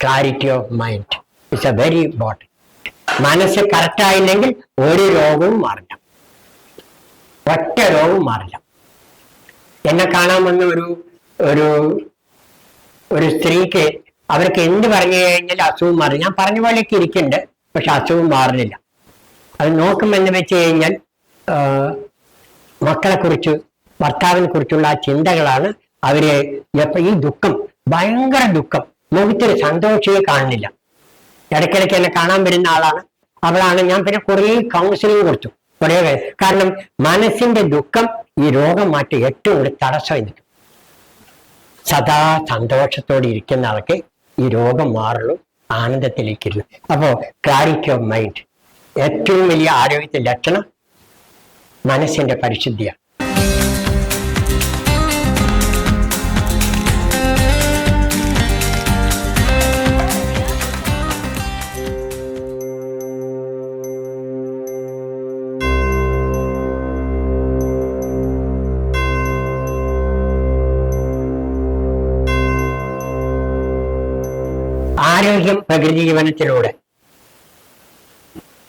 Clarity of mind it's a very important. മനസ്സ് കറക്റ്റായില്ലെങ്കിൽ ഒരു രോഗവും മാറില്ല, ഒറ്റ രോഗവും മാറില്ല. എന്നെ കാണാൻ വന്ന ഒരു ഒരു സ്ത്രീക്ക് അവർക്ക് എന്ത് പറഞ്ഞു കഴിഞ്ഞാൽ അസുഖം മാറി. ഞാൻ പറഞ്ഞ പോലെയൊക്കെ ഇരിക്കുന്നുണ്ട്, പക്ഷെ അസുഖം മാറുന്നില്ല. അത് നോക്കുമെന്ന് വെച്ച് കഴിഞ്ഞാൽ മക്കളെക്കുറിച്ച്, ഭർത്താവിനെ കുറിച്ചുള്ള ആ ചിന്തകളാണ് അവര്. ഈ ദുഃഖം, ഭയങ്കര ദുഃഖം, മുഖത്തൊരു സന്തോഷമേ കാണുന്നില്ല. ഇടയ്ക്കിടയ്ക്ക് എന്നെ കാണാൻ വരുന്ന ആളാണ്, അവളാണ്. ഞാൻ പിന്നെ കുറേ കൗൺസിലിംഗ് കൊടുത്തു, കുറേ. കാരണം മനസ്സിന്റെ ദുഃഖം ഈ രോഗം മാറ്റി ഏറ്റവും ഒരു തടസ്സമായി നിൽക്കും. സദാ സന്തോഷത്തോടെ ഇരിക്കുന്ന ആൾക്ക് ഈ രോഗം മാറുള്ളൂ, ആനന്ദത്തിലേക്കിരുന്നു. അപ്പോ ക്ലാരിറ്റി ഓഫ് മൈൻഡ് ഏറ്റവും വലിയ ആരോഗ്യത്തിന്റെ ലക്ഷണം മനസ്സിന്റെ പരിശുദ്ധിയാണ്. ആരോഗ്യം പ്രകൃതി ജീവനത്തിലൂടെ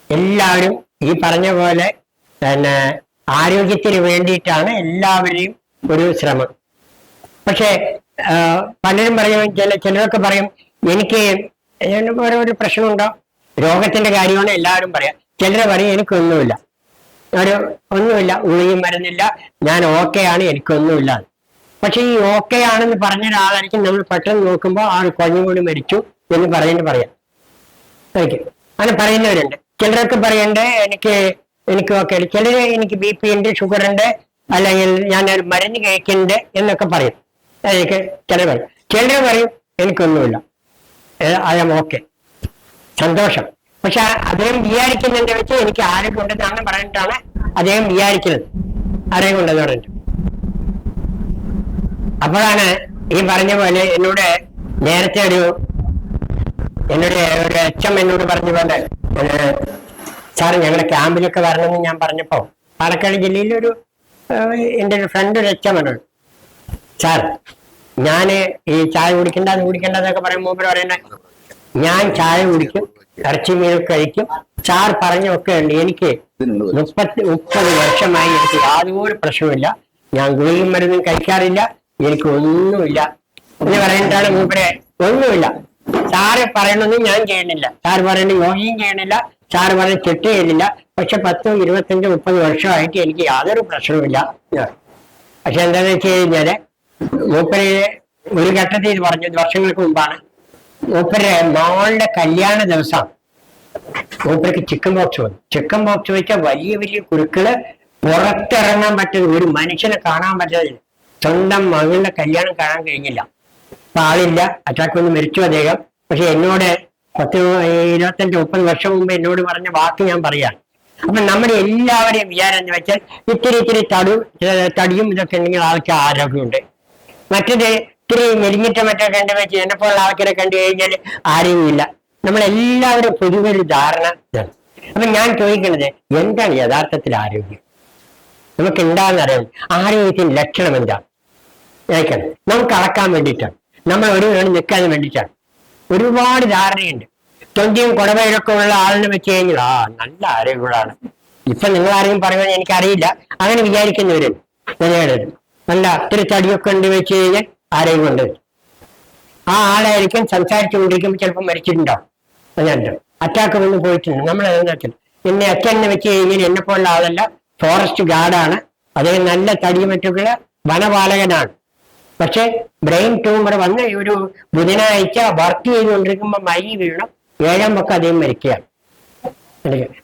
എല്ലാവരും ഈ പറഞ്ഞ പോലെ പിന്നെ ആരോഗ്യത്തിന് വേണ്ടിയിട്ടാണ് എല്ലാവരെയും ഒരു ശ്രമം. പക്ഷെ പലരും പറയും, ചിലരൊക്കെ പറയും എനിക്ക് ഒരു പ്രശ്നമുണ്ടോ, രോഗത്തിന്റെ കാര്യമാണ് എല്ലാവരും പറയാം. ചിലർ പറയും എനിക്കൊന്നുമില്ല, ഒന്നുമില്ല, ഗുളികയും മരുന്നില്ല, ഞാൻ ഓക്കെയാണ്, എനിക്കൊന്നുമില്ല. പക്ഷെ ഈ ഓക്കെ ആണെന്ന് പറഞ്ഞ ഒരാളായിരിക്കും നമ്മൾ പെട്ടെന്ന് നോക്കുമ്പോൾ ആൾ കൊഞ്ഞുകൂടി മരിച്ചു എന്ന് പറയാം. അങ്ങനെ പറയുന്നവരുണ്ട്. ചിലരൊക്കെ പറയണ്ടേ എനിക്ക് ഓക്കെ, ചിലര് എനിക്ക് BP ഉണ്ട്, ഷുഗർ ഉണ്ട്, അല്ലെങ്കിൽ ഞാൻ മരുന്ന് കഴിക്കുന്നുണ്ട് എന്നൊക്കെ പറയും. ചിലർ പറയും എനിക്കൊന്നുമില്ല, ഐ ആം ഓക്കെ, സന്തോഷം. പക്ഷെ അദ്ദേഹം വിചാരിക്കുന്നുണ്ട് വെച്ച് എനിക്ക് ആരോഗ്യം ഉണ്ടെന്നാണ് പറഞ്ഞിട്ടാണ് അദ്ദേഹം വിചാരിക്കുന്നത്, ആരോഗ്യം ഉണ്ടെന്ന് പറഞ്ഞിട്ട്. അപ്പോഴാണ് ഈ പറഞ്ഞ പോലെ എന്നോട് നേരത്തെ ഒരു HM എന്നോട് പറഞ്ഞ പോലെ, സാർ ഞങ്ങളുടെ ക്യാമ്പിലൊക്കെ വരണമെന്ന് ഞാൻ പറഞ്ഞപ്പോ പാലക്കാട് ജില്ലയിലൊരു എൻ്റെ ഒരു ഫ്രണ്ട് ഒരു HM എന്നോട്, സാർ ഞാൻ ഈ ചായ കുടിക്കണ്ടെന്നൊക്കെ പറയുമ്പോൾ പറയണേ, ഞാൻ ചായ കുടിക്കും, ഇറച്ചി മീനൊക്കെ കഴിക്കും, സാർ പറഞ്ഞൊക്കെ ഉണ്ട്, എനിക്ക് 30 വർഷമായി എനിക്ക് യാതൊരു പ്രശ്നമില്ല, ഞാൻ ഗുളികയും മരുന്നും കഴിക്കാറില്ല, എനിക്ക് ഒന്നുമില്ല എന്ന് പറഞ്ഞിട്ടാണ് മൂപ്പരെ. ഒന്നുമില്ല, സാറ് പറയണൊന്നും ഞാൻ ചെയ്യണില്ല, സാറ് പറയുന്ന യോഗയും ചെയ്യണില്ല, സാറ് പറയുന്ന ചെട്ട് ചെയ്യുന്നില്ല, പക്ഷെ 10, 25, 30 വർഷമായിട്ട് എനിക്ക് യാതൊരു പ്രശ്നവുമില്ല. പക്ഷെ എന്താണെന്ന് വെച്ച് കഴിഞ്ഞാല് മൂപ്പര് ഒരു ഘട്ടത്തിൽ ഇത് പറഞ്ഞു, വർഷങ്ങൾക്ക് മുമ്പാണ്. മൂപ്പര് മോളുടെ കല്യാണ ദിവസം മൂപ്പർക്ക് ചിക്കൻ ബോക്സ് വന്നു. ചിക്കൻ ബോക്സ് വെച്ചാൽ വലിയ വലിയ കുരുക്കള്, പുറത്തിറങ്ങാൻ പറ്റുന്ന, ഒരു മനുഷ്യനെ കാണാൻ പറ്റാതില്ല. സ്വന്തം മകളുടെ കല്യാണം കാണാൻ കഴിഞ്ഞില്ല. അപ്പൊ ആളില്ല, അറ്റാക്ക് വന്ന് മരിച്ചു അദ്ദേഹം. പക്ഷെ എന്നോട് 10, 25, 30 വർഷം മുമ്പ് എന്നോട് പറഞ്ഞ വാക്ക് ഞാൻ പറയാം. അപ്പൊ നമ്മുടെ എല്ലാവരെയും വിചാരം എന്ന് വെച്ചാൽ ഇത്തിരി തടിയും ഇതൊക്കെ ഉണ്ടെങ്കിൽ ആൾക്ക് ആരോഗ്യമുണ്ട്. മറ്റേത് ഇത്തിരി മെലിഞ്ഞിട്ട മറ്റൊക്കെ ഉണ്ട് വെച്ച് എന്നെപ്പോലുള്ള ആൾക്കാരെ കണ്ടു കഴിഞ്ഞാൽ ആരോഗ്യമില്ല. നമ്മളെല്ലാവരും പൊതുവൊരു ധാരണ ഇതാണ്. അപ്പൊ ഞാൻ ചോദിക്കുന്നത്, എന്താണ് യഥാർത്ഥത്തിൽ ആരോഗ്യം? നമുക്ക് എന്താണെന്ന് അറിയാം. ആരോഗ്യത്തിന്റെ ലക്ഷണം എന്താണ്? നമുക്ക് അളക്കാൻ വേണ്ടിയിട്ടാണ്, നമ്മൾ ഒരു നിൽക്കാൻ വേണ്ടിയിട്ടാണ്. ഒരുപാട് ധാരണയുണ്ട്. തൊണ്ടിയും കുടവയിലൊക്കെ ഉള്ള ആളിനെ വെച്ച് കഴിഞ്ഞാൽ നല്ല ആരോഗ്യമുള്ളതാണ്. ഇപ്പൊ നിങ്ങൾ ആരെയും പറയുന്നത് എനിക്കറിയില്ല, അങ്ങനെ വിചാരിക്കുന്നവരുണ്ട്. നല്ല ഒത്തിരി തടിയൊക്കെ ഉണ്ട് വെച്ച് കഴിഞ്ഞാൽ ആരോഗ്യമുണ്ട്. ആ ആളായിരിക്കും സംസാരിച്ചുകൊണ്ടിരിക്കുമ്പോൾ ചിലപ്പോൾ മരിച്ചിട്ടുണ്ടാവും. അതുകൊണ്ട് അറ്റാക്ക് വന്ന് പോയിട്ടുണ്ട്. നമ്മൾ അതെന്ന് പിന്നെ അച്ഛനെ വെച്ച് കഴിഞ്ഞാൽ എന്നെപ്പോലുള്ള ആളല്ല, ഫോറസ്റ്റ് ഗാർഡാണ്, അദ്ദേഹം നല്ല തടിയും മറ്റൊക്കെ വനപാലകനാണ്. പക്ഷെ ബ്രെയിൻ ട്യൂമർ വന്ന് ഒരു ബുധനാഴ്ച വർക്ക് ചെയ്തുകൊണ്ടിരിക്കുമ്പോൾ മരി വീണം 7ാം പക്കം അദ്ദേഹം മരിക്കുകയാണ്.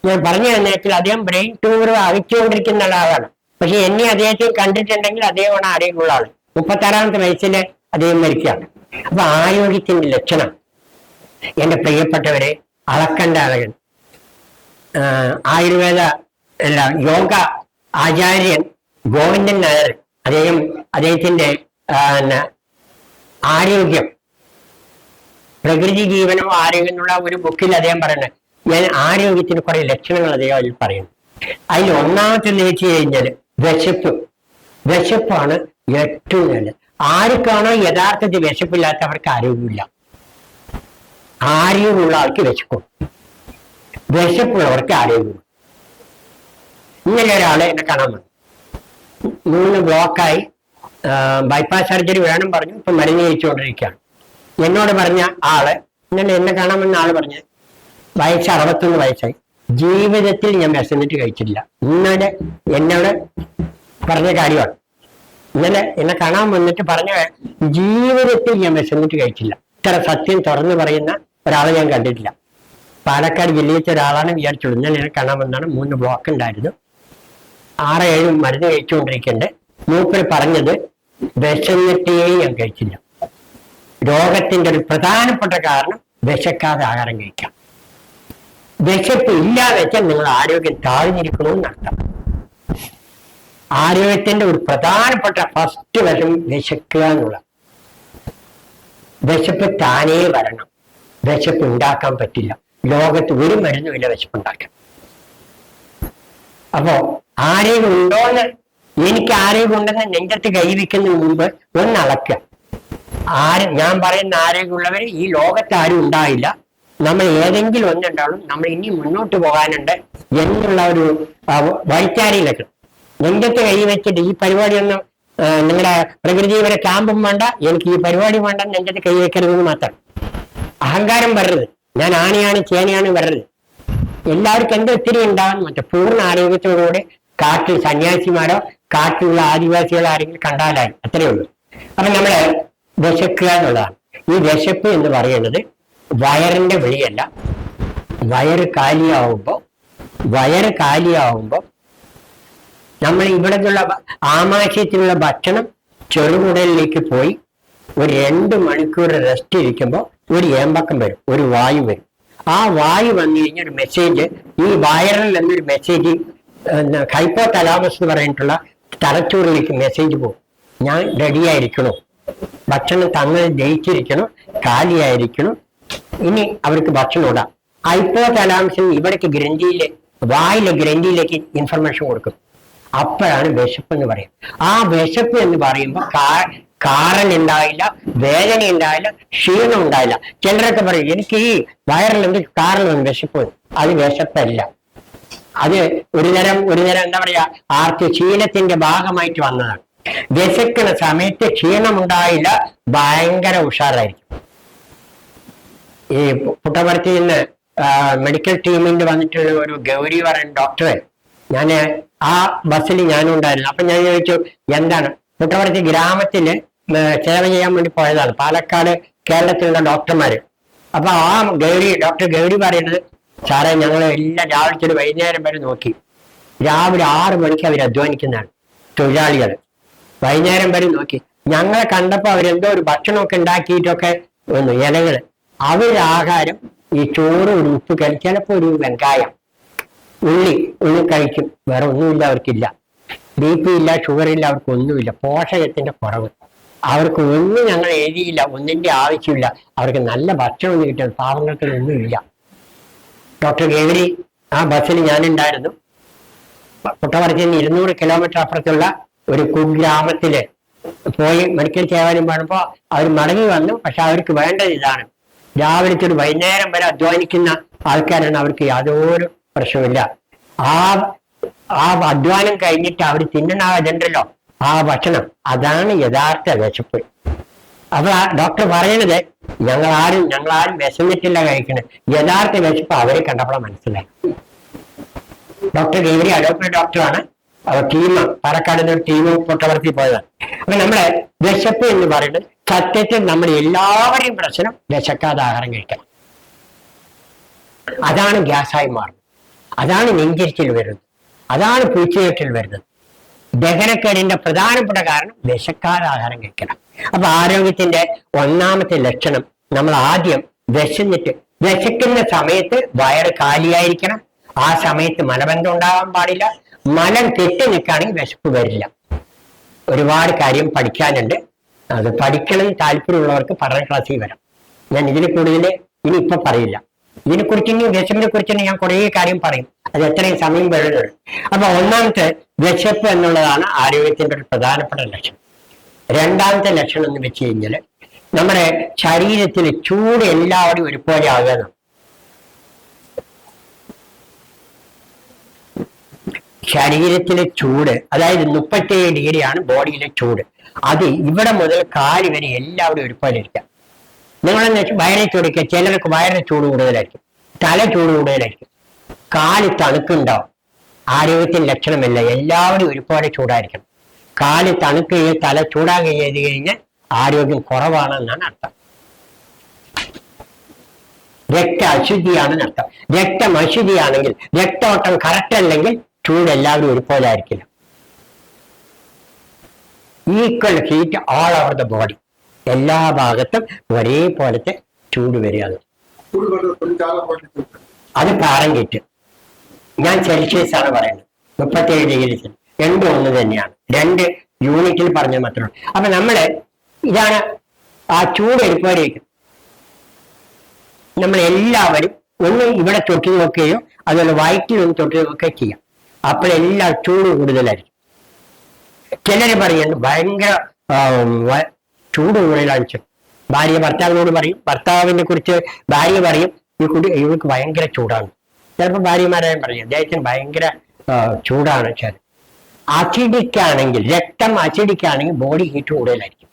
ഞാൻ പറഞ്ഞു തന്നേക്കിൽ അദ്ദേഹം ബ്രെയിൻ ട്യൂമർ അയച്ചുകൊണ്ടിരിക്കുന്ന ആളാണ്. പക്ഷെ എന്നെ അദ്ദേഹത്തെ കണ്ടിട്ടുണ്ടെങ്കിൽ അദ്ദേഹമാണ് ആരോഗ്യമുള്ള ആള്. 36ാമത്തെ വയസ്സിൽ അദ്ദേഹം മരിക്കുകയാണ്. അപ്പൊ ആരോഗ്യത്തിന്റെ ലക്ഷണം എന്റെ പ്രിയപ്പെട്ടവരെ, അളക്കണ്ട ആളുകൾ. ആയുർവേദ യോഗ ആചാര്യൻ ഗോവിന്ദൻ നായർ, അദ്ദേഹത്തിന്റെ ആരോഗ്യം, പ്രകൃതി ജീവനോ ആരോഗ്യം എന്നുള്ള ഒരു ബുക്കിൽ അദ്ദേഹം പറയുന്നത്, ഞാൻ ആരോഗ്യത്തിന് കുറെ ലക്ഷണങ്ങൾ അദ്ദേഹം അതിൽ പറയുന്നു. അതിൽ ഒന്നാമത്തെന്ന് വെച്ച് കഴിഞ്ഞാൽ വിശപ്പാണ് ഏറ്റവും നല്ലത്. ആർക്കാണോ യഥാർത്ഥത്തിൽ വിശപ്പില്ലാത്തവർക്ക് ആരോഗ്യമില്ല. ആരോഗ്യമുള്ള ആൾക്ക് വിശക്കും, വിശപ്പുള്ളവർക്ക് ആരോഗ്യം. ഇങ്ങനെ ഒരാളെ എന്നെ കാണാൻ വന്നു. 3 ബ്ലോക്കായി, ബൈപ്പാസ് സർജറി വേണം പറഞ്ഞു. ഇപ്പൊ മരുന്ന് കഴിച്ചുകൊണ്ടിരിക്കുകയാണ്. എന്നോട് പറഞ്ഞ ആള്, ഇന്നലെ എന്നെ കാണാൻ വന്ന ആള് പറഞ്ഞ വയസ്സ് 61 വയസ്സായി, ജീവിതത്തിൽ ഞാൻ വിശന്നിട്ട് കഴിച്ചിട്ടില്ല. ഇന്നലെ എന്നോട് പറഞ്ഞ കാര്യമാണ്. ഇന്നലെ എന്നെ കാണാൻ വന്നിട്ട് പറഞ്ഞ ജീവിതത്തിൽ ഞാൻ വിശന്നിട്ട് കഴിച്ചില്ല. ഇത്ര സത്യം തുറന്നു പറയുന്ന ഒരാളെ ഞാൻ കണ്ടിട്ടില്ല. പാലക്കാട് ജില്ലയിലെ ഒരാളാണ് വിചാരിച്ചുള്ളൂ. ഇന്നലെ എന്നെ കാണാൻ വന്നാണ്. 3 ബ്ലോക്ക് ഉണ്ടായിരുന്നു, 6-7 മരുന്ന് കഴിച്ചുകൊണ്ടിരിക്കുന്നുണ്ട്. മൂപ്പര് പറഞ്ഞത് വിശന്നിട്ടേ ഞാൻ കഴിച്ചില്ല. രോഗത്തിന്റെ ഒരു പ്രധാനപ്പെട്ട കാരണം വിശക്കാതെ ആഹാരം കഴിക്കാം. വിശപ്പ് ഇല്ലാതെ വെച്ചാൽ നിങ്ങൾ ആരോഗ്യം താഴ്ന്നിരിക്കണമെന്നർത്ഥം. ആരോഗ്യത്തിന്റെ ഒരു പ്രധാനപ്പെട്ട ഫസ്റ്റ് വശം വിശക്കുക എന്നുള്ള. വിശപ്പ് താനേ വരണം. വിശപ്പ് ഉണ്ടാക്കാൻ പറ്റില്ല. ലോകത്ത് ഒരു മരുന്നുമില്ല വിശപ്പുണ്ടാക്കാൻ. അപ്പോ ആരോഗ്യം ഉണ്ടോന്ന്, എനിക്ക് ആരോഗ്യം ഉണ്ടെന്ന് നെഞ്ചത്ത് കൈവയ്ക്കുന്നതിന് മുമ്പ് ഒന്ന് അളക്കുക. ഞാൻ പറയുന്ന ആരോഗ്യമുള്ളവർ ഈ ലോകത്ത് ആരും ഉണ്ടായില്ല. നമ്മൾ ഏതെങ്കിലും ഒന്നുണ്ടാവും. നമ്മൾ ഇനി മുന്നോട്ട് പോകാനുണ്ട് എന്നുള്ള ഒരു വഴിക്കാരിയിലൊക്കെ നെഞ്ചത്ത് കൈവച്ചിട്ട് ഈ പരിപാടിയൊന്നും നിങ്ങളുടെ പ്രകൃതിപര ക്യാമ്പും വേണ്ട, എനിക്ക് ഈ പരിപാടി വേണ്ട, നെഞ്ചത്ത് കൈവയ്ക്കരുതെന്ന് മാത്രം. അഹങ്കാരം വരരുത്. ഞാൻ ആനയാണ് ചേനയാണ് വരരുത്. എല്ലാവർക്കും എന്ത് ഒത്തിരി ഉണ്ടാകുന്നു. മറ്റേ പൂർണ്ണ ആരോഗ്യത്തോടുകൂടി കാട്ടിൽ സന്യാസിമാരോ കാട്ടിലുള്ള ആദിവാസികളോ ആരെങ്കിലും കണ്ടാലായി, അത്രയേ ഉള്ളൂ. അപ്പൊ നമ്മള് വിശക്കുക എന്നുള്ളതാണ്. ഈ വിശപ്പ് എന്ന് പറയുന്നത് വയറിന്റെ വിളിയല്ല. വയറ് കാലിയാവുമ്പോ നമ്മൾ ഇവിടെയുള്ള ആമാശയത്തിലുള്ള ഭക്ഷണം ചെറുകുടലിലേക്ക് പോയി ഒരു 2 മണിക്കൂർ റെസ്റ്റ് ഇരിക്കുമ്പോൾ ഒരു ഏമ്പക്കം വരും, ഒരു വായു വരും. ആ വായു വന്നു കഴിഞ്ഞാൽ ഒരു മെസ്സേജ്, ഈ വയറിൽ എന്നൊരു മെസ്സേജ് ഹൈപ്പോ തലാമസ് എന്ന് പറഞ്ഞിട്ടുള്ള തലച്ചോറിലേക്ക് മെസ്സേജ് പോകും. ഞാൻ റെഡിയായിരിക്കണോ, ഭക്ഷണം തങ്ങൾ ദഹിച്ചിരിക്കണം, കാലിയായിരിക്കണം, ഇനി അവർക്ക് ഭക്ഷണം ഇടാം. ഹൈപ്പോ തലാമസിന് ഇവിടേക്ക് വായിലെ ഗ്രന്ഥിയിലേക്ക് ഇൻഫർമേഷൻ കൊടുക്കും. അപ്പോഴാണ് വിശപ്പ് എന്ന് പറയും. ആ വിശപ്പ് എന്ന് പറയുമ്പോൾ കാറൽ ഉണ്ടായില്ല, വേദന ഉണ്ടായില്ല, ക്ഷീണം ഉണ്ടായില്ല. ചിലരൊക്കെ പറയും എനിക്ക് ഈ വയറിലുണ്ട് കാറിൽ വന്ന് വിശപ്പ്. അത് വിശപ്പല്ല, അത് ഒരു തരം എന്താ പറയാ, ശീലത്തിന്റെ ഭാഗമായിട്ട് വന്നതാണ്. വിശക്കുന്ന സമയത്ത് ക്ഷീണമുണ്ടായില്ല, ഭയങ്കര ഉഷാറായിരിക്കും. ഈ പുട്ടപർത്തിയിൽ നിന്ന് മെഡിക്കൽ ടീമിന്റെ വന്നിട്ടുള്ള ഒരു ഗൗരി പറയുന്ന ഡോക്ടറെ, ആ ബസ്സിൽ ഞാനും ഉണ്ടായിരുന്നു. അപ്പൊ ഞാൻ ചോദിച്ചു എന്താണ്. പുട്ടപർത്തി ഗ്രാമത്തില് സേവ ചെയ്യാൻ വേണ്ടി പോയതാണ്, പാലക്കാട് കേരളത്തിലുള്ള ഡോക്ടർമാര്. അപ്പൊ ആ ഡോക്ടർ ഗൗരി പറയുന്നത്, സാറേ ഞങ്ങൾ എല്ലാം രാവിലെ വൈകുന്നേരം വരെ നോക്കി. രാവിലെ 6 മണിക്ക് അവർ അധ്വാനിക്കുന്നതാണ് തൊഴിലാളികൾ. വൈകുന്നേരം വരെ നോക്കി. ഞങ്ങളെ കണ്ടപ്പോ അവരെന്തോ ഒരു ഭക്ഷണമൊക്കെ ഉണ്ടാക്കിയിട്ടൊക്കെ വന്നു, ഇലകള്. അവരുടെ ആഹാരം ഈ ചോറ്, ഒരു ഉപ്പ് കറി, ചിലപ്പോ ഒരു വെങ്കായം, ഉള്ളി കഴിക്കും. വേറെ ഒന്നുമില്ല അവർക്കില്ല. BP ഇല്ല, ഷുഗർ ഇല്ല, അവർക്ക് ഒന്നുമില്ല. പോഷകത്തിന്റെ കുറവ്. അവർക്ക് ഒന്നും ഞങ്ങൾ എഴുതിയില്ല, ഒന്നിന്റെ ആവശ്യമില്ല. അവർക്ക് നല്ല ഭക്ഷണം ഒന്നും കിട്ടാൻ പാവങ്ങൾക്ക് ഒന്നുമില്ല. ഡോക്ടർ ഗൗരി ആ ബസ്സിൽ ഞാനുണ്ടായിരുന്നു. പുട്ടപർത്തിയിൽ നിന്ന് 200 കിലോമീറ്റർ അപ്പുറത്തുള്ള ഒരു കുഗ്രാമത്തില് പോയി മെഡിക്കൽ സേവനം വേണമ്പോ അവർ മടങ്ങി വന്നു. പക്ഷെ അവർക്ക് വേണ്ടത് ഇതാണ്, രാവിലത്തെ ഒരു വൈകുന്നേരം വരെ അധ്വാനിക്കുന്ന ആൾക്കാരാണ്. അവർക്ക് യാതൊരു പ്രശ്നമില്ല. ആ അധ്വാനം കഴിഞ്ഞിട്ട് അവർ തിന്നണുണ്ടല്ലോ ആ ഭക്ഷണം, അതാണ് യഥാർത്ഥ വിശപ്പ്. അപ്പൊ ഡോക്ടർ പറയണത് ഞങ്ങളാരും വിശന്നിട്ടില്ല കഴിക്കണത്. യഥാർത്ഥ വിശപ്പ് അവരെ കണ്ടപ്പോഴാണ് മനസ്സിലായി. ഡോക്ടർ ഗൗരി അലോപ്പതി ഡോക്ടറാണ്. ടീം പാലക്കാട് ടീം പുട്ടപർത്തി പോയതാണ്. അപ്പൊ നമ്മളെ വിശപ്പ് എന്ന് പറയുന്നത് സത്യത്തിൽ നമ്മൾ എല്ലാവരെയും പ്രശ്നം വിശക്കാതെ ആഹാരം കഴിക്കണം. അതാണ് ഗ്യാസായി മാറുന്നത്, അതാണ് നെഞ്ചിരിച്ചിൽ വരുന്നത്, അതാണ് പൂച്ചയെട്ടിൽ വരുന്നത്. ദഹനക്കേടിന്റെ പ്രധാനപ്പെട്ട കാരണം വിശക്കാതെ ആഹാരം കഴിക്കണം. അപ്പൊ ആരോഗ്യത്തിന്റെ ഒന്നാമത്തെ ലക്ഷണം, നമ്മൾ ആദ്യം വിശക്കുന്ന സമയത്ത് വയറ് കാലിയായിരിക്കണം. ആ സമയത്ത് മലബന്ധം ഉണ്ടാകാൻ പാടില്ല. മലം കെട്ടി നിൽക്കുകയാണെങ്കിൽ വിശപ്പ് വരില്ല. ഒരുപാട് കാര്യം പഠിക്കാനുണ്ട്. അത് പഠിക്കണം താല്പര്യമുള്ളവർക്ക് പഠന ക്ലാസ്സിൽ വരാം. ഞാൻ ഇതിൽ കൂടുതൽ ഇപ്പൊ പറയില്ല. ഇതിനെക്കുറിച്ച് ഇനി വിശപ്പിനെ കുറിച്ച് ഞാൻ കുറേ കാര്യം പറയും. അത് എത്രയും സമയം വരുന്നുള്ളൂ. അപ്പൊ ഒന്നാമത്തെ വിശപ്പ് എന്നുള്ളതാണ് ആരോഗ്യത്തിന്റെ ഒരു പ്രധാനപ്പെട്ട ലക്ഷണം. രണ്ടാമത്തെ ലക്ഷണം എന്ന് വെച്ച് കഴിഞ്ഞാൽ നമ്മുടെ ശരീരത്തിലെ ചൂട് എല്ലാവരും ഒരുപോലെ ആകണം. ശരീരത്തിലെ ചൂട്, അതായത് 37 ഡിഗ്രിയാണ് ബോഡിയിലെ ചൂട്. അത് ഇവിടെ മുതൽ കാല് വരെ എല്ലാവരും ഒരുപോലെ ഇരിക്കാം. നിങ്ങളെന്ന് വെച്ചാൽ വയറെ ചൂടിക്കുക, ചിലർക്ക് വയറിന് ചൂട് കൂടുതലായിരിക്കും, തല ചൂട് കൂടുതലായിരിക്കും, കാല് തണുക്കുണ്ടാവും. ആരോഗ്യത്തിന് ലക്ഷണമില്ല, എല്ലാവരും ഒരുപോലെ ചൂടായിരിക്കണം. കാല് തണുക്കുകയും തല ചൂടാകുകയും ചെയ്ത് കഴിഞ്ഞാൽ ആരോഗ്യം കുറവാണെന്നാണ് അർത്ഥം. രക്ത അശുദ്ധിയാണെന്ന് അർത്ഥം. രക്തം അശുദ്ധിയാണെങ്കിൽ, രക്തോട്ടം കറക്റ്റ് അല്ലെങ്കിൽ ചൂട് എല്ലാവരും ഒരുപോലെ ആയിരിക്കില്ല. Equal heat all over the body, എല്ലാ ഭാഗത്തും ഒരേപോലത്തെ ചൂട് വരികയാണ്. അത് ഫാരൻഹീറ്റ്, ഞാൻ സെൽഷ്യസ് ആണ് പറയുന്നത്. 37 ഡിഗ്രി സെൽഷ്യസ്, രണ്ടും ഒന്ന് തന്നെയാണ്, 2 യൂണിറ്റിൽ പറഞ്ഞത് മാത്രമേ. അപ്പൊ നമ്മള് ഇതാണ് ആ ചൂട് ഒരുപോലെയിരിക്കും. നമ്മൾ എല്ലാവരും ഒന്ന് ഇവിടെ തൊട്ട് നോക്കുകയോ അതുപോലെ വയറ്റിൽ ഒന്ന് തൊട്ട് നോക്കുകയോ ചെയ്യാം. അപ്പോഴെല്ലാം ചൂട് കൂടുതലായിരിക്കും. ചിലര് പറയുന്നുണ്ട് ഭയങ്കര ചൂട് കൂടുതലാണ്. ഭാര്യ ഭർത്താവിനോട് പറയും, ഭർത്താവിനെ കുറിച്ച് ഭാര്യ പറയും ഇവൾക്ക് ഭയങ്കര ചൂടാണ്. ചിലപ്പോൾ ഭാര്യമാരായും പറയും അദ്ദേഹത്തിന് ഭയങ്കര ചൂടാണ്. അസിഡിക് ആണെങ്കിൽ, രക്തം അസിഡിക് ആണെങ്കിൽ ബോഡി ഹീറ്റ് കൂടുതലായിരിക്കും.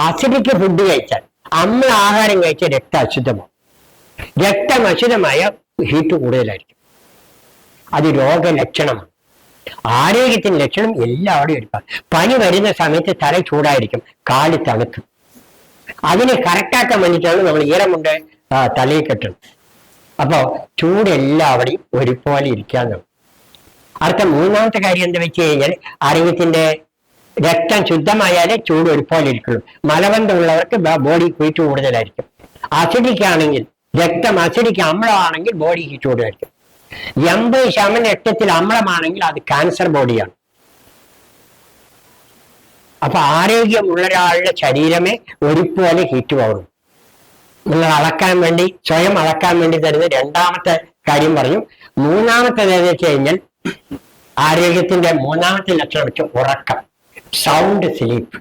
അസിഡിക് ഫുഡ് കഴിച്ചാൽ, അമ്മ ആഹാരം കഴിച്ചാൽ രക്തം അശുദ്ധമാവും. രക്തം അശുദ്ധമായ ഹീറ്റ് കൂടുതലായിരിക്കും. അത് രോഗലക്ഷണമാണ്. ആരോഗ്യത്തിന്റെ ലക്ഷണം എല്ലാവരും എടുക്കാം. പനി വരുന്ന സമയത്ത് തല ചൂടായിരിക്കും, കാല് തണുക്കും. അതിനെ കറക്റ്റാക്കാൻ വേണ്ടിയിട്ടാണ് നമ്മൾ ഈറമുണ്ട് തലയിൽ കെട്ടുന്നത്. അപ്പോ ചൂട് എല്ലാവരെയും ഒരുപോലെ ഇരിക്കാന്നാണ് അർത്ഥം. മൂന്നാമത്തെ കാര്യം എന്താ വെച്ച് കഴിഞ്ഞാൽ, ആരോഗ്യത്തിന്റെ രക്തം ശുദ്ധമായാലേ ചൂട് ഒരുപോലെ ഇരിക്കുള്ളൂ. മലബന്ധമുള്ളവർക്ക് ബോഡി ഹീറ്റ് കൂടുതലായിരിക്കും. അസിഡിക് ആണെങ്കിൽ, രക്തം അസിഡിക് അമ്ലമാണെങ്കിൽ ബോഡി ഹീറ്റ് കൂടുതലായിരിക്കും. 80% രക്തത്തിൽ അമ്ലമാണെങ്കിൽ അത് ക്യാൻസർ ബോഡിയാണ്. അപ്പൊ ആരോഗ്യമുള്ള ഒരാളുടെ ശരീരമേ ഒരുപോലെ ഹീറ്റ് പകരും. നിങ്ങൾ അളക്കാൻ വേണ്ടി, സ്വയം അളക്കാൻ വേണ്ടി തരുന്ന രണ്ടാമത്തെ കാര്യം പറഞ്ഞു. മൂന്നാമത്തേത് എന്ന് വെച്ച് കഴിഞ്ഞാൽ, ആരോഗ്യത്തിന്റെ മൂന്നാമത്തെ ലക്ഷണം വെച്ച് ഉറക്കം, സൗണ്ട് സ്ലീപ്പ്.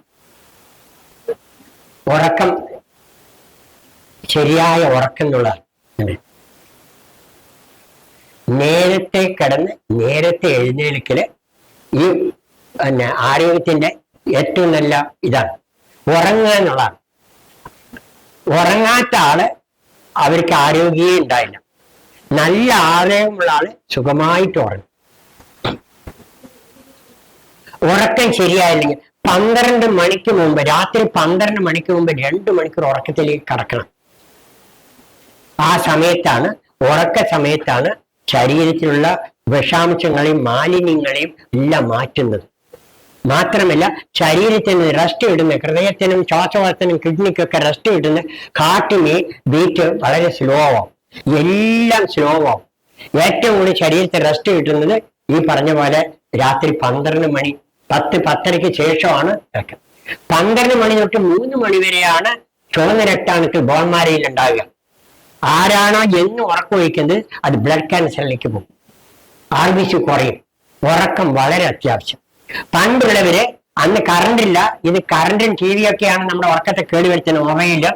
ഉറക്കം, ശരിയായ ഉറക്കം എന്നുള്ളതാണ്. നേരത്തെ കിടന്ന് നേരത്തെ എഴുന്നേൽക്കല് ഈ ആരോഗ്യത്തിന്റെ ഏറ്റവും നല്ല ഇതാണ്. ഉറങ്ങുക എന്നുള്ളതാണ്. ഉറങ്ങാത്ത ആള് അവർക്ക് ആരോഗ്യമേ ഉണ്ടായില്ല. നല്ല ആരോഗ്യമുള്ള ആള് സുഖമായിട്ട് ഉറങ്ങും. ഉറക്കം ശരിയായില്ലെങ്കിൽ 12 മണിക്ക് മുമ്പ്, രാത്രി 12 മണിക്ക് മുമ്പ് 2 മണിക്കൂർ ഉറക്കത്തിലേക്ക് കടക്കണം. ആ സമയത്താണ്, ഉറക്ക സമയത്താണ് ശരീരത്തിലുള്ള വിഷാംശങ്ങളെയും മാലിന്യങ്ങളെയും എല്ലാം മാറ്റുന്നത്. മാത്രമല്ല ശരീരത്തിന് റെസ്റ്റ് ഇടുന്ന, ഹൃദയത്തിനും ശ്വാസകോശത്തിനും കിഡ്നിക്കൊക്കെ റെസ്റ്റ് ഇടുന്ന ഹാർട്ടിന് ബീറ്റ് വളരെ സ്ലോ ആവും, എല്ലാം സ്ലോ ആവും. ഏറ്റവും കൂടുതൽ ശരീരത്തിൽ റെസ്റ്റ് കിട്ടുന്നത് ഈ പറഞ്ഞ പോലെ രാത്രി 12 മണി, 10-10:30 ശേഷമാണ്. 12 മണി തൊട്ട് 3 മണി വരെയാണ് ചുവന്ന രക്താണുക്കൾ ബോൺമാരയിൽ ഉണ്ടാവുക. ആരാണോ എന്ന് ഉറക്കമൊഴിക്കുന്നത് അത് ബ്ലഡ് ക്യാൻസറിലേക്ക് പോകും, RBC കുറയും. ഉറക്കം വളരെ അത്യാവശ്യം. പണ്ടുള്ളവര്, അന്ന് കറണ്ടില്ല, ഇത് കറണ്ടും TV ഒക്കെയാണ് നമ്മുടെ ഉറക്കത്തെ കേടുവരുത്തുന്ന മൊബൈലില്.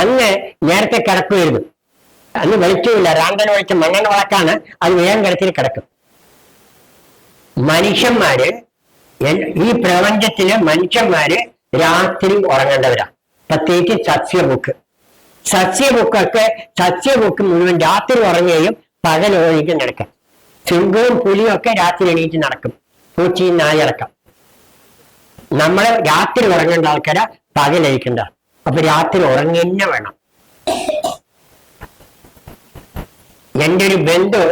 അന്ന് നേരത്തെ കിടക്കുമായിരുന്നു. അന്ന് വെളിച്ചമില്ല, റാന്തൽ വെളിച്ചം, മണ്ണെണ്ണ വിളക്കാണ്, അത് വേഗം കിടത്തിൽ കിടക്കും. മനുഷ്യന്മാര്, ഈ പ്രപഞ്ചത്തില് മനുഷ്യന്മാര് രാത്രി ഉറങ്ങേണ്ടവരാണ്. പ്രത്യേകിച്ച് സസ്യബുക്ക് മുഴുവൻ രാത്രി ഉറങ്ങുകയും പകൽ ഒഴിക്കും നടക്കാം. സിംഹവും പുലിയും ഒക്കെ രാത്രി എണീറ്റ് നടക്കും, പൂച്ചയും നായടക്കം. നമ്മള് രാത്രി ഉറങ്ങേണ്ട ആൾക്കാരാ, പകലഴിക്കേണ്ട. അപ്പൊ രാത്രി ഉറങ്ങന്നെ വേണം. എൻ്റെ ഒരു ബന്ധു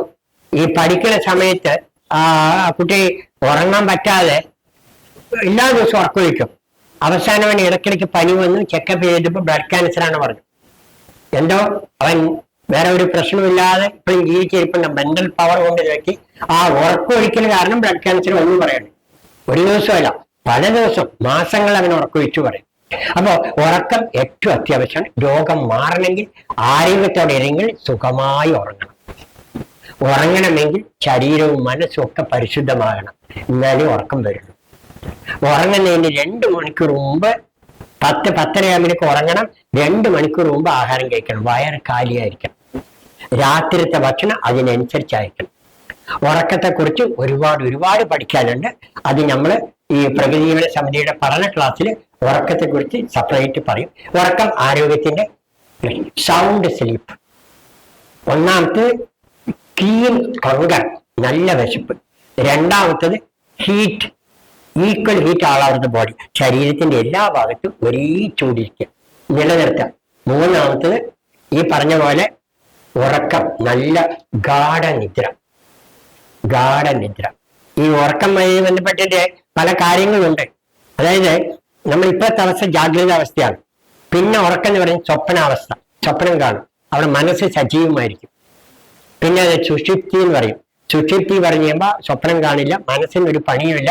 ഈ പഠിക്കുന്ന സമയത്ത് കുട്ടി ഉറങ്ങാൻ പറ്റാതെ എല്ലാ ദിവസവും ഉറക്കൊഴിക്കും. അവസാനം അവൻ ഇടയ്ക്കിടയ്ക്ക് പനി വന്നു, ചെക്കപ്പ് ചെയ്തപ്പോ ബ്ലഡ് ക്യാൻസർ ആണ് പറഞ്ഞു. എന്തോ അവൻ വേറെ ഒരു പ്രശ്നമില്ലാതെ ഇപ്പോഴും ജീവിച്ചിരിപ്പുണ്ട്. മെന്റൽ പവർ കൊണ്ട് നോക്കി ആ ഉറക്കൊഴിക്കൽ കാരണം ബ്ലഡ് ക്യാൻസർ ഒന്നും പറയണം. ഒരു ദിവസമല്ല, പല ദിവസം, മാസങ്ങൾ അവൻ ഉറക്കൊഴിച്ചു പറയും. അപ്പോ ഉറക്കം ഏറ്റവും അത്യാവശ്യമാണ്. രോഗം മാറണമെങ്കിൽ, ആരോഗ്യത്തോടെ ഇല്ലെങ്കിൽ സുഖമായി ഉറങ്ങണം. ഉറങ്ങണമെങ്കിൽ ശരീരവും മനസ്സും ഒക്കെ പരിശുദ്ധമാകണം, എന്നാലേ ഉറക്കം വരുള്ളൂ. ഉറങ്ങുന്നതിന് 2 മണിക്കൂർ മുമ്പ് 10-10:30 ഉറങ്ങണം. 2 മണിക്കൂർ മുമ്പ് ആഹാരം കഴിക്കണം. വയറ് കാലിയായിരിക്കണം. രാത്രിത്തെ ഭക്ഷണം അതിനനുസരിച്ചായിരിക്കണം. ഉറക്കത്തെക്കുറിച്ച് ഒരുപാട് പഠിക്കാനുണ്ട്. അത് നമ്മൾ ഈ പ്രകൃതിയുടെ സമിതിയുടെ പഠന ക്ലാസ്സിൽ ഉറക്കത്തെക്കുറിച്ച് സെപ്പറേറ്റ് പറയും. ഉറക്കം ആരോഗ്യത്തിന്റെ സൗണ്ട് സ്ലീപ്പ്. ഒന്നാമത്തെ ക്ലീൻ ഹങ്കർ, നല്ല വിശപ്പ്. രണ്ടാമത്തത് heat, equal heat all over the body, ശരീരത്തിന്റെ എല്ലാ ഭാഗത്തും ഒരേ ചൂടിരിക്കുക, നിലനിർത്തുക. മൂന്നാമത്തത് ഈ പറഞ്ഞ പോലെ ഉറക്കം, നല്ല ഗാഠനിദ്ര. ഈ ഉറക്കമായി ബന്ധപ്പെട്ടിട്ട് പല കാര്യങ്ങളുണ്ട്. അതായത് നമ്മൾ ഇപ്പോഴത്തെ അവസ്ഥ ജാഗ്രത അവസ്ഥയാണ്. പിന്നെ ഉറക്കം എന്ന് പറയുന്നത് സ്വപ്നാവസ്ഥ. സ്വപ്നം കാണും, അവിടെ മനസ്സ് സജീവമായിരിക്കും. പിന്നെ അത് സുഷുപ്തി എന്ന് പറയും. സുഷുപ്തി പറഞ്ഞു കഴിയുമ്പോൾ സ്വപ്നം കാണില്ല, മനസ്സിനൊരു പണിയുമില്ല,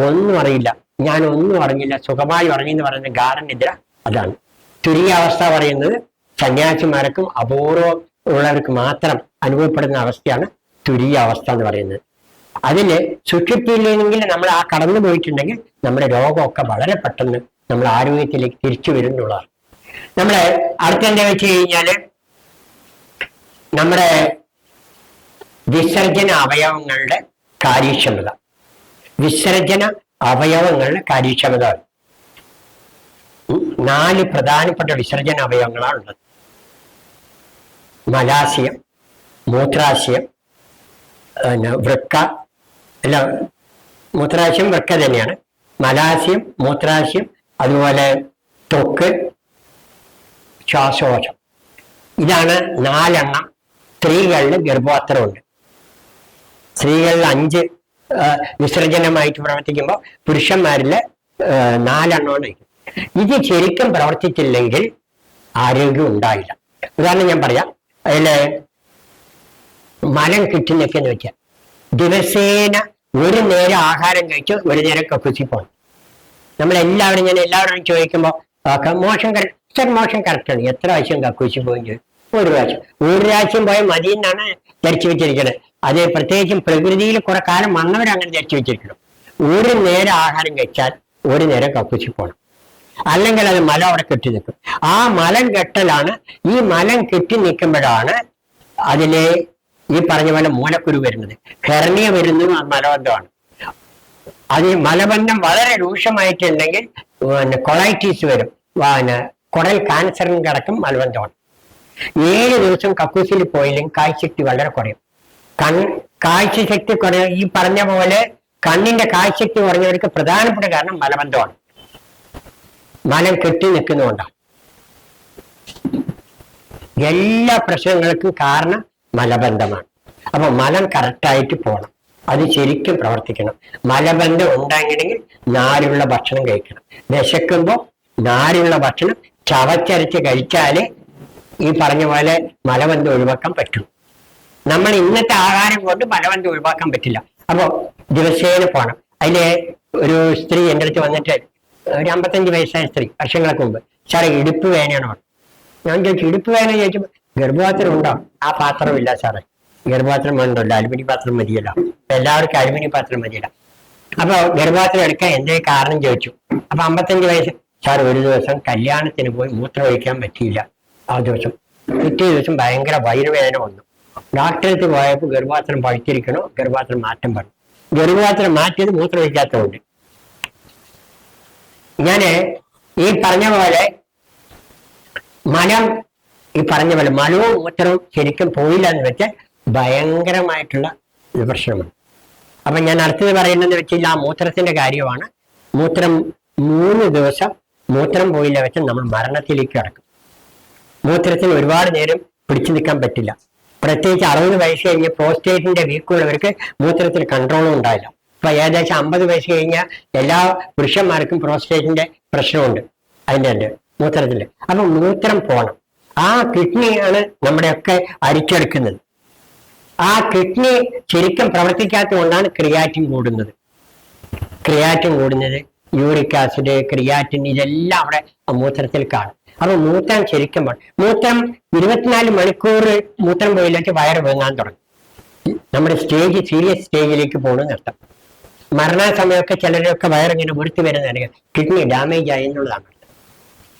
ഒന്നും അറിയില്ല, ഞാൻ ഒന്നും അറിഞ്ഞില്ല, സുഖമായി ഉറങ്ങി എന്ന് പറയുന്ന ഗാഠനിദ്ര. അതാണ് തുരീയാവസ്ഥ പറയുന്നത്. സന്യാസിമാർക്കും അപൂർവം ഉള്ളവർക്ക് മാത്രം അനുഭവപ്പെടുന്ന അവസ്ഥയാണ് തുരീയാവസ്ഥ എന്ന് പറയുന്നത്. അതില് സുഷുപ്തിയില്ലെങ്കിൽ നമ്മൾ ആ കടന്നു പോയിട്ടുണ്ടെങ്കിൽ നമ്മുടെ രോഗമൊക്കെ വളരെ പെട്ടെന്ന് നമ്മൾ ആരോഗ്യത്തിലേക്ക് തിരിച്ചു വരുന്നുള്ളതാണ്. നമ്മളെ അടുത്തെന്താ വെച്ച് കഴിഞ്ഞാല് നമ്മുടെ വിസർജന അവയവങ്ങളുടെ കാര്യക്ഷമത. 4 പ്രധാനപ്പെട്ട വിസർജന അവയവങ്ങളാണുള്ളത്. മലാശയം, മൂത്രാശയം, വൃക്ക. അല്ല, മൂത്രാശയം വൃക്ക തന്നെയാണ്. മലാശയം, മൂത്രാശയം, അതുപോലെ ത്വക്ക്, ശ്വാസകോശം. ഇതാണ് 4 സ്ത്രീകളിൽ ഗർഭപാത്രമുണ്ട്. സ്ത്രീകളിൽ 5 വിസർജനമായിട്ട് പ്രവർത്തിക്കുമ്പോൾ പുരുഷന്മാരില് 4 ഇത് ശരിക്കും പ്രവർത്തിച്ചില്ലെങ്കിൽ ആരോഗ്യം ഉണ്ടായില്ല. ഉദാഹരണം ഞാൻ പറയാം. അതില് മലം കിട്ടുന്നൊക്കെയെന്ന് വെച്ചാൽ ദിവസേന ഒരു നേരം ആഹാരം കഴിച്ച് ഒരു നേരം കക്കൂസി പോകണം. നമ്മളെല്ലാവരും, ഞാൻ എല്ലാവരും ചോദിക്കുമ്പോൾ മോശം കറക്റ്റാണ്. എത്ര പ്രാവശ്യം കക്കൂസി പോയി ചോദിക്കും? ഒരു പ്രാവശ്യം പോയാൽ മതി എന്നാണ് ധരിച്ചു വെച്ചിരിക്കുന്നത്. അത് പ്രത്യേകിച്ചും പ്രകൃതിയിൽ കുറെ കാലം വന്നവരങ്ങനെ ധരിച്ചു വെച്ചിരിക്കണം. ഒരു നേരം ആഹാരം കഴിച്ചാൽ ഒരു നേരം കക്കൂസി പോകണം, അല്ലെങ്കിൽ അത് മലം അവിടെ കെട്ടി നിൽക്കും. ആ മലം കെട്ടലാണ്. ഈ മലം കെട്ടി നിൽക്കുമ്പോഴാണ് അതിലെ ഈ പറഞ്ഞ പോലെ മൂലക്കുരു വരുന്നത്, ഹെർണിയ വരുന്നതും മലബന്ധമാണ്. അത് മലബന്ധം വളരെ രൂക്ഷമായിട്ടുണ്ടെങ്കിൽ കൊളൈറ്റീസ് വരും, കുടൽ ക്യാൻസറിന് കിടക്കും മലബന്ധമാണ്. 7 ദിവസം കക്കൂസിൽ പോയില്ലെങ്കിൽ കാഴ്ചശക്തി വളരെ കുറയും. കാഴ്ചശക്തി കുറയും. ഈ പറഞ്ഞ പോലെ കണ്ണിന്റെ കാഴ്ചശക്തി കുറഞ്ഞവർക്ക് പ്രധാനപ്പെട്ട കാരണം മലബന്ധമാണ്. മലം കെട്ടി നിൽക്കുന്നതുകൊണ്ടാണ്. എല്ലാ പ്രശ്നങ്ങൾക്കും കാരണം മലബന്ധമാണ്. അപ്പൊ മലം കറക്റ്റായിട്ട് പോകണം, അത് ശരിക്കും പ്രവർത്തിക്കണം. മലബന്ധം ഉണ്ടാകണമെങ്കിൽ നാരുള്ള ഭക്ഷണം കഴിക്കണം. വിശക്കുമ്പോൾ നാരുള്ള ഭക്ഷണം ചവച്ചരച്ച് കഴിച്ചാലേ ഈ പറഞ്ഞ പോലെ മലബന്ധം ഒഴിവാക്കാൻ പറ്റും. നമ്മൾ ഇന്നത്തെ ആഹാരം കൊണ്ട് മലബന്ധം ഒഴിവാക്കാൻ പറ്റില്ല. അപ്പോൾ ദിവസേന പോകണം. അതിലെ ഒരു സ്ത്രീ എൻ്റെ അടുത്ത് വന്നിട്ട്, ഒരു 55 വയസ്സായ സ്ത്രീ, വർഷങ്ങൾക്ക് മുമ്പ്, സാറേ ഇടുപ്പ് വേനയാണോ? ഞാൻ ചോദിച്ചു, ഇടുപ്പ് വേന ചോദിച്ചപ്പോൾ ഗർഭപാത്രം ഉണ്ടോ? ആ പാത്രമില്ല സാറേ. ഗർഭപാത്രം വേണ്ടല്ലോ, അലുമിനിയം പാത്രം മതിയല്ലോ, എല്ലാവർക്കും അലുമിനിയം പാത്രം മതിയല്ലോ. അപ്പൊ ഗർഭപാത്രം എടുക്കാൻ എന്തേ കാരണം ചോദിച്ചു. അപ്പൊ 55 വയസ്സ്. സാർ, ഒരു ദിവസം കല്യാണത്തിന് പോയി മൂത്രം ഒഴിക്കാൻ പറ്റിയില്ല. ആ ദിവസം പിറ്റേ ദിവസം ഭയങ്കര വയറുവേദന വന്നു. ഡോക്ടർക്ക് പോയപ്പോൾ ഗർഭപാത്രം പഴുത്തിരിക്കണോ, ഗർഭപാത്രം മാറ്റം പറഞ്ഞു. ഗർഭപാത്രം മാറ്റിയത് മൂത്രം ഒഴിക്കാത്തതുകൊണ്ട്. ഞാന് ഈ പറഞ്ഞ പോലെ മലവും മൂത്രവും ശരിക്കും പോയില്ല എന്ന് വെച്ചാൽ ഭയങ്കരമായിട്ടുള്ള ഒരു പ്രശ്നമാണ്. അപ്പൊ ഞാൻ അടുത്തത് പറയുന്നത് വെച്ചാൽ ആ മൂത്രത്തിന്റെ കാര്യമാണ്. മൂത്രം 3 ദിവസം മൂത്രം പോയില്ല വെച്ചാൽ നമ്മൾ മരണത്തിലേക്ക് കിടക്കും. മൂത്രത്തിന് ഒരുപാട് നേരം പിടിച്ചു നിൽക്കാൻ പറ്റില്ല. പ്രത്യേകിച്ച് 60 വയസ്സ് കഴിഞ്ഞ് പ്രോസ്റ്റേറ്റിന്റെ വീക്കുള്ളവർക്ക് മൂത്രത്തിൽ കൺട്രോളും ഉണ്ടായില്ല. അപ്പൊ ഏകദേശം 50 വയസ്സ് കഴിഞ്ഞാൽ എല്ലാ പുരുഷന്മാർക്കും പ്രോസ്റ്റേറ്റിന്റെ പ്രശ്നമുണ്ട്, അതിൻ്റെ മൂത്രത്തിന്റെ. അപ്പൊ മൂത്രം പോകണം. ആ കിഡ്നിയാണ് നമ്മുടെയൊക്കെ അരിച്ചെടുക്കുന്നത്. ആ കിഡ്നി ശരിക്കും പ്രവർത്തിക്കാത്തത് കൊണ്ടാണ് ക്രിയാറ്റിൻ കൂടുന്നത്. യൂറിക് ആസിഡ്, ക്രിയാറ്റിൻ, ഇതെല്ലാം അവിടെ മൂത്രത്തിൽ കാണും. അപ്പൊ മൂത്രം ശരിക്കും മൂത്രം 24 മണിക്കൂർ മൂത്രം പോയില്ല വെച്ചാൽ വയറ് വീങ്ങാൻ തുടങ്ങും. നമ്മുടെ സീരിയസ് സ്റ്റേജിലേക്ക് പോകണം നിർത്തം. മരണസമയമൊക്കെ ചിലരൊക്കെ വയറിങ്ങനെ വീർത്തി വരുന്നതാണ്, കിഡ്നി ഡാമേജ് ആയി എന്നുള്ളതാണ്.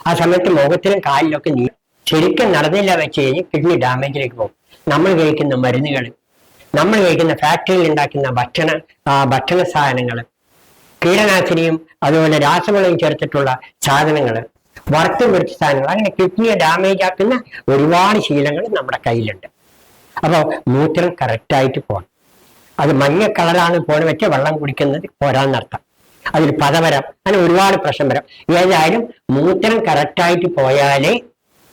ആ സമയത്ത് മുഖത്തിലും കാലിലൊക്കെ നീ ശരിക്കും നടന്നില്ല വെച്ച് കഴിഞ്ഞ് കിഡ്നി ഡാമേജിലേക്ക് പോകും. നമ്മൾ കഴിക്കുന്ന മരുന്നുകൾ, നമ്മൾ കഴിക്കുന്ന ഫാക്ടറിയിൽ ഉണ്ടാക്കുന്ന ഭക്ഷണ സാധനങ്ങൾ, കീടനാശിനിയും അതുപോലെ രാസവളവും ചേർത്തിട്ടുള്ള സാധനങ്ങൾ, വറുത്തും പൊരിച്ച സാധനങ്ങൾ, അങ്ങനെ കിഡ്നിയെ ഡാമേജ് ആക്കുന്ന ഒരുപാട് ശീലങ്ങൾ നമ്മുടെ കയ്യിലുണ്ട്. അപ്പോൾ മൂത്രം കറക്റ്റായിട്ട് പോകണം. അത് മഞ്ഞ കളറാണ് പോണ വെച്ച് വെള്ളം കുടിക്കുന്നത് പോരാന്നർത്ഥം. അതിൽ പദവരം, അങ്ങനെ ഒരുപാട് പ്രശ്നം വരാം. ഏതായാലും മൂത്രം കറക്റ്റായിട്ട് പോയാലേ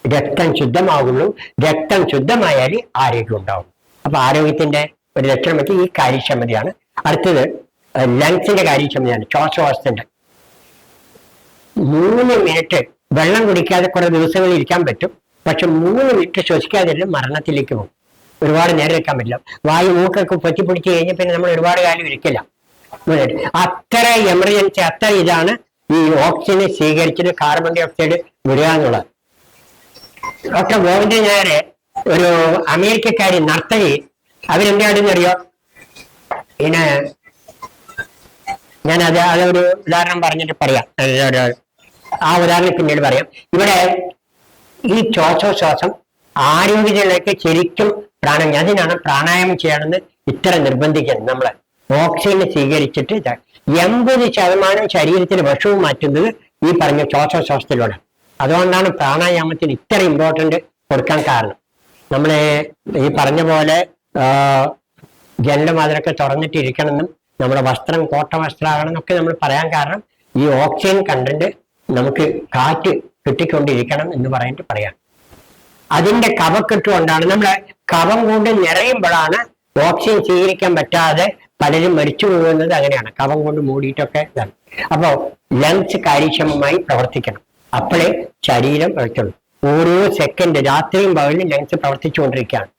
രക്തം ശുദ്ധമാകുള്ളൂ. രക്തം ശുദ്ധമായാലേ ആരോഗ്യം ഉണ്ടാവും. അപ്പൊ ആരോഗ്യത്തിന്റെ ഒരു ലക്ഷണം വെച്ച് ഈ കാര്യക്ഷമതയാണ്. അടുത്തത് ലങ്സിന്റെ കാര്യക്ഷമതയാണ്, ശ്വാസകോശത്തിന്റെ. 3 മിനിറ്റ് വെള്ളം കുടിക്കാതെ കുറെ ദിവസങ്ങളിൽ ഇരിക്കാൻ പറ്റും. പക്ഷെ 3 മിനിറ്റ് ശ്വസിക്കാതെ മരണത്തിലേക്ക് പോകും. ഒരുപാട് നേരം ഇരിക്കാൻ പറ്റില്ല. വായു മൂക്കൊക്കെ പൊറ്റിപ്പിടിച്ച് കഴിഞ്ഞാൽ പിന്നെ നമ്മൾ ഒരുപാട് കാലം ഇരിക്കില്ല. അത്ര എമർജൻസി, അത്ര ഇതാണ് ഈ ഓക്സിജനെ സ്വീകരിച്ചിട്ട് കാർബൺ ഡൈ ഓക്സൈഡ് വിടുക എന്നുള്ളത്. ഡോക്ടർ ഗോവിന്ദൻ നായർ, ഒരു അമേരിക്കക്കാരി നർത്തകി, അവരെന്താണെന്നറിയോ? പിന്നെ ഞാൻ അതൊരു ഉദാഹരണം പറഞ്ഞിട്ട് പറയാം. ആ ഉദാഹരണം പിന്നീട് പറയാം. ഇവിടെ ഈ ശ്വാസോച്ഛ്വാസം ആരോഗ്യത്തിലേക്ക് ശരിക്കും അതിനാണ് പ്രാണായാമം ചെയ്യണമെന്ന് ഇത്ര നിർബന്ധിക്കുന്നത്. നമ്മള് ഓക്സിജൻ സ്വീകരിച്ചിട്ട് 80% ശരീരത്തിൽ വിഷവും മാറ്റുന്നത് ഈ പറഞ്ഞ ശ്വാസോച്ഛ്വാസത്തിലൂടെ. അതുകൊണ്ടാണ് പ്രാണായാമത്തിന് ഇത്ര ഇമ്പോർട്ടന്റ് കൊടുക്കാൻ കാരണം. നമ്മളെ ഈ പറഞ്ഞ പോലെ ജനലും അതിലൊക്കെ തുറന്നിട്ടിരിക്കണമെന്നും നമ്മുടെ വസ്ത്രം കോട്ട വസ്ത്രമാകണം എന്നൊക്കെ നമ്മൾ പറയാൻ കാരണം ഈ ഓക്സിജൻ കണ്ടന്റ് നമുക്ക് കാറ്റ് കിട്ടിക്കൊണ്ടിരിക്കണം എന്ന് പറഞ്ഞിട്ട് പറയാം. അതിന്റെ കഫക്കെട്ട് കൊണ്ടാണ് നമ്മളെ കഫം കൊണ്ട് നിറയുമ്പോഴാണ് ഓക്സിജൻ സ്വീകരിക്കാൻ പറ്റാതെ പലരും മരിച്ചു പോകുന്നത്. അങ്ങനെയാണ്, കഫം കൊണ്ട് മൂടിയിട്ടൊക്കെ ഇതാണ്. അപ്പോ ലങ്സ് കാര്യക്ഷമമായി പ്രവർത്തിക്കണം. അപ്പോഴേ ശരീരം പ്രവർത്തിക്കുള്ളൂ. ഓരോ സെക്കൻഡ് രാത്രിയും പകലും ലങ്സ് പ്രവർത്തിച്ചുകൊണ്ടിരിക്കുകയാണ്.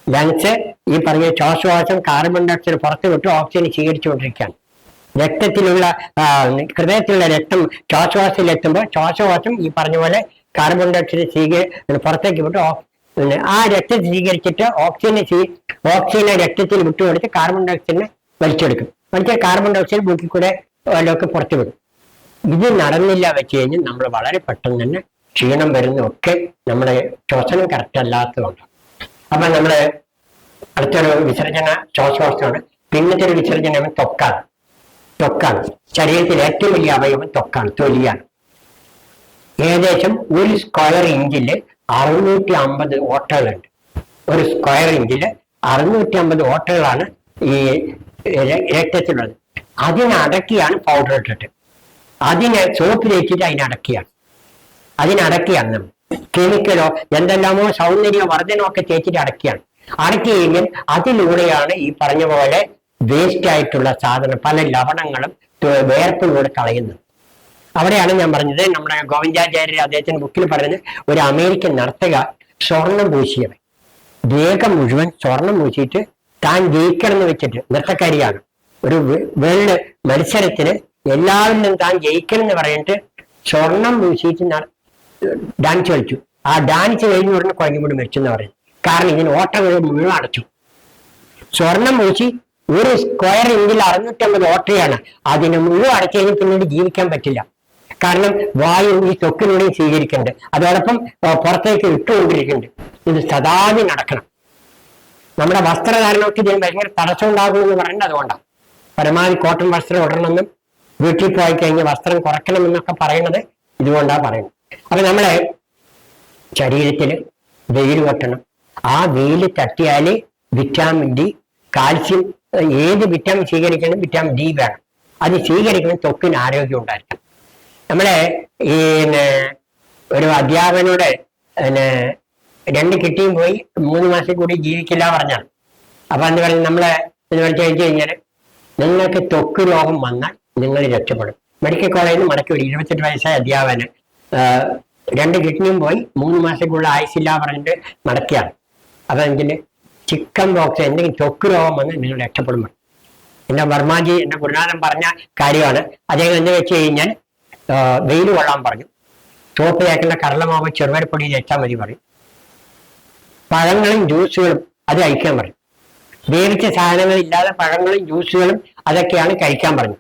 ലങ്സ് ഈ പറഞ്ഞ ശ്വാസകോശം കാർബൺ ഡൈ ഓക്സൈഡ് പുറത്തു വിട്ട് ഓക്സിജൻ സ്വീകരിച്ചുകൊണ്ടിരിക്കുകയാണ്. രക്തത്തിലുള്ള ഹൃദയത്തിലുള്ള രക്തം ശ്വാസകോശത്തിൽ എത്തുമ്പോൾ ശ്വാസകോശം ഈ പറഞ്ഞ പോലെ കാർബൺ ഡൈ ഓക്സൈഡ് പുറത്തേക്ക് വിട്ട് ആ രക്തം സ്വീകരിച്ചിട്ട് ഓക്സിജനെ രക്തത്തിൽ വിട്ടുകൊടുത്ത് കാർബൺ ഡൈ ഓക്സൈഡിനെ വലിച്ചെടുക്കും. കാർബൺ ഡൈ ഓക്സൈഡ് മൂക്കിൽ കൂടെ വല്ലതൊക്കെ പുറത്തു വിടും. ഇത് നടന്നില്ല വെച്ച് കഴിഞ്ഞാൽ നമ്മൾ വളരെ പെട്ടെന്ന് തന്നെ ക്ഷീണം വരുന്നതൊക്കെ നമ്മുടെ ശ്വസനം കറക്റ്റ് അല്ലാത്തതുകൊണ്ട്. അപ്പൊ നമ്മള് അടുത്തൊരു വിസർജന ശ്വാസകോശമാണ്. പിന്നത്തെ ഒരു വിസർജനം ത്വക്കാണ്. ശരീരത്തിലെ ഏറ്റവും വലിയ അവയവം ത്വക്കാണ്, തൊലിയാണ്. ഏകദേശം 1 സ്ക്വയർ ഇഞ്ചില് 650 ഓട്ടകളുണ്ട്. 1 സ്ക്വയർ ഇഞ്ചില് 650 ഓട്ടകളാണ് ഈ രക്തത്തിലുള്ളത്. അതിനടക്കിയാണ് പൗഡർ ഇട്ടിട്ട്, അതിനെ സോപ്പ് തേച്ചിട്ട് അതിനടക്കിയാണ് നമ്മൾ കെമിക്കലോ എന്തെല്ലാമോ സൗന്ദര്യ വർധനമോ ഒക്കെ തേച്ചിട്ട് അടക്കിയാണ്. അടക്കി കഴിഞ്ഞാൽ അതിലൂടെയാണ് ഈ പറഞ്ഞ പോലെ വേസ്റ്റ് ആയിട്ടുള്ള സാധനം പല ലവണങ്ങളും വേർപ്പിലൂടെ കളയുന്നത്. അവിടെയാണ് ഞാൻ പറഞ്ഞത്, നമ്മുടെ ഗോവിന്ദാചാര്യർ അദ്ദേഹത്തിന്റെ ബുക്കിൽ പറയുന്നത്, ഒരു അമേരിക്കൻ നർത്തക സ്വർണം പൂശിയവൻ, ദേഹം മുഴുവൻ സ്വർണം പൂശിയിട്ട് താൻ ജയിക്കണം എന്ന് വെച്ചിട്ട്, നൃത്തക്കാരിയാണ്, ഒരു വേൾഡ് മത്സരത്തിന് എല്ലാവരിലും താൻ ജയിക്കണം എന്ന് പറഞ്ഞിട്ട് സ്വർണം പൂശിയിട്ട് ഡാൻസ് കളിച്ചു. ആ ഡാൻസ് കഴിഞ്ഞ് ഉടനെ കുഴഞ്ഞുകൂടി മരിച്ചു എന്ന് പറയും. കാരണം ഇതിന് ഓട്ടങ്ങൾ മുഴുവൻ അടച്ചു. സ്വർണം പൂശി 1 സ്ക്വയർ ഇഞ്ചിൽ 650 ഓട്ടയാണ്. അതിന് മുഴുവൻ അടച്ചു കഴിഞ്ഞാൽ പിന്നീട് ജീവിക്കാൻ പറ്റില്ല. കാരണം വായു ഈ ത്വക്കിലൂടെയും സ്വീകരിക്കുന്നുണ്ട്, അതോടൊപ്പം പുറത്തേക്ക് ഇട്ടുകൊണ്ടിരിക്കുന്നുണ്ട്. ഇത് സദാതി നടക്കണം. നമ്മുടെ വസ്ത്രധാരണമൊക്കെ ഇതിന് ഭയങ്കര തടസ്സം ഉണ്ടാകുമെന്ന് പറയുന്നത് അതുകൊണ്ടാണ്. പരമാവധി കോട്ടൺ വസ്ത്രം ഇടണമെന്നും വീട്ടിൽ പോയി കഴിഞ്ഞ് വസ്ത്രം കുറയ്ക്കണമെന്നൊക്കെ പറയുന്നത് ഇതുകൊണ്ടാണ് പറയുന്നത്. അപ്പൊ നമ്മളെ ശരീരത്തിൽ വെയിൽ തട്ടണം. ആ വെയിൽ തട്ടിയാല് വിറ്റാമിൻ ഡി, കാൽസ്യം, ഏത് വിറ്റാമിൻ സ്വീകരിക്കണം, വിറ്റാമിൻ ഡി വേണം. അത് സ്വീകരിക്കണം, ത്വക്കിന് ആരോഗ്യം ഉണ്ടായിരിക്കണം. നമ്മളെ ഈ ഒരു അധ്യാപകനോട് 2 കിട്ടിയും പോയി 3 മാസം കൂടി ജീവിക്കില്ല പറഞ്ഞാണ്. അപ്പൊ എന്ന് പറഞ്ഞ് നമ്മളെ എന്ന് പറഞ്ഞു കഴിഞ്ഞാൽ നിങ്ങൾക്ക് ത്വക്ക് രോഗം വന്നാൽ നിങ്ങൾ രക്ഷപ്പെടും. മെഡിക്കൽ കോളേജിൽ നിന്ന് മടക്കി ഒരു 28 വയസ്സായ അധ്യാപകന് 2 കിഡ്നിയും പോയി 3 മാസത്തേക്കുള്ള ആയുസില്ല പറഞ്ഞിട്ട് നടക്കുകയാണ്. അതെങ്കിൽ ചിക്കൻ ബോക്സ് എന്തെങ്കിലും ത്വക്ക് രോഗം വന്ന് നിങ്ങൾ രക്ഷപ്പെടും. എന്റെ വർമാജി, എന്റെ ഗുരുനാഥൻ പറഞ്ഞ കാര്യമാണ്. അദ്ദേഹം എന്ന് വെച്ച് കഴിഞ്ഞാൽ വെയിൽ കൊള്ളാൻ പറഞ്ഞു, സോപ്പ് തേക്കുന്ന കടലമാവ് ചെറുപരിപ്പൊടി തേച്ചാൽ മതി പറയും. പഴങ്ങളും ജ്യൂസുകളും അത് കഴിക്കാൻ പറയും. വേവിച്ച സാധനങ്ങൾ ഇല്ലാതെ പഴങ്ങളും ജ്യൂസുകളും അതൊക്കെയാണ് കഴിക്കാൻ പറഞ്ഞു.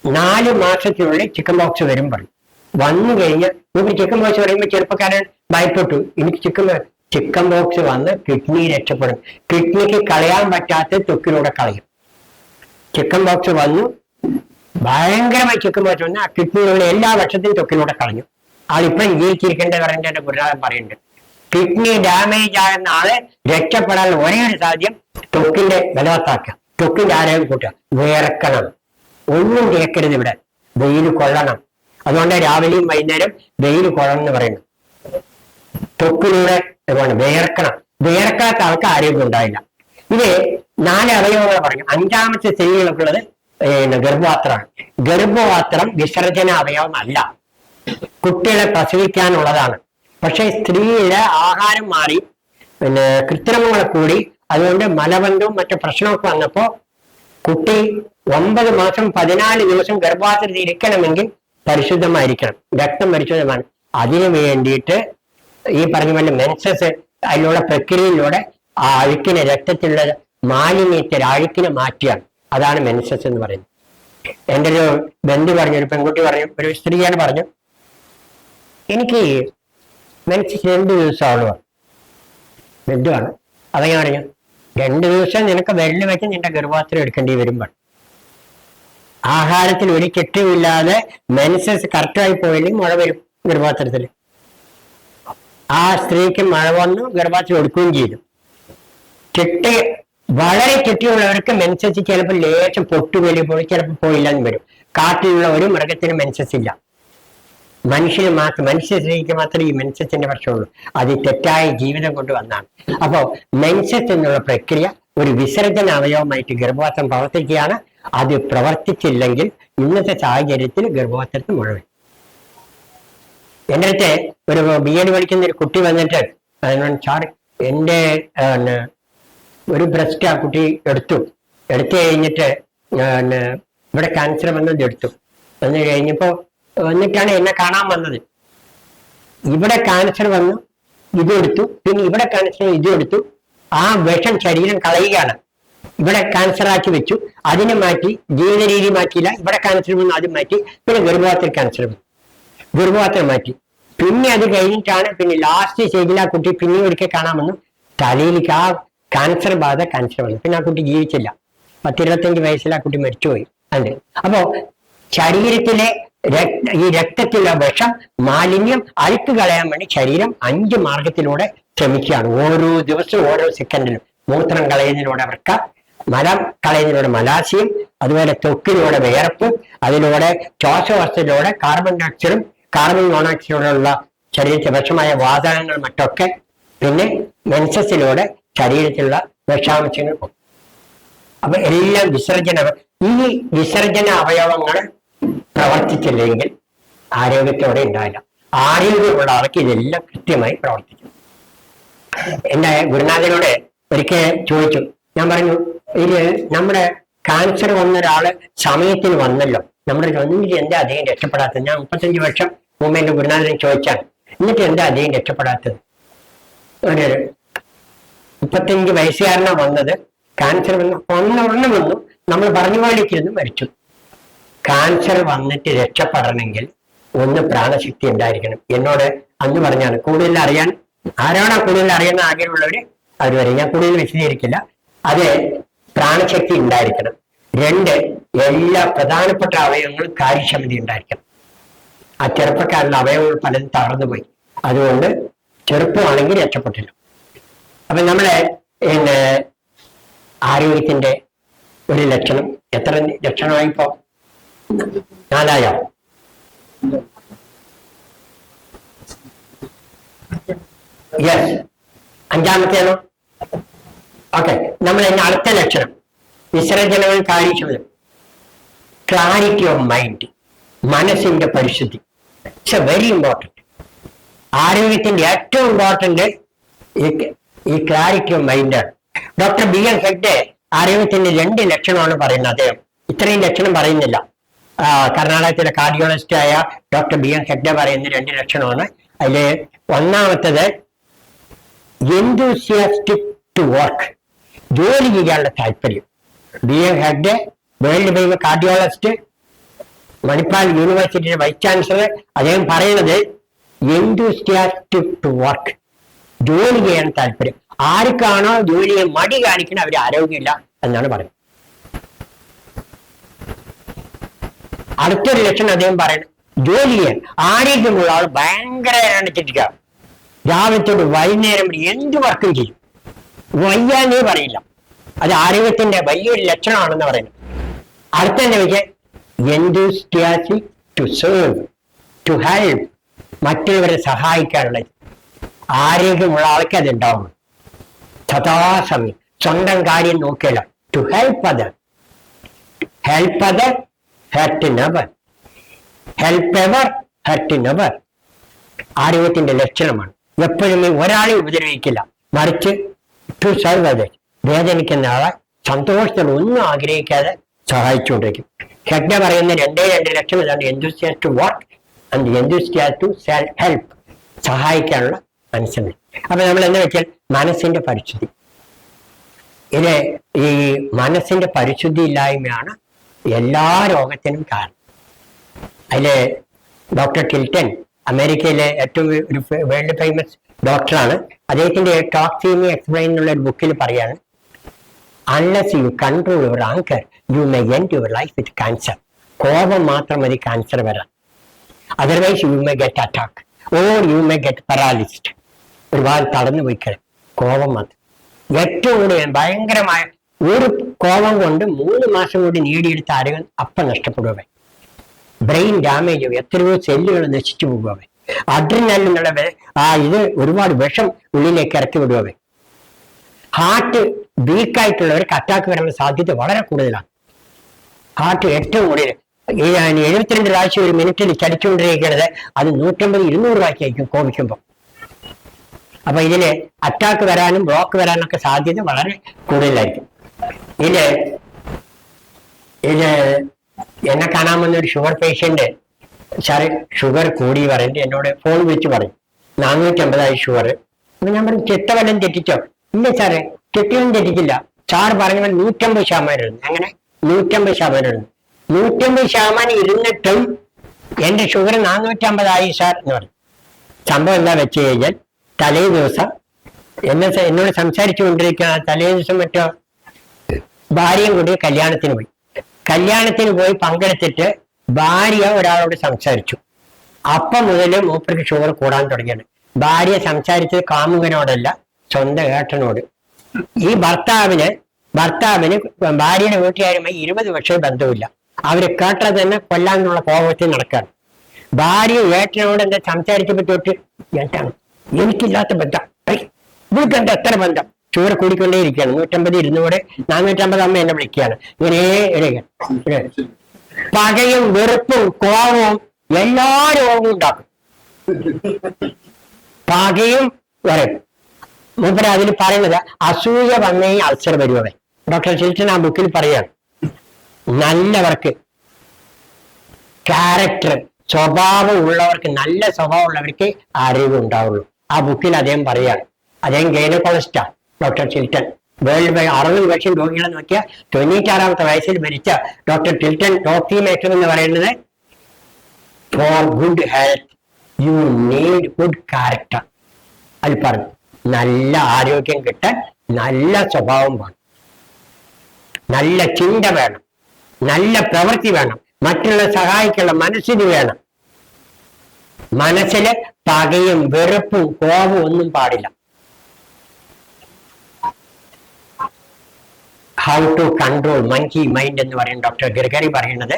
4 മാസത്തിനുള്ളിൽ ചിക്കൻ ബോക്സ് വരും പറയും. വന്നു കഴിഞ്ഞ് ഇവർ ചിക്കൻ ബോക്സ് പറയുമ്പോൾ ചെറുപ്പക്കാരൻ ഭയപ്പെട്ടു. എനിക്ക് ചിക്കൻ ബോക്സ് വന്ന് കിഡ്നി രക്ഷപ്പെടും. കിഡ്നിക്ക് കളയാൻ പറ്റാത്ത ത്വക്കിലൂടെ കളയും. ചിക്കൻ ബോക്സ് വന്നു, ഭയങ്കരമായി ചിക്കൻ ബോക്സ് വന്ന് ആ കിഡ്നിയുള്ള എല്ലാ വർഷത്തിലും ത്വക്കിലൂടെ കളഞ്ഞു. ആളിപ്പം ജീവിച്ചിരിക്കേണ്ടത് പറഞ്ഞിട്ട് എന്റെ ഗുരുനാഥൻ പറയുന്നുണ്ട്. കിഡ്നി ഡാമേജ് ആകുന്ന ആള് രക്ഷപ്പെടാൻ ഒരേ ഒരു സാധ്യം ത്വക്കിന്റെ ബലവത്താക്കുക, ത്വക്കിന്റെ ആരോഗ്യം കൂട്ടുക. വിയർക്കണം, ഒന്നും കേൾക്കരുത്. ഇവിടെ വെയിൽ കൊള്ളണം. അതുകൊണ്ട് രാവിലെയും വൈകുന്നേരം വെയിൽ കൊള്ളണം എന്ന് പറയുന്നു. ത്വക്കിലൂടെ വിയർക്കണം. വിയർക്കാത്ത ആൾക്ക് ആരോഗ്യം ഉണ്ടായില്ല. ഇത് 4 അവയവങ്ങൾ പറഞ്ഞു. 5ാമത്തെ സ്ത്രീകൾക്കുള്ളത് ഗർഭപാത്രമാണ്. ഗർഭപാത്രം വിസർജന അവയവമല്ല, കുട്ടികളെ പ്രസവിക്കാനുള്ളതാണ്. പക്ഷെ സ്ത്രീയുടെ ആഹാരം മാറി, കൃത്രിമങ്ങൾ കൂടി, അതുകൊണ്ട് മലബന്ധവും മറ്റു പ്രശ്നമൊക്കെ വന്നപ്പോ കുട്ടി 9 മാസം 14 ദിവസം ഗർഭപാത്രത്തിൽ ഇരിക്കണമെങ്കിൽ പരിശുദ്ധമായിരിക്കണം, രക്തം പരിശുദ്ധമാണ്. അതിനു വേണ്ടിയിട്ട് ഈ പറഞ്ഞ പോലെ മെൻസസ് അതിലൂടെ പ്രക്രിയയിലൂടെ ആ അഴുക്കിനെ, രക്തത്തിലുള്ള മാലിന്യത്തിൽ അഴുക്കിനെ മാറ്റിയാണ്. അതാണ് മെൻസസ് എന്ന് പറയുന്നത്. എൻ്റെ ഒരു ബന്ധു പറഞ്ഞു, ഒരു പെൺകുട്ടി പറഞ്ഞു, ഒരു സ്ത്രീയാണ് പറഞ്ഞു, എനിക്ക് മെൻസസ് 2 ദിവസമാണ്. ബന്ധുവാണ്. അതങ്ങനെ പറഞ്ഞു, 2 ദിവസം നിനക്ക് വെള്ളം വെച്ച് നിന്റെ ഗർഭപാത്രം എടുക്കേണ്ടി വരുമ്പോൾ ആഹാരത്തിൽ ഒരു കെട്ടുമില്ലാതെ മെൻസസ് കറക്റ്റായി പോയില്ലെങ്കിൽ മുഴ വരും ഗർഭപാത്രത്തിൽ. ആ സ്ത്രീക്ക് മഴ വന്നു, ഗർഭപാത്രം എടുക്കുകയും ചെയ്തു. കെട്ട് വളരെ കെട്ടിയുള്ളവർക്ക് മെൻസസ് ചിലപ്പോൾ ലേശം പൊട്ടുവലി പോയി, ചിലപ്പോൾ പോയില്ലെന്ന് വരും. കാട്ടിലുള്ള ഒരു മൃഗത്തിന് മെൻസസ് ഇല്ല. മനുഷ്യ സ്ത്രീക്ക് മാത്രമേ ഈ മെൻസസിന്റെ പ്രശ്നമുള്ളൂ. അത് തെറ്റായ ജീവിതം കൊണ്ട് വന്നാണ്. അപ്പോ മെൻസസ് എന്നുള്ള പ്രക്രിയ ഒരു വിസർജന അവയവമായിട്ട് ഗർഭപാത്രം പ്രവർത്തിക്കുകയാണ്. അത് പ്രവർത്തിച്ചില്ലെങ്കിൽ ഇന്നത്തെ സാഹചര്യത്തിൽ ഗർഭപാത്രത്തിൽ മുഴുവൻ. എൻ്റെ അടുത്ത് ഒരു BEd പഠിക്കുന്ന ഒരു കുട്ടി വന്നിട്ട് സാർ എൻ്റെ ഒരു ബ്രസ്റ്റ് ആ കുട്ടി എടുത്തു കഴിഞ്ഞിട്ട് ഇവിടെ ക്യാൻസർ വന്നത് എടുത്തു. വന്നു കഴിഞ്ഞപ്പോ എന്നിട്ടാണ് എന്നെ കാണാൻ വന്നത്. ഇവിടെ ക്യാൻസർ വന്നു, ഇതെടുത്തു, പിന്നെ ഇവിടെ ക്യാൻസർ ഇതും എടുത്തു. ആ വിഷം ശരീരം കളയുകയാണ്. ഇവിടെ ക്യാൻസർ ആക്കി വെച്ചു, അതിനെ മാറ്റി, ജീവിത രീതി മാറ്റിയില്ല. ഇവിടെ ക്യാൻസർ വന്നു, അത് മാറ്റി, പിന്നെ ഗർഭപാത്ര ക്യാൻസർ വന്നു, ഗർഭപാത്രം മാറ്റി. പിന്നെ അത് കഴിഞ്ഞിട്ടാണ് പിന്നെ ലാസ്റ്റ് സ്റ്റേജിൽ ആ കുട്ടി പിന്നെ ഒരിക്കൽ കാണാൻ വന്നു. തലയിലേക്ക് ആ ക്യാൻസർ വന്നു. പിന്നെ ആ കുട്ടി ജീവിച്ചില്ല. 10-25 വയസ്സിൽ ആ കുട്ടി മരിച്ചുപോയി. അതെ. അപ്പോ ശരീരത്തിലെ ഈ രക്തത്തിലെ വിഷം, മാലിന്യം, അഴുക്ക് കളയാൻ വേണ്ടി ശരീരം 5 മാർഗത്തിലൂടെ ശ്രമിക്കുകയാണ്. ഓരോ ദിവസവും ഓരോ സെക്കൻഡിലും മൂത്രം കളയുന്നതിലൂടെ വൃക്ക, മലം കളയുന്നതിലൂടെ മലാശയം, അതുപോലെ ത്വക്കിലൂടെ വിയർപ്പ്, അതിലൂടെ ശ്വാസവസ്ഥയിലൂടെ കാർബൺ ഡയോക്സൈഡും കാർബൺ മോണോക്സൈഡുള്ള ശരീരത്തിൽ വിഷമായ വാതകങ്ങൾ മറ്റൊക്കെ, പിന്നെ മെൻസസിലൂടെ ശരീരത്തിലുള്ള വിഷാംശങ്ങൾ പോകും. അപ്പൊ എല്ലാം ഈ വിസർജന അവയവങ്ങൾ പ്രവർത്തിച്ചില്ലെങ്കിൽ ആരോഗ്യത്തോടെ ഉണ്ടാവില്ല. ആരോഗ്യമുള്ള ആൾക്ക് ഇതെല്ലാം കൃത്യമായി പ്രവർത്തിക്കും. എന്റെ ഗുരുനാഥനോട് ഒരിക്കൽ ചോദിച്ചു, ഞാൻ പറഞ്ഞു, ഇത് നമ്മുടെ ക്യാൻസർ വന്ന ഒരാള് സമയത്തിന് വന്നല്ലോ, നമ്മുടെ എന്നിട്ട് എന്താ അദ്ദേഹം രക്ഷപ്പെടാത്തത്? ഞാൻ 35 വർഷം മുമ്പ് എന്റെ ഗുരുനാഥനെ ചോദിച്ചാണ്, എന്നിട്ട് എന്താ അദ്ദേഹം രക്ഷപ്പെടാത്തത്? ഒരു 35 വയസ്സുകാരനാണ് വന്നത്, ക്യാൻസർ ഉടനെ വന്നു, നമ്മൾ പറഞ്ഞു പോലിരിക്കുന്നു, മരിച്ചു. ക്യാൻസർ വന്നിട്ട് രക്ഷപ്പെടണമെങ്കിൽ ഒന്ന് പ്രാണശക്തി ഉണ്ടായിരിക്കണം. എന്നോട് അന്ന് പറഞ്ഞാണ്, കൂടുതൽ അറിയാൻ ആരാണോ കൂടുതൽ അറിയാൻ ആഗ്രഹമുള്ളവര് അവർ വരെ, ഞാൻ കൂടുതൽ വിശദീകരിക്കില്ല. അത് പ്രാണശക്തി ഉണ്ടായിരിക്കണം. 2, എല്ലാ പ്രധാനപ്പെട്ട അവയവങ്ങളും കാര്യക്ഷമത ഉണ്ടായിരിക്കണം. ആ ചെറുപ്പക്കാരുടെ അവയവങ്ങൾ പലതും തകർന്നുപോയി. അതുകൊണ്ട് ചെറുപ്പമാണെങ്കിൽ രക്ഷപ്പെട്ടില്ല. അപ്പൊ നമ്മളെ ആരോഗ്യത്തിന്റെ ഒരു ലക്ഷണം, എത്ര ലക്ഷണമായിപ്പോ? 4 യെസ്, 5ാമത്തെയാണോ? ഓക്കെ. നമ്മൾ അടുത്ത ലക്ഷണം വിസർജനങ്ങൾ കാര്യക്ഷമത, ക്ലാരിറ്റി ഓഫ് മൈൻഡ്, മനസ്സിന്റെ പരിശുദ്ധി. It's a very important. ആരോഗ്യത്തിന്റെ ഏറ്റവും ഇമ്പോർട്ടന്റ് ഈ ക്ലാരിറ്റി ഓഫ് മൈൻഡാണ്. ഡോക്ടർ BN ഹെഗ്ഡെ ആരോഗ്യത്തിന്റെ 2 ലക്ഷണമാണ് പറയുന്നത്. അദ്ദേഹം ഇത്രയും ലക്ഷണം പറയുന്നില്ല. കർണാടകത്തിലെ കാർഡിയോളജിസ്റ്റ് ആയ ഡോക്ടർ BN ഹെഗ്ഡെ പറയുന്ന 2 ലക്ഷണമാണ്. അതില് ഒന്നാമത്തത് എന്തൂസിയാസ്റ്റിക് ടു വർക്ക്, ജോലി ചെയ്യാനുള്ള താല്പര്യം. BN Hegde world famous cardiologist, Manipal യൂണിവേഴ്സിറ്റിയുടെ വൈസ് ചാൻസലർ അദ്ദേഹം പറയുന്നത് enthusiastic ടു വർക്ക്, ജോലി ചെയ്യാൻ താല്പര്യം. ആർക്കാണോ ജോലിയെ മടി കാണിക്കണം അവർ ആരോഗ്യമില്ല എന്നാണ് പറയുന്നത്. അടുത്തൊരു ലക്ഷണം അദ്ദേഹം പറയുന്നത് ജോലി ചെയ്യാൻ ആരോഗ്യമുള്ള ആൾ ഭയങ്കര എണ്ണിച്ചിരിക്കുക, രാവിലെ തൊട്ട് വൈകുന്നേരം എന്ത് വർക്കും ചെയ്യും, വയ്യാന്നേ പറയില്ല. അത് ആരോഗ്യത്തിന്റെ വലിയൊരു ലക്ഷണമാണെന്ന് പറയുന്നത്. അടുത്തന്നെ വെച്ച് enthusiastic to serve, to help, മറ്റുള്ളവരെ സഹായിക്കാനുള്ള ആരോഗ്യമുള്ള ആൾക്ക് അത് ഉണ്ടാവും. സദാസമയം സ്വന്തം കാര്യം നോക്കില്ല. To help other, help other, hurt never, help ever, hurt never ആരോഗ്യത്തിന്റെ ലക്ഷണമാണ്. എപ്പോഴും ഒരാളെ ഉപദ്രവിക്കില്ല, മറിച്ച് ടു സർവ് അതർ, വേദനിക്കുന്ന ആളെ സന്തോഷത്തിൽ ഒന്നും ആഗ്രഹിക്കാതെ സഹായിച്ചുകൊണ്ടിരിക്കും. ഹെഗ്ഡ പറയുന്ന 2 ലക്ഷണം ഇതാണ്: enthusiastic to work and enthusiastic to help, സഹായിക്കാനുള്ള മനസ്സുണ്ട്. അപ്പൊ നമ്മൾ എന്താ വെച്ചാൽ മനസ്സിന്റെ പരിശുദ്ധി. ഇത് ഈ മനസ്സിന്റെ പരിശുദ്ധി ഇല്ലായ്മയാണ് എല്ലാ രോഗത്തിനും കാരണം. അതില് ഡോക്ടർ ടിൽട്ടൺ, അമേരിക്കയിലെ ഏറ്റവും ഒരു വേൾഡ് ഫേമസ് ഡോക്ടറാണ്. അദ്ദേഹത്തിന്റെ ടോക്സിമി എക്സ്പ്ലെയിൻ എന്നുള്ള ഒരു ബുക്കിൽ പറയാണ്, unless you control your anger you may end your life with cancer. കോപം മാത്രം മതി ക്യാൻസർ വരാൻ. Otherwise you may get attack or you may get paralysed. ഒരുപാട് തടഞ്ഞു പോയിക്കളെ കോപം മാത്രം. ഏറ്റവും കൂടുതൽ ഭയങ്കരമായ ഒരു കോപം കൊണ്ട് 3 മാസം കൊണ്ട് നേടിയെടുത്ത ആരോഗ്യം അപ്പം നഷ്ടപ്പെടുവേ. ബ്രെയിൻ ഡാമേജ് ആവും, എത്രയോ സെല്ലുകൾ നശിച്ചു പോകുവേ. അഡ്രിനലിൻ എന്നുള്ള ഇത് ഒരുപാട് വിഷം ഉള്ളിലേക്ക് ഇറക്കി വിടുവേ. ഹാർട്ട് വീക്കായിട്ടുള്ളവർക്ക് അറ്റാക്ക് വരാനുള്ള സാധ്യത വളരെ കൂടുതലാണ്. ഹാർട്ട് ഏറ്റവും കൂടുതൽ 72 പ്രാവശ്യം ഒരു മിനിറ്റിൽ ചലിച്ചുകൊണ്ടിരിക്കുന്നത് അത് 150-200 പ്രാവശ്യമായിരിക്കും കോപിക്കുമ്പോൾ. അപ്പൊ ഇതിന് അറ്റാക്ക് വരാനും ബ്ലോക്ക് വരാനൊക്കെ സാധ്യത വളരെ കൂടുതലായിരിക്കും. ഇത് എന്നെ കാണാൻ വന്ന ഒരു ഷുഗർ പേഷ്യന്റ്, സാറ് ഷുഗർ കൂടി പറഞ്ഞിട്ട് എന്നോട് ഫോൺ വിളിച്ച് പറയും 450 ഷുഗർ. അപ്പൊ ഞാൻ പറഞ്ഞു ചിട്ടവല്ലം തെറ്റിച്ചോ? ഇല്ല സാറേ, ചിട്ടയൊന്നും തെറ്റിച്ചില്ല. സാർ പറഞ്ഞ 150% ഇരുന്നു. അങ്ങനെ 150% ഇരുന്നു. 150% ഇരുന്നിട്ടും എന്റെ ഷുഗർ 450 സാർ എന്ന് പറയും. സംഭവം എന്താ വെച്ച് കഴിഞ്ഞാൽ, തലേ ദിവസം എന്നോട് സംസാരിച്ചു കൊണ്ടിരിക്കുന്ന തലേ ദിവസം മറ്റോ ഭാര്യയും കൂടി കല്യാണത്തിന് പോയി. കല്യാണത്തിന് പോയി പങ്കെടുത്തിട്ട് ഭാര്യ ഒരാളോട് സംസാരിച്ചു. അപ്പം മുതൽ മൂപ്പർക്ക് ഷുഗർ കൂടാൻ തുടങ്ങിയാണ്. ഭാര്യ സംസാരിച്ചത് കാമുകനോടല്ല, സ്വന്തം ഏട്ടനോട്. ഈ ഭർത്താവിന് ഭാര്യയുടെ വീട്ടുകാരുമായി 20 വർഷം ബന്ധമില്ല. അവര് കേട്ടത് തന്നെ കൊല്ലാന്നുള്ള കോപത്തിൽ നടക്കാണ്. ഭാര്യ ഏട്ടനോട് എന്താ സംസാരിച്ചപ്പോ തൊട്ട് എന്താണ് എനിക്കില്ലാത്ത ബന്ധം, ഇവർക്കെന്താ എത്ര ബന്ധം? ഷുഗർ കൂടിക്കൊണ്ടേയിരിക്കുകയാണ്. 150, 200, 450 അമ്മ എന്നെ വിളിക്കുകയാണ്. ഇങ്ങനെ പകയും വെറുപ്പും കോപവും എല്ലാ രോഗവും ഉണ്ടാക്കും. പകയും വരും. മൂപ്പര അതിൽ പറയുന്നത് അസൂയ വന്നേ അൾസർ വരുവേ. ഡോക്ടർ ടിൽട്ടൺ ആ ബുക്കിൽ പറയാണ്, നല്ലവർക്ക് ക്യാരക്ടർ സ്വഭാവം ഉള്ളവർക്ക്, നല്ല സ്വഭാവം ഉള്ളവർക്ക് ആരോഗ്യം ഉണ്ടാവുള്ളൂ. ആ ബുക്കിൽ അദ്ദേഹം പറയാണ്. അദ്ദേഹം ഗൈനക്കോളജിസ്റ്റാ ഡോക്ടർ ടിൽട്ടൺ. വേൾഡ് വൈഡ് 60 ലക്ഷം രോഗികളെ നോക്കിയ 96ാമത്തെ വയസ്സിൽ മരിച്ച ഡോക്ടർ ടിൽട്ടൺ ഡോക്ടർ എന്ന് പറയുന്നത്, four good health you need good character. അത് പറഞ്ഞു, നല്ല ആരോഗ്യം കിട്ടാൻ നല്ല സ്വഭാവം വേണം, നല്ല ചിന്ത വേണം, നല്ല പ്രവൃത്തി വേണം, മറ്റുള്ള സഹായിക്കുള്ള മനസ്സിന് വേണം. മനസ്സില് പകയും വെറുപ്പും കോപവും ഒന്നും പാടില്ല. How to control monkey mind എന്ന് പറയും ഡോക്ടർ ഗ്രിഗറി പറയുന്നത്.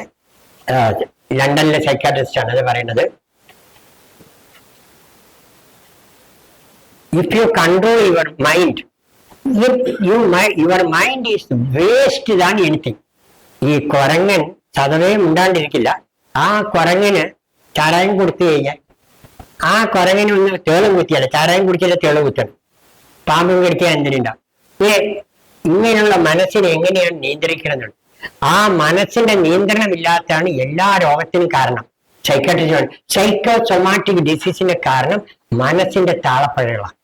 ലണ്ടനിലെ സൈക്കാട്രിസ്റ്റ് ആണ് അത് പറയുന്നത്. If you control your mind, your mind is waste than anything. ഈ കുരങ്ങൻ ചതവേ ഉണ്ടാണ്ടിരിക്കില്ല. ആ കുരങ്ങന് ചാരായം കൊടുത്തു കഴിഞ്ഞാൽ ആ കുരങ്ങന് ഒന്ന് തേളം കുത്തിയല്ല, ചാരായം കുടിച്ചാൽ തേളം കുത്തണം. പാമ്പും കടിക്കാൻ എന്തിനുണ്ടാവും? ഇങ്ങനെയുള്ള മനസ്സിനെ എങ്ങനെയാണ് നിയന്ത്രിക്കണമെന്നുണ്ട്. ആ മനസ്സിന്റെ നിയന്ത്രണമില്ലാത്തതാണ് എല്ലാ രോഗത്തിനും കാരണം. സൈക്കോസൊമാറ്റിക് ഡിസീസിന്റെ കാരണം മനസ്സിന്റെ താളപ്പഴകളാണ്,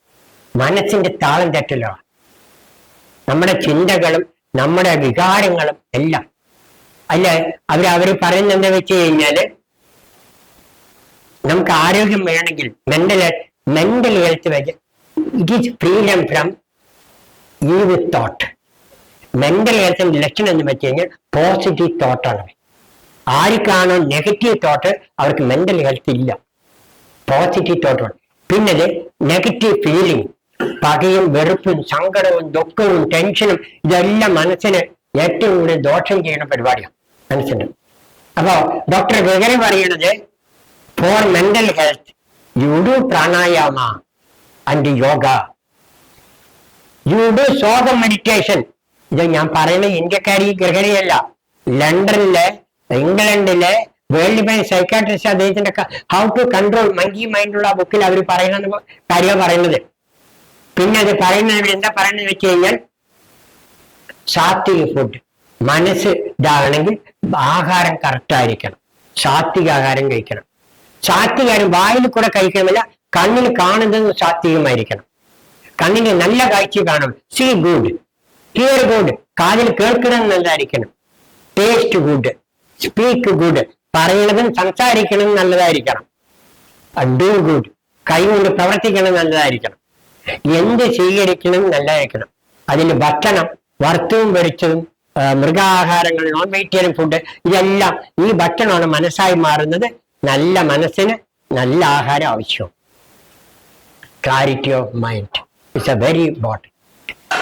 മനസ്സിന്റെ താളം തെറ്റലുകളാണ്. നമ്മുടെ ചിന്തകളും നമ്മുടെ വികാരങ്ങളും എല്ലാം അല്ല, അവര് പറയുന്നത് എന്താ വെച്ച് കഴിഞ്ഞാല്, നമുക്ക് ആരോഗ്യം വേണമെങ്കിൽ മെന്റൽ ഹെൽത്ത് വെച്ച് it is freedom from eve thought. Mental ഹെൽത്തിന്റെ ലക്ഷണം എന്ന് വെച്ച് കഴിഞ്ഞാൽ പോസിറ്റീവ് തോട്ടാണ്. ആർക്കാണോ നെഗറ്റീവ് തോട്ട് അവർക്ക് മെന്റൽ ഹെൽത്ത് ഇല്ല. പോസിറ്റീവ് തോട്ടാണ്. പിന്നെ നെഗറ്റീവ് ഫീലിംഗ്, പകയും വെറുപ്പും സങ്കടവും ദുഃഖവും ടെൻഷനും, ഇതെല്ലാം മനസ്സിന് ഏറ്റവും കൂടുതൽ ദോഷം ചെയ്യുന്ന പരിപാടിയാണ് മനസ്സിന്. അപ്പോ ഡോക്ടർ ഗഗരി പറയുന്നത്, for mental health you do pranayama and yoga, you do ശ്വാസ മെഡിറ്റേഷൻ. ഇത് ഞാൻ പറയുന്നത് ഇന്ത്യക്കാരി ഗഗരിയല്ല, ലണ്ടനിലെ ഇംഗ്ലണ്ടിലെ വേൾഡ് ബാങ്ക് സൈക്കാട്രിസ്റ്റ് അദ്ദേഹത്തിന്റെ ഹൗ ടു കൺട്രോൾ മങ്കി മൈൻഡുള്ള ബുക്കിൽ അവർ പറയുന്ന കാര്യമാണ് പറയുന്നത്. പിന്നെ അത് പറയുന്നത് എന്താ പറയുന്നത് വെച്ച് കഴിഞ്ഞാൽ, സാത്വിക ഫുഡ്, മനസ്സ് ഇതാണെങ്കിൽ ആഹാരം കറക്റ്റ് ആയിരിക്കണം, സാത്വിക ആഹാരം കഴിക്കണം. സാത്വികാരം വായിൽ കൂടെ കഴിക്കണമല്ല, കണ്ണിന് കാണുന്നത് സാത്വികമായിരിക്കണം. കണ്ണിന് നല്ല കാഴ്ച കാണും, സീ ഗുഡ്, ഹിയർ ഗുഡ്, കാതിൽ കേൾക്കണം നല്ലതായിരിക്കണം, ടേസ്റ്റ് ഗുഡ്, സ്പീക്ക് ഗുഡ്, പറയണതും സംസാരിക്കണം നല്ലതായിരിക്കണം, ഡു ഗുഡ്, കൈകൊണ്ട് പ്രവർത്തിക്കണം നല്ലതായിരിക്കണം, എന്ത് സ്വീകരിക്കണം നല്ലതായിരിക്കണം. അതിൽ ഭക്ഷണം വറുത്തതും പൊരിച്ചതും മൃഗാഹാരങ്ങൾ, നോൺ വെജിറ്റേറിയൻ ഫുഡ്, ഇതെല്ലാം ഈ ഭക്ഷണമാണ് മനസ്സായി മാറുന്നത്. നല്ല മനസ്സിന് നല്ല ആഹാരം ആവശ്യവും. Clarity of mind it's a very important.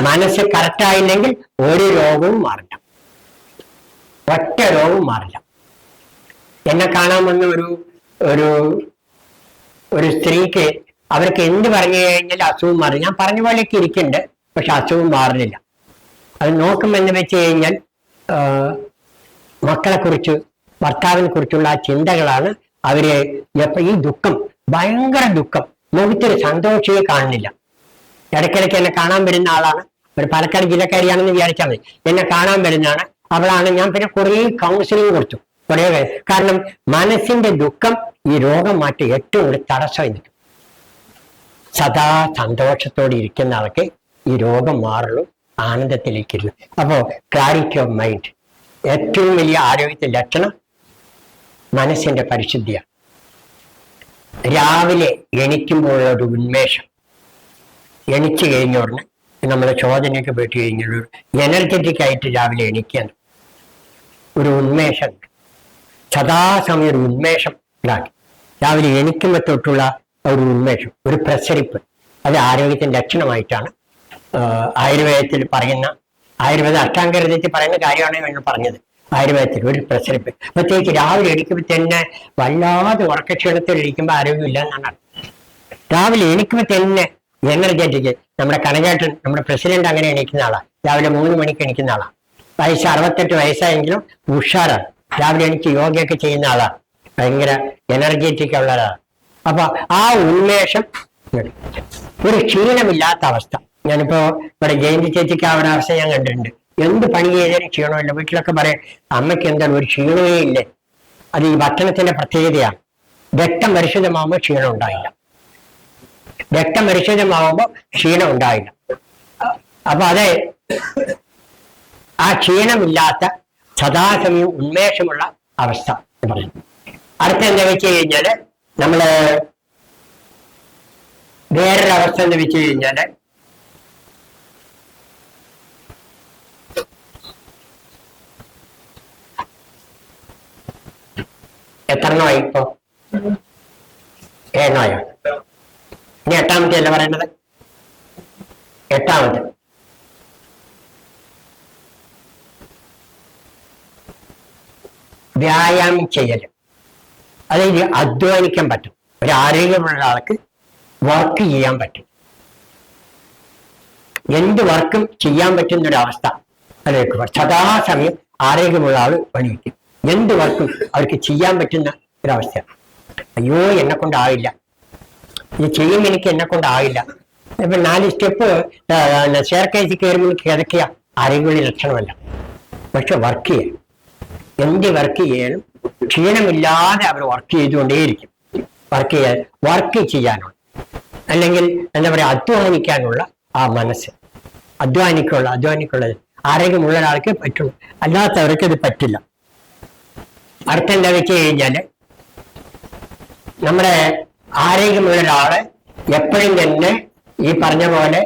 മനസ്സ് കറക്റ്റായില്ലെങ്കിൽ ഒരു രോഗവും മാറില്ല, ഒറ്റ രോഗവും മാറില്ല. എന്നെ കാണാൻ വന്ന ഒരു ഒരു സ്ത്രീക്ക് അവർക്ക് എന്ത് പറഞ്ഞു കഴിഞ്ഞാൽ അസുഖം മാറി. ഞാൻ പറഞ്ഞ പോലെയൊക്കെ ഇരിക്കുന്നുണ്ട്, പക്ഷെ അസുഖം മാറുന്നില്ല. അത് നോക്കുമെന്ന് വെച്ച് കഴിഞ്ഞാൽ മക്കളെ കുറിച്ച്, ഭർത്താവിനെ കുറിച്ചുള്ള ആ ചിന്തകളാണ് അവര്. ഈ ദുഃഖം, ഭയങ്കര ദുഃഖം, മുഖത്തൊരു സന്തോഷമേ കാണുന്നില്ല. ഇടയ്ക്കിടയ്ക്ക് എന്നെ കാണാൻ വരുന്ന ആളാണ്, ഒരു പാലക്കാട് ജില്ലക്കാരിയാണെന്ന് വിചാരിച്ചാൽ മതി. എന്നെ കാണാൻ വരുന്നതാണ് അവളാണ്. ഞാൻ പിന്നെ കുറേ കൗൺസിലിംഗ് കൊടുത്തു, കുറേ. കാരണം മനസ്സിന്റെ ദുഃഖം ഈ രോഗം മാറ്റി ഏറ്റവും ഒരു തടസ്സമായി നിൽക്കും. സദാ സന്തോഷത്തോടെ ഇരിക്കുന്ന ആൾക്ക് ഈ രോഗം മാറുള്ളൂ, ആനന്ദത്തിലേക്കിരുന്നു. അപ്പോ ക്ലാരിറ്റി ഓഫ് മൈൻഡ്, ഏറ്റവും വലിയ ആരോഗ്യത്തിന്റെ ലക്ഷണം മനസ്സിന്റെ പരിശുദ്ധിയാണ്. രാവിലെ എണിക്കുമ്പോഴുള്ള ഒരു ഉന്മേഷം, എണിച്ചു കഴിഞ്ഞ ഉടനെ നമ്മളെ ചോദനയൊക്കെ പോയിട്ട് കഴിഞ്ഞാൽ എനർജറ്റിക് ആയിട്ട് രാവിലെ എണിക്കാൻ ഒരു ഉന്മേഷം, സദാസമയം ഒരു ഉന്മേഷം ഉണ്ടാക്കി. രാവിലെ എണിക്കുമ്പോൾ തൊട്ടുള്ള ഒരു ഉന്മേഷം, ഒരു പ്രസരിപ്പ്, അത് ആരോഗ്യത്തിന്റെ ലക്ഷണമായിട്ടാണ് ആയുർവേദത്തിൽ പറയുന്ന, ആയുർവേദ അഷ്ടാംഗഹൃദയത്തിൽ പറയുന്ന കാര്യമാണ് ഞങ്ങൾ പറഞ്ഞത്. ആയുർവേദത്തിൽ ഒരു പ്രസരിപ്പ്, പ്രത്യേകിച്ച് രാവിലെ എണിക്കുമ്പോൾ തന്നെ വല്ലാതെ ഉറക്കക്ഷീണത്തിൽ ഇരിക്കുമ്പോൾ ആരോഗ്യമില്ല എന്നാണ്. രാവിലെ എണിക്കുമ്പോൾ തന്നെ എനർജറ്റിക്. നമ്മുടെ കനകേട്ടൻ, നമ്മുടെ പ്രസിഡന്റ് അങ്ങനെ എണീക്കുന്ന ആളാണ്, രാവിലെ 3 മണിക്ക് എണീക്കുന്ന ആളാണ്. വയസ്സ് 68 വയസ്സായെങ്കിലും ഉഷാറാണ്, രാവിലെ എണീച്ച് യോഗയൊക്കെ ചെയ്യുന്ന ആളാണ്, ഭയങ്കര എനർജറ്റിക് ഉള്ള ആളാണ്. അപ്പൊ ആ ഉന്മേഷം, ഒരു ക്ഷീണമില്ലാത്ത അവസ്ഥ. ഞാനിപ്പോ ഇവിടെ ജയന്തി ചേച്ചിക്ക് ആ ഒരു അവസ്ഥ ഞാൻ കണ്ടിട്ടുണ്ട്. എന്ത് പണി ചെയ്താലും ക്ഷീണമില്ല. വീട്ടിലൊക്കെ പറയാം, അമ്മയ്ക്ക് എന്താണ് ഒരു ക്ഷീണമേ ഇല്ലേ. അത് ഈ ഭക്ഷണത്തിന്റെ പ്രത്യേകതയാണ്. രക്തം പരിശുദ്ധമാകുമ്പോൾ ക്ഷീണം ഉണ്ടായില്ല, രക്തം പരിശുദ്ധമാകുമ്പോൾ ക്ഷീണം ഉണ്ടായില്ല. അപ്പൊ അതെ, ആ ക്ഷീണമില്ലാത്ത സദാസമയം ഉന്മേഷമുള്ള അവസ്ഥ എന്ന് പറയുന്നു. അടുത്ത എന്താ വെച്ച് കഴിഞ്ഞാല്, നമ്മള് വേറൊരു അവസ്ഥ എന്ന് വെച്ച് കഴിഞ്ഞാല്, എത്രണ്ണമായി ഇപ്പോ? 7 ഇനി 8ാമത്തെ അല്ല പറയേണ്ടത്? 8ാമത്തെ വ്യായാമം ചെയ്യൽ. അതായത് അധ്വാനിക്കാൻ പറ്റും. ഒരു ആരോഗ്യമുള്ള ആൾക്ക് വർക്ക് ചെയ്യാൻ പറ്റും, എന്ത് വർക്കും ചെയ്യാൻ പറ്റുന്ന ഒരു അവസ്ഥ. അതിലേക്ക് സദാസമയം ആരോഗ്യമുള്ള ആൾ പണിയിരിക്കും, എന്ത് വർക്കും അവർക്ക് ചെയ്യാൻ പറ്റുന്ന ഒരവസ്ഥയാണ്. അയ്യോ എന്നെ കൊണ്ടാവില്ല, ഇത് ചെയ്യും, എനിക്ക് എന്നെ കൊണ്ടാവില്ല. ഇപ്പൊ 4 സ്റ്റെപ്പ് സ്റ്റെയർകേസിൽ കയറുമ്പോൾ കിടക്കുക ആരോഗ്യമുള്ള ലക്ഷണമല്ല. പക്ഷെ വർക്ക് ചെയ്യും, എന്ത് വർക്ക് ചെയ്യാനും ക്ഷീണമില്ലാതെ അവർ വർക്ക് ചെയ്തുകൊണ്ടേയിരിക്കും. വർക്ക് ചെയ്യാനുള്ള, അല്ലെങ്കിൽ എന്താ പറയുക, അധ്വാനിക്കാനുള്ള ആ മനസ്സ്, അധ്വാനിക്കുള്ളത് ആരോഗ്യമുള്ള ഒരാൾക്ക് പറ്റുള്ളൂ, അല്ലാത്തവർക്ക് ഇത് പറ്റില്ല. അർത്ഥം എന്താ വെച്ച് കഴിഞ്ഞാല് നമ്മുടെ ആരോഗ്യമുള്ള ഒരാള് എപ്പോഴും തന്നെ ഈ പറഞ്ഞ പോലെ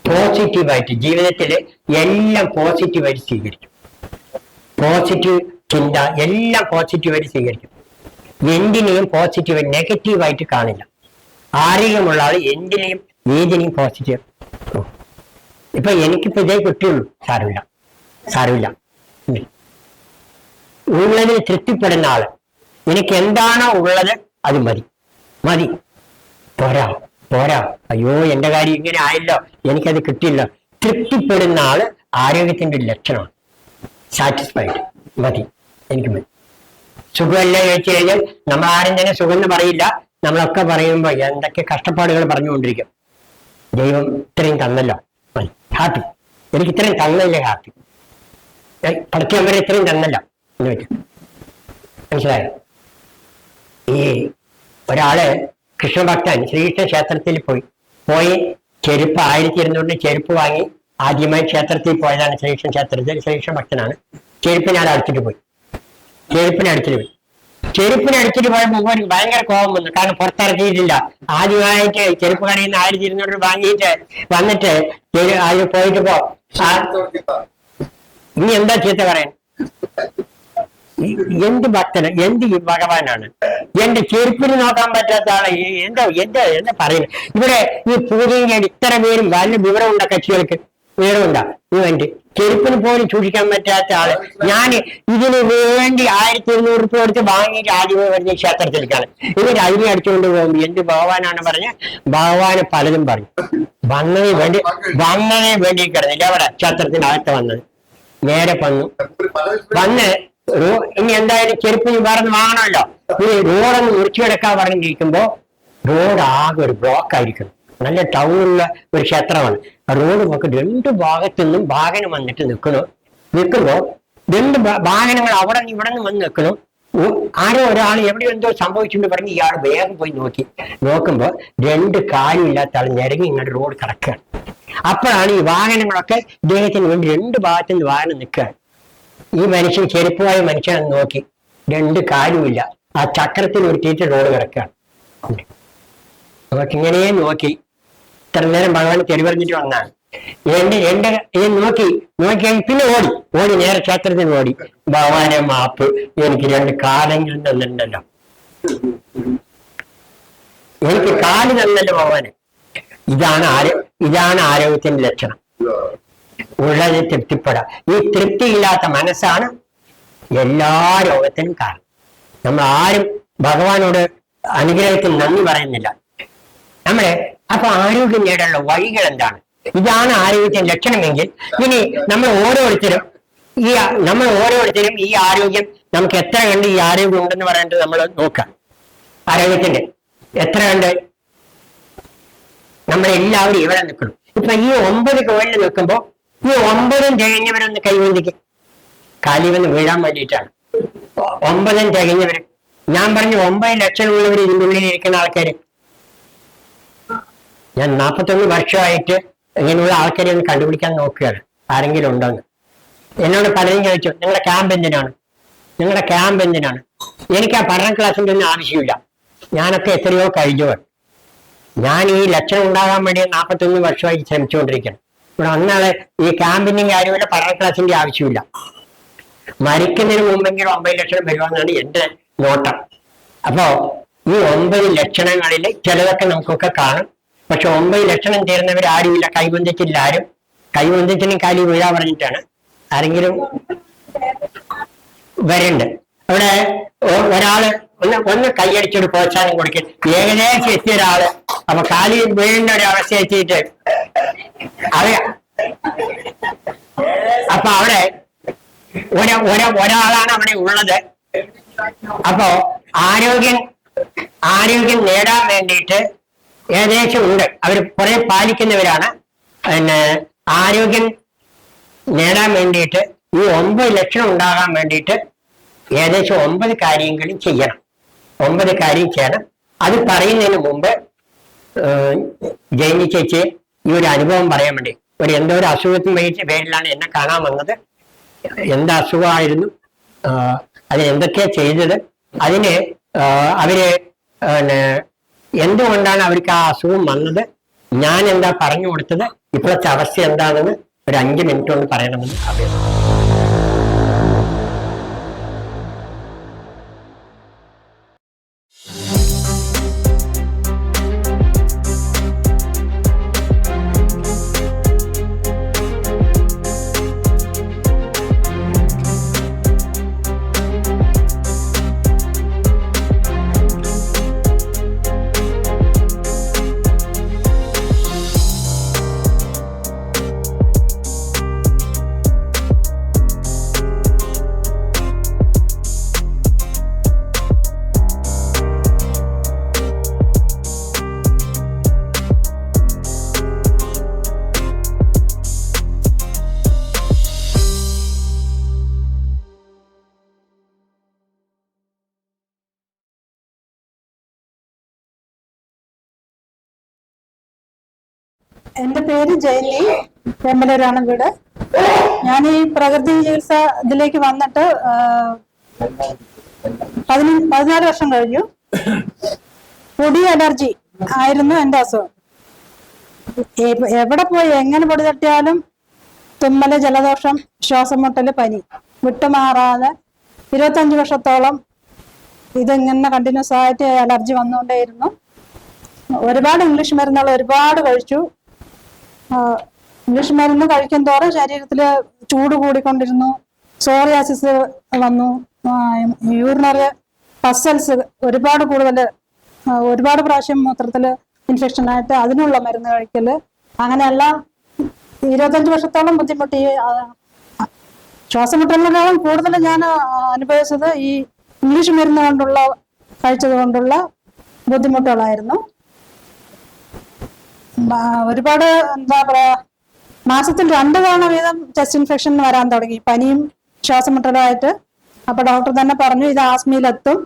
പോസിറ്റീവായിട്ട് ജീവിതത്തിൽ എല്ലാം പോസിറ്റീവായിട്ട് സ്വീകരിക്കും. പോസിറ്റീവ് ചിന്ത എല്ലാം പോസിറ്റീവായിട്ട് സ്വീകരിക്കും. എന്തിനേയും പോസിറ്റീവ് നെഗറ്റീവായിട്ട് കാണില്ല. ആരോഗ്യമുള്ള ആൾ എന്തിനേയും ഏതിനെയും പോസിറ്റീവ്. ഇപ്പൊ എനിക്കിപ്പോ ഇതേ കിട്ടിയുള്ളൂ, സാരമില്ല സാരമില്ല. ഉള്ളതിൽ തൃപ്തിപ്പെടുന്ന ആള്, എനിക്ക് എന്താണോ ഉള്ളത് അത് മതി മതി, പോരാ പോരാ, അയ്യോ എന്റെ കാര്യം ഇങ്ങനെ ആയല്ലോ, എനിക്കത് കിട്ടിയില്ല. തൃപ്തിപ്പെടുന്ന ആള് ആരോഗ്യത്തിന്റെ ഒരു ലക്ഷണമാണ്. സാറ്റിസ്ഫൈഡ്, മതി, എനിക്ക് മതി. സുഖമല്ലേ ചോദിച്ചു കഴിഞ്ഞാൽ നമ്മൾ ആരും തന്നെ സുഖം എന്ന് പറയില്ല. നമ്മളൊക്കെ പറയുമ്പോ എന്തൊക്കെ കഷ്ടപ്പാടുകൾ പറഞ്ഞുകൊണ്ടിരിക്കും. ദൈവം ഇത്രയും തന്നല്ലോ, ഹാപ്പി, എനിക്ക് ഇത്രയും തന്നല്ലേ ഹാപ്പി, പഠിക്കാൻ വരെ ഇത്രയും തന്നല്ലോ എന്ന് വെച്ചു. മനസ്സിലായോ? ഈ ഒരാള് കൃഷ്ണഭക്തൻ ശ്രീകൃഷ്ണ ക്ഷേത്രത്തിൽ പോയി ചെരുപ്പ് 1200 ചെരുപ്പ് വാങ്ങി ആദ്യമായി ക്ഷേത്രത്തിൽ പോയതാണ്. ശ്രീകൃഷ്ണ ക്ഷേത്രത്തിൽ ശ്രീകൃഷ്ണ ഭക്തനാണ്. ചെരുപ്പിനെ അടിച്ചിട്ട് പോയി. ചെരുപ്പിനെ അടിച്ചിട്ട് പോയപ്പോൾ ഭയങ്കര കോപം വന്നു. കാരണം പുറത്തിറക്കിയിട്ടില്ല. ആദ്യമായിട്ട് ചെരുപ്പ് കടയിൽ നിന്ന് 1200 വാങ്ങിയിട്ട് വന്നിട്ട് അത് പോയിട്ട് ഇനി എന്താ ചീത്ത പറയാൻ? എന്ത് ഭക്തന്, എന്ത് ഭഗവാനാണ്? എന്റെ ചെരുപ്പിന് നോക്കാൻ പറ്റാത്ത ആളെ എന്താ എന്താ എന്താ പറയുന്നത്? ഇവിടെ ഈ പൂജയും ഇത്ര പേരും വലിയ വിവരമുണ്ട കക്ഷികൾക്ക്, വിവരമുണ്ടാ? വേണ്ടി ചെരുപ്പിന് പോലും സൂക്ഷിക്കാൻ പറ്റാത്ത ആള്. ഞാൻ ഇതിന് വേണ്ടി 1200 രൂപ കൊടുത്ത് വാങ്ങിയിട്ട് ആദ്യമേ വരുന്ന ക്ഷേത്രത്തിലേക്കാണ്. എന്നിട്ട് അതിനെ അടിച്ചുകൊണ്ട് പോകും. എന്ത് ഭഗവാനാണ് പറഞ്ഞ? ഭഗവാന് പലതും പറഞ്ഞു. വന്നതിന് വേണ്ടി കിടന്നില്ല അവിടെ ക്ഷേത്രത്തിനകത്ത് വന്നത്. നേരെ വന്ന് ഇനി എന്തായാലും ചെരുപ്പ് വേറെ വാങ്ങണമല്ലോ. ഈ റോഡൊന്ന് മുറിച്ചുകിടക്കാൻ പറഞ്ഞിരിക്കുമ്പോ റോഡ് ആകെ ഒരു ബ്ലോക്ക് ആയിരിക്കും. നല്ല ടൗണിലുള്ള ഒരു ക്ഷേത്രമാണ്. റോഡ് നോക്കി 2 ഭാഗത്തു നിന്നും വാഹനം വന്നിട്ട് നിൽക്കുമ്പോ 2 വാഹനങ്ങൾ അവിടെ നിന്ന് ഇവിടെ നിന്ന് വന്ന് നിൽക്കണം. ആരോ ഒരാൾ എവിടെ എന്തോ സംഭവിച്ചുകൊണ്ട് പറഞ്ഞ് ഇയാൾ വേഗം പോയി നോക്കുമ്പോ 2 കാലും ഇല്ലാത്ത ആൾ ഞെരങ്ങി ഇങ്ങോട്ട് റോഡ് കിടക്കുകയാണ്. അപ്പോഴാണ് ഈ വാഹനങ്ങളൊക്കെ ഇദ്ദേഹത്തിന് വേണ്ടി 2 ഭാഗത്തു നിന്ന് വാഹനം നിൽക്കുകയാണ്. ഈ മനുഷ്യൻ ചെരുപ്പുമായ മനുഷ്യനെ നോക്കി, 2 കാലുമില്ല, ആ ചക്രത്തിൽ ഒരുത്തിയിട്ട് റോഡ് കിടക്കുകയാണ്. നമുക്കിങ്ങനെ നോക്കി ഇത്ര നേരം ഭഗവാൻ തെരുവറിഞ്ഞിട്ട് വന്നാണ്. നോക്കി പിന്നെ ഓടി നേരെ ക്ഷേത്രത്തിന് ഓടി. ഭഗവാനെ മാപ്പ്, എനിക്ക് 2 കാലെങ്കിലും തന്നിട്ടുണ്ടല്ലോ, എനിക്ക് കാല് തന്നല്ലോ ഭഗവാന്. ഇതാണ് ആരോഗ്യത്തിന്റെ ലക്ഷണം. ഉള്ളത് തൃപ്തിപ്പെടാം. ഈ തൃപ്തിയില്ലാത്ത മനസ്സാണ് എല്ലാ രോഗത്തിനും കാരണം. നമ്മൾ ആരും ഭഗവാനോട് അനുഗ്രഹത്തിന് നന്ദി പറയുന്നില്ല. അപ്പൊ ആരോഗ്യം നേടാനുള്ള വഴികൾ എന്താണ്? ഇതാണ് ആരോഗ്യത്തിന്റെ ലക്ഷണമെങ്കിൽ ഇനി നമ്മൾ ഓരോരുത്തരും ഈ ആരോഗ്യം നമുക്ക് എത്ര കണ്ട് ഈ ആരോഗ്യം ഉണ്ടെന്ന് പറയേണ്ടത് നമ്മൾ നോക്കാം. ആരോഗ്യത്തിന്റെ എത്ര കണ്ട് നമ്മളെല്ലാവരും ഇവിടെ നിൽക്കണം. ഇപ്പൊ ഈ 9 കോഴിൽ നിൽക്കുമ്പോ ഈ 9 തികഞ്ഞവരൊന്ന് കൈവന്തിക്ക് കാലി വന്ന് വീഴാൻ വേണ്ടിയിട്ടാണ്. 9 തികഞ്ഞവര്, ഞാൻ പറഞ്ഞു 9 ലക്ഷമുള്ളവർ ഇതിൻ്റെ ഉള്ളിൽ ഇരിക്കുന്ന ആൾക്കാര്. ഞാൻ 41 വർഷമായിട്ട് ഇങ്ങനെയുള്ള ആൾക്കാരെ ഒന്ന് കണ്ടുപിടിക്കാൻ നോക്കുകയാണ്, ആരെങ്കിലും ഉണ്ടോന്ന്. എന്നോട് പലരും ചോദിച്ചു, നിങ്ങളുടെ ക്യാമ്പ് എന്തിനാണ്? എനിക്ക് ആ പഠന ക്ലാസ്സിൻ്റെ ഒന്നും ആവശ്യമില്ല. ഞാനൊക്കെ എത്രയോ കഴിഞ്ഞവർ. ഞാൻ ഈ ലക്ഷണം ഉണ്ടാകാൻ വേണ്ടി 41 വർഷമായി ശ്രമിച്ചുകൊണ്ടിരിക്കണം. ഇവിടെ അന്നാളെ ഈ ക്യാമ്പിന്റെ കാര്യമില്ല, പഠന ക്ലാസിന്റെ ആവശ്യമില്ല. മരിക്കുന്നതിന് മുമ്പെങ്കിലും 9 ലക്ഷണം വരുവാന്നാണ് എന്റെ നോട്ടം. അപ്പോ ഈ 9 ലക്ഷണങ്ങളിൽ ചിലതൊക്കെ നമുക്കൊക്കെ കാണും. പക്ഷെ 9 ലക്ഷണം തീർന്നവർ ആരുമില്ല, കൈബന്ധിച്ചില്ല ആരും. കൈബന്ധിച്ചിനും കാലി വീഴാ പറഞ്ഞിട്ടാണ് ആരെങ്കിലും വരണ്ട്. അവിടെ ഒരാള് ഒന്ന് കൈയടിച്ചൊരു പ്രോത്സാഹനം കൊടുക്കും. ഏകദേശം എത്തിയ ഒരാള് അപ്പൊ കാലി വീഴുന്ന ഒരു അവസ്ഥ എത്തിയിട്ട് അപ്പൊ അവിടെ ഒരാളാണ് അവിടെ ഉള്ളത്. അപ്പോ ആരോഗ്യം നേടാൻ വേണ്ടിയിട്ട് ഏകദേശം ഉണ്ട്. അവർ കുറെ പാലിക്കുന്നവരാണ്. ആരോഗ്യം നേടാൻ വേണ്ടിയിട്ട് ഈ 9 ലക്ഷണം ഉണ്ടാകാൻ വേണ്ടിയിട്ട് ഏകദേശം 9 കാര്യങ്ങളും ചെയ്യണം. 9 കാര്യം ചെയ്യണം. അത് പറയുന്നതിന് മുമ്പ് ജയന്തി ചേച്ചി ഈ ഒരു അനുഭവം പറയാൻ വേണ്ടി, എന്തോ ഒരു അസുഖത്തിന് പേരിലാണ് എന്നെ കാണാൻ വന്നത്. എന്ത് അസുഖമായിരുന്നു, അത് എന്തൊക്കെയാ ചെയ്തത്, അതിന് അവര് എന്തുകൊണ്ടാണ് അവർക്ക് ആ അസുഖം വന്നത്, ഞാൻ എന്താ പറഞ്ഞു കൊടുത്തത്, ഇപ്പോഴത്തെ അവസ്ഥ എന്താണെന്ന് ഒരു 5 മിനിറ്റ് കൊണ്ട് പറയണമെന്ന് അഭ്യർത്ഥിക്കുന്നു. എന്റെ പേര് ജയന്തി, വെമ്പലൂരാണ് വീട്. ഞാൻ ഈ പ്രകൃതി ചികിത്സ ഇതിലേക്ക് വന്നിട്ട് 14 വർഷം കഴിഞ്ഞു. പൊടി അലർജി ആയിരുന്നു എന്റെ അസുഖം. എവിടെ പോയി എങ്ങനെ പൊടി തട്ടിയാലും തുമ്മല്, ജലദോഷം, ശ്വാസം മുട്ടല്, പനി വിട്ടുമാറാതെ 25 വർഷത്തോളം ഇതിങ്ങനെ കണ്ടിന്യൂസ് ആയിട്ട് അലർജി വന്നുകൊണ്ടേയിരുന്നു. ഒരുപാട് ഇംഗ്ലീഷ് മരുന്നുകൾ ഒരുപാട് കഴിച്ചു. ഇംഗ്ലീഷ് മരുന്ന് കഴിക്കും തോറും ശരീരത്തിൽ ചൂട് കൂടിക്കൊണ്ടിരുന്നു, സോറിയാസിസ് വന്നു, യൂറിനറി പസൽസ് ഒരുപാട് കൂടുതൽ, ഒരുപാട് പ്രാവശ്യം മൂത്രത്തിൽ ഇൻഫെക്ഷൻ ആയിട്ട് അതിനുള്ള മരുന്ന് കഴിക്കല്, അങ്ങനെയെല്ലാം 25 വർഷത്തോളം ബുദ്ധിമുട്ടി. ശ്വാസമുട്ടലിനേക്കാളും കൂടുതൽ ഞാൻ അനുഭവിച്ചത് ഈ ഇംഗ്ലീഷ് മരുന്ന് കൊണ്ടുള്ള കഴിച്ചത് കൊണ്ടുള്ള ബുദ്ധിമുട്ടുകളായിരുന്നു. ഒരുപാട് എന്താ പറയാ, മാസത്തിൽ 2 തവണ വീതം ചെസ്റ്റ് ഇൻഫെക്ഷൻ വരാൻ തുടങ്ങി, പനിയും ശ്വാസമുട്ടലുമായിട്ട്. അപ്പൊ ഡോക്ടർ തന്നെ പറഞ്ഞു ഇത് ആസ്മയിലെത്തും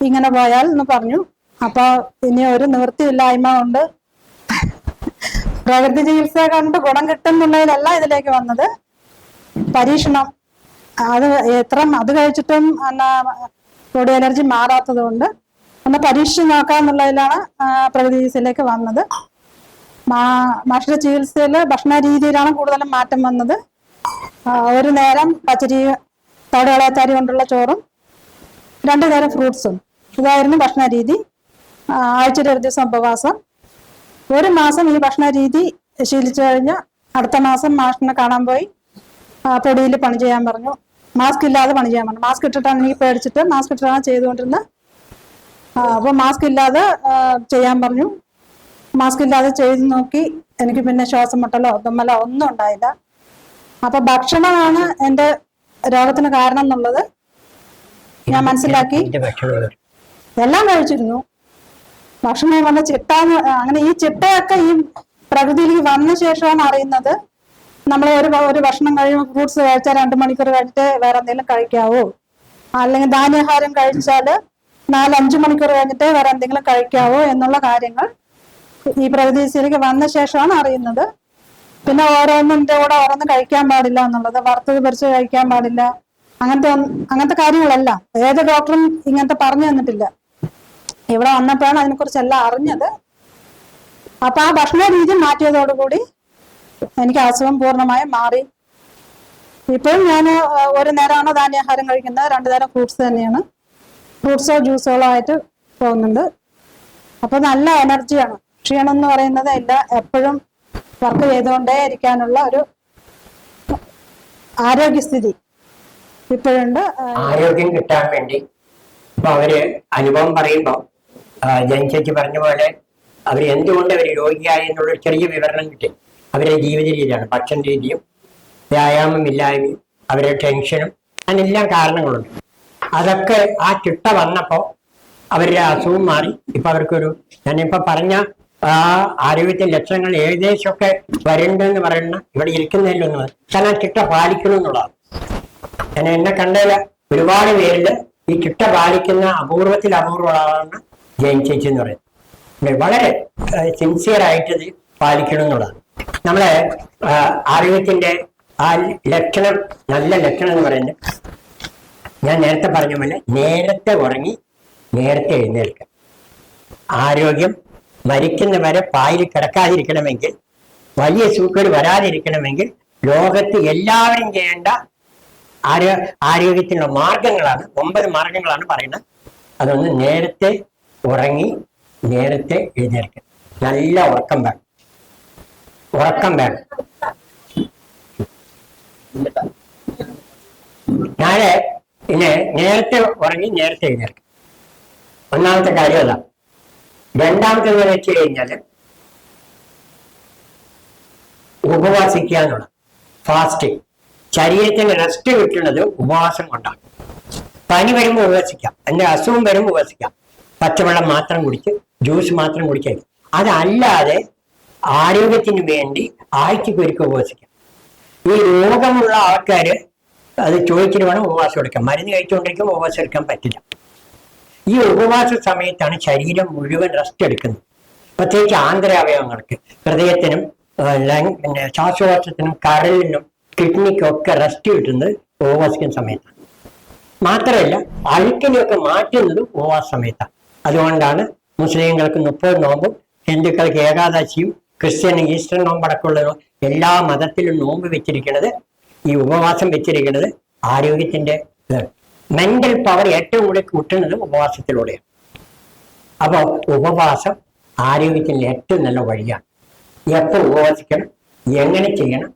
ഇങ്ങനെ പോയാൽ എന്ന് പറഞ്ഞു. അപ്പൊ ഇനി ഒരു നിവൃത്തിയില്ലായ്മ കൊണ്ട് പ്രകൃതി ചികിത്സ കണ്ട് ഗുണം കിട്ടുന്നുള്ളതിലല്ല ഇതിലേക്ക് വന്നത്. പരീക്ഷണം അത് കഴിച്ചിട്ടും പൊടി അലർജി മാറാത്തത് കൊണ്ട് ഒന്ന് പരീക്ഷിച്ച് നോക്കാന്നുള്ളതിലാണ് പ്രകൃതി ചികിത്സയിലേക്ക് വന്നത്. ഭക്ഷണ ചികിത്സയില് ഭക്ഷണ രീതിയിലാണ് കൂടുതലും മാറ്റം വന്നത്. ഒരു നേരം പച്ചരി തവിടുകളത്താരി കൊണ്ടുള്ള ചോറും 2 നേരം ഫ്രൂട്ട്സും, ഇതായിരുന്നു ഭക്ഷണ രീതി. ആഴ്ചയിൽ 1 ദിവസം ഉപവാസം. 1 മാസം ഈ ഭക്ഷണ രീതി ശീലിച്ചു കഴിഞ്ഞ് അടുത്ത മാസം മാഷിനെ കാണാൻ പോയി. പൊടിയിൽ പണി ചെയ്യാൻ പറഞ്ഞു, മാസ്ക് ഇല്ലാതെ പണി ചെയ്യാൻ പറഞ്ഞു. മാസ്ക് ഇട്ടിട്ടാണ് എനിക്ക് പേടിച്ചിട്ട് മാസ്ക് ഇട്ടിട്ടാണ് ചെയ്തുകൊണ്ടിരുന്നത്. അപ്പോൾ മാസ്ക് ഇല്ലാതെ ചെയ്യാൻ പറഞ്ഞു. മാസ്ക് ഇല്ലാതെ ചെയ്ത് നോക്കി. എനിക്ക് പിന്നെ ശ്വാസം മുട്ടലോ തുമ്മലോ ഒന്നും ഉണ്ടായില്ല. അപ്പൊ ഭക്ഷണമാണ് എന്റെ രോഗത്തിന് കാരണം എന്നുള്ളത് ഞാൻ മനസ്സിലാക്കി. എല്ലാം കഴിച്ചിരുന്നു. ഭക്ഷണം വന്ന ചിട്ടാന്ന്, അങ്ങനെ ഈ ചിട്ടയൊക്കെ ഈ പ്രകൃതിയിലേക്ക് വന്ന ശേഷമാണ് അറിയുന്നത്. നമ്മൾ ഒരു ഭക്ഷണം കഴിയുമ്പോൾ ഫ്രൂട്ട്സ് കഴിച്ചാൽ 2 മണിക്കൂർ കഴിഞ്ഞിട്ട് വേറെ എന്തെങ്കിലും കഴിക്കാവൂ, അല്ലെങ്കിൽ ധാന്യാഹാരം കഴിച്ചാൽ 4-5 മണിക്കൂർ കഴിഞ്ഞിട്ട് വേറെ എന്തെങ്കിലും കഴിക്കാവോ എന്നുള്ള കാര്യങ്ങൾ ഈ പ്രകൃതി ചികിത്സയിലേക്ക് വന്ന ശേഷമാണ് അറിയുന്നത്. പിന്നെ ഓരോന്നിന്റെ കൂടെ ഓരോന്ന് കഴിക്കാൻ പാടില്ല എന്നുള്ളത്, വറുത്തത് പൊരിച്ച് കഴിക്കാൻ പാടില്ല, അങ്ങനത്തെ കാര്യങ്ങളെല്ലാം ഏത് ഡോക്ടറും ഇങ്ങനത്തെ പറഞ്ഞു തന്നിട്ടില്ല. ഇവിടെ വന്നപ്പോഴാണ് അതിനെക്കുറിച്ചെല്ലാം അറിഞ്ഞത്. അപ്പൊ ആ ഭക്ഷണ രീതി മാറ്റിയതോടുകൂടി എനിക്ക് അസുഖം പൂർണ്ണമായും മാറി. ഇപ്പോഴും ഞാൻ 1 നേരമാണ് ധാന്യാഹാരം കഴിക്കുന്നത്, 2 നേരം ഫ്രൂട്ട്സ് തന്നെയാണ്. ഫ്രൂട്ട്സോ ജ്യൂസുകളോ ആയിട്ട് പോകുന്നുണ്ട്. അപ്പൊ നല്ല എനർജിയാണ്. ക്ഷീണം എന്ന് പറയുന്നത് ഇല്ല. എപ്പോഴും വർക്ക് ചെയ്തുകൊണ്ടേ ഇരിക്കാനുള്ള ഒരു ആരോഗ്യസ്ഥിതി ഇപ്പോഴുണ്ട്. ആരോഗ്യം കിട്ടാൻ വേണ്ടി ഇപ്പൊ അവര് അനുഭവം പറയുമ്പോ ജനിച്ചേച്ചി പറഞ്ഞ പോലെ അവർ എന്തുകൊണ്ട് അവർ രോഗിയായി എന്നുള്ളൊരു ചെറിയ വിവരണം കിട്ടി. അവരുടെ ജീവിത രീതിയാണ്, ഭക്ഷണ രീതിയും വ്യായാമമില്ലായ്മയും അവരുടെ ടെൻഷനും, അതിനെല്ലാം കാരണങ്ങളുണ്ട്. അതൊക്കെ ആ ചിട്ട വന്നപ്പോ അവരുടെ അസുഖം മാറി. ഇപ്പൊ അവർക്കൊരു, ഞാനിപ്പോ പറഞ്ഞ ആ ആരോഗ്യത്തിന്റെ ലക്ഷണങ്ങൾ ഏകദേശമൊക്കെ വരുന്നുണ്ടെന്ന് പറയുന്ന ഇവിടെ ഇരിക്കുന്നതിലൊന്നും, കാരണം ചിട്ട പാലിക്കണം എന്നുള്ളതാണ്. ഞാൻ എന്നെ കണ്ടതിൽ ഒരുപാട് പേരില് ഈ ചിട്ട പാലിക്കുന്ന അപൂർവത്തിൽ അപൂർവമാണ് ജയൻ ചേച്ചി എന്ന് പറയുന്നത്. വളരെ സിൻസിയർ ആയിട്ട് ഇത് പാലിക്കണം എന്നുള്ളതാണ്. നമ്മളെ ആരോഗ്യത്തിന്റെ ആ ലക്ഷണം, നല്ല ലക്ഷണം എന്ന് പറയുന്നത് ഞാൻ നേരത്തെ പറഞ്ഞ പോലെ നേരത്തെ ഉറങ്ങി നേരത്തെ എഴുന്നേൽക്കുക. ആരോഗ്യം മരിക്കുന്നവരെ പായിൽ കിടക്കാതിരിക്കണമെങ്കിൽ, വലിയ സൂക്കേട് വരാതിരിക്കണമെങ്കിൽ ലോകത്ത് എല്ലാവരും ചെയ്യേണ്ട ആരോഗ്യത്തിനുള്ള മാർഗങ്ങളാണ് 9 മാർഗങ്ങളാണ് പറയുന്നത്. അതൊന്ന് നേരത്തെ ഉറങ്ങി നേരത്തെ എഴുന്നേൽക്കുക. നല്ല ഉറക്കം വേണം. നാളെ പിന്നെ നേരത്തെ ഉറങ്ങി നേരത്തെ എഴുന്നേൽക്കുക. ഒന്നാമത്തെ കാര്യം അതാണ്. രണ്ടാമത്തെ എന്ന് വെച്ച് കഴിഞ്ഞാൽ ഉപവാസിക്കുക എന്നുള്ളത്, ഫാസ്റ്റിംഗ്. ശരീരത്തിന് റെസ്റ്റ് കിട്ടുന്നത് ഉപവാസം കൊണ്ടാണ്. പനി വരുമ്പോൾ ഉപവസിക്കാം, എന്റെ അസുഖം വരുമ്പോൾ ഉപവസിക്കാം. പച്ചവെള്ളം മാത്രം കുടിച്ച് ജ്യൂസ് മാത്രം കുടിക്കരുത്. അതല്ലാതെ ആരോഗ്യത്തിന് വേണ്ടി ആഴ്ചയ്ക്ക് ഒരിക്കൽ ഉപവസിക്കാം. ഈ രോഗമുള്ള ആൾക്കാര് അത് ചോദിച്ചിട്ട് വേണം ഉപവാസം എടുക്കാൻ. മരുന്ന് കഴിച്ചുകൊണ്ടിരിക്കുമ്പോൾ ഉപവാസം എടുക്കാൻ പറ്റില്ല. ഈ ഉപവാസ സമയത്താണ് ശരീരം മുഴുവൻ റെസ്റ്റ് എടുക്കുന്നത്. പ്രത്യേകിച്ച് ആന്തരാവയവങ്ങൾക്ക്, ഹൃദയത്തിനും പിന്നെ ശ്വാസകോശത്തിനും കരളിനും കിഡ്നിക്കും ഒക്കെ റെസ്റ്റ് കിട്ടുന്നത് ഉപവാസിക്കുന്ന സമയത്താണ്. മാത്രമല്ല അഴുക്കിനെയൊക്കെ മാറ്റുന്നത് ഉപവാസ സമയത്താണ്. അതുകൊണ്ടാണ് മുസ്ലിങ്ങൾക്ക് 30 നോമ്പും ഹിന്ദുക്കൾക്ക് ഏകാദശിയും ക്രിസ്ത്യന് ഈസ്റ്റർ നോമ്പടക്കമുള്ള എല്ലാ മതത്തിലും നോമ്പ് വെച്ചിരിക്കുന്നത്, ഈ ഉപവാസം വെച്ചിരിക്കുന്നത് ആരോഗ്യത്തിന്റെ മെന്റൽ പവർ ഏറ്റവും കൂടുതൽ കൂട്ടുന്നത് ഉപവാസത്തിലൂടെയാണ്. അപ്പോൾ ഉപവാസം ആരോഗ്യത്തിന്റെ ഏറ്റവും നല്ല വഴിയാണ്. എപ്പോൾ ഉപവസിക്കണം, എങ്ങനെ ചെയ്യണം,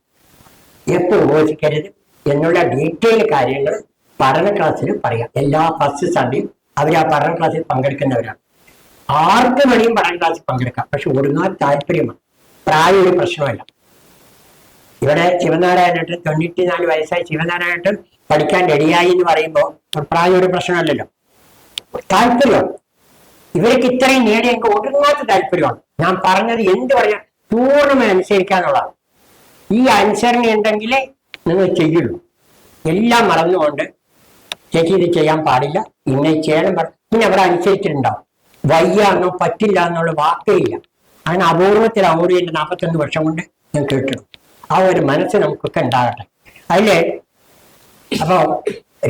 എപ്പോൾ ഉപവസിക്കരുത് എന്നുള്ള ഡീറ്റെയിൽ കാര്യങ്ങൾ പഠന ക്ലാസ്സിൽ പറയാം. എല്ലാ ഫസ്റ്റ് സൺഡേയും അവർ ആ പഠന ക്ലാസ്സിൽ പങ്കെടുക്കുന്നവരാണ്. ആർക്ക് വേണിയും പഠന ക്ലാസ്സിൽ പങ്കെടുക്കാം. പക്ഷെ ഒടുങ്ങാൻ താല്പര്യമാണ്. പ്രായം ഒരു പ്രശ്നമല്ല. ഇവിടെ ശിവനാരായണേട്ടൻ 94 വയസ്സായി ശിവനാരായണേട്ടൻ പഠിക്കാൻ റെഡിയായി എന്ന് പറയുമ്പോൾ പ്രായം ഒരു പ്രശ്നമല്ലല്ലോ. താല്പര്യം ഇവർക്ക് ഇത്രയും നേടി എനിക്ക് ഒടുങ്ങാത്ത താല്പര്യമാണ്. ഞാൻ പറഞ്ഞത് എന്ത് പറയാം പൂർണ്ണമായി അനുസരിക്കാന്നുള്ളതാണ്. ഈ അനുസരണ ഉണ്ടെങ്കിലേ നിങ്ങൾ ചെയ്യുള്ളൂ. എല്ലാം മറന്നുകൊണ്ട് ചേച്ചി ഇത് ചെയ്യാൻ പാടില്ല, ഇങ്ങനെ ചെയ്യണം, പിന്നെ അവിടെ അനുസരിച്ചിട്ടുണ്ടാവും. വയ്യ എന്നോ പറ്റില്ല എന്നുള്ള വാക്കേ ഇല്ല. അങ്ങനെ അപൂർവത്തിൽ എൻ്റെ 41 വർഷം കൊണ്ട് ഞാൻ കേട്ടിടും. ആ ഒരു മനസ്സ് നമുക്കൊക്കെ ഉണ്ടാകട്ടെ. അതില് അപ്പോ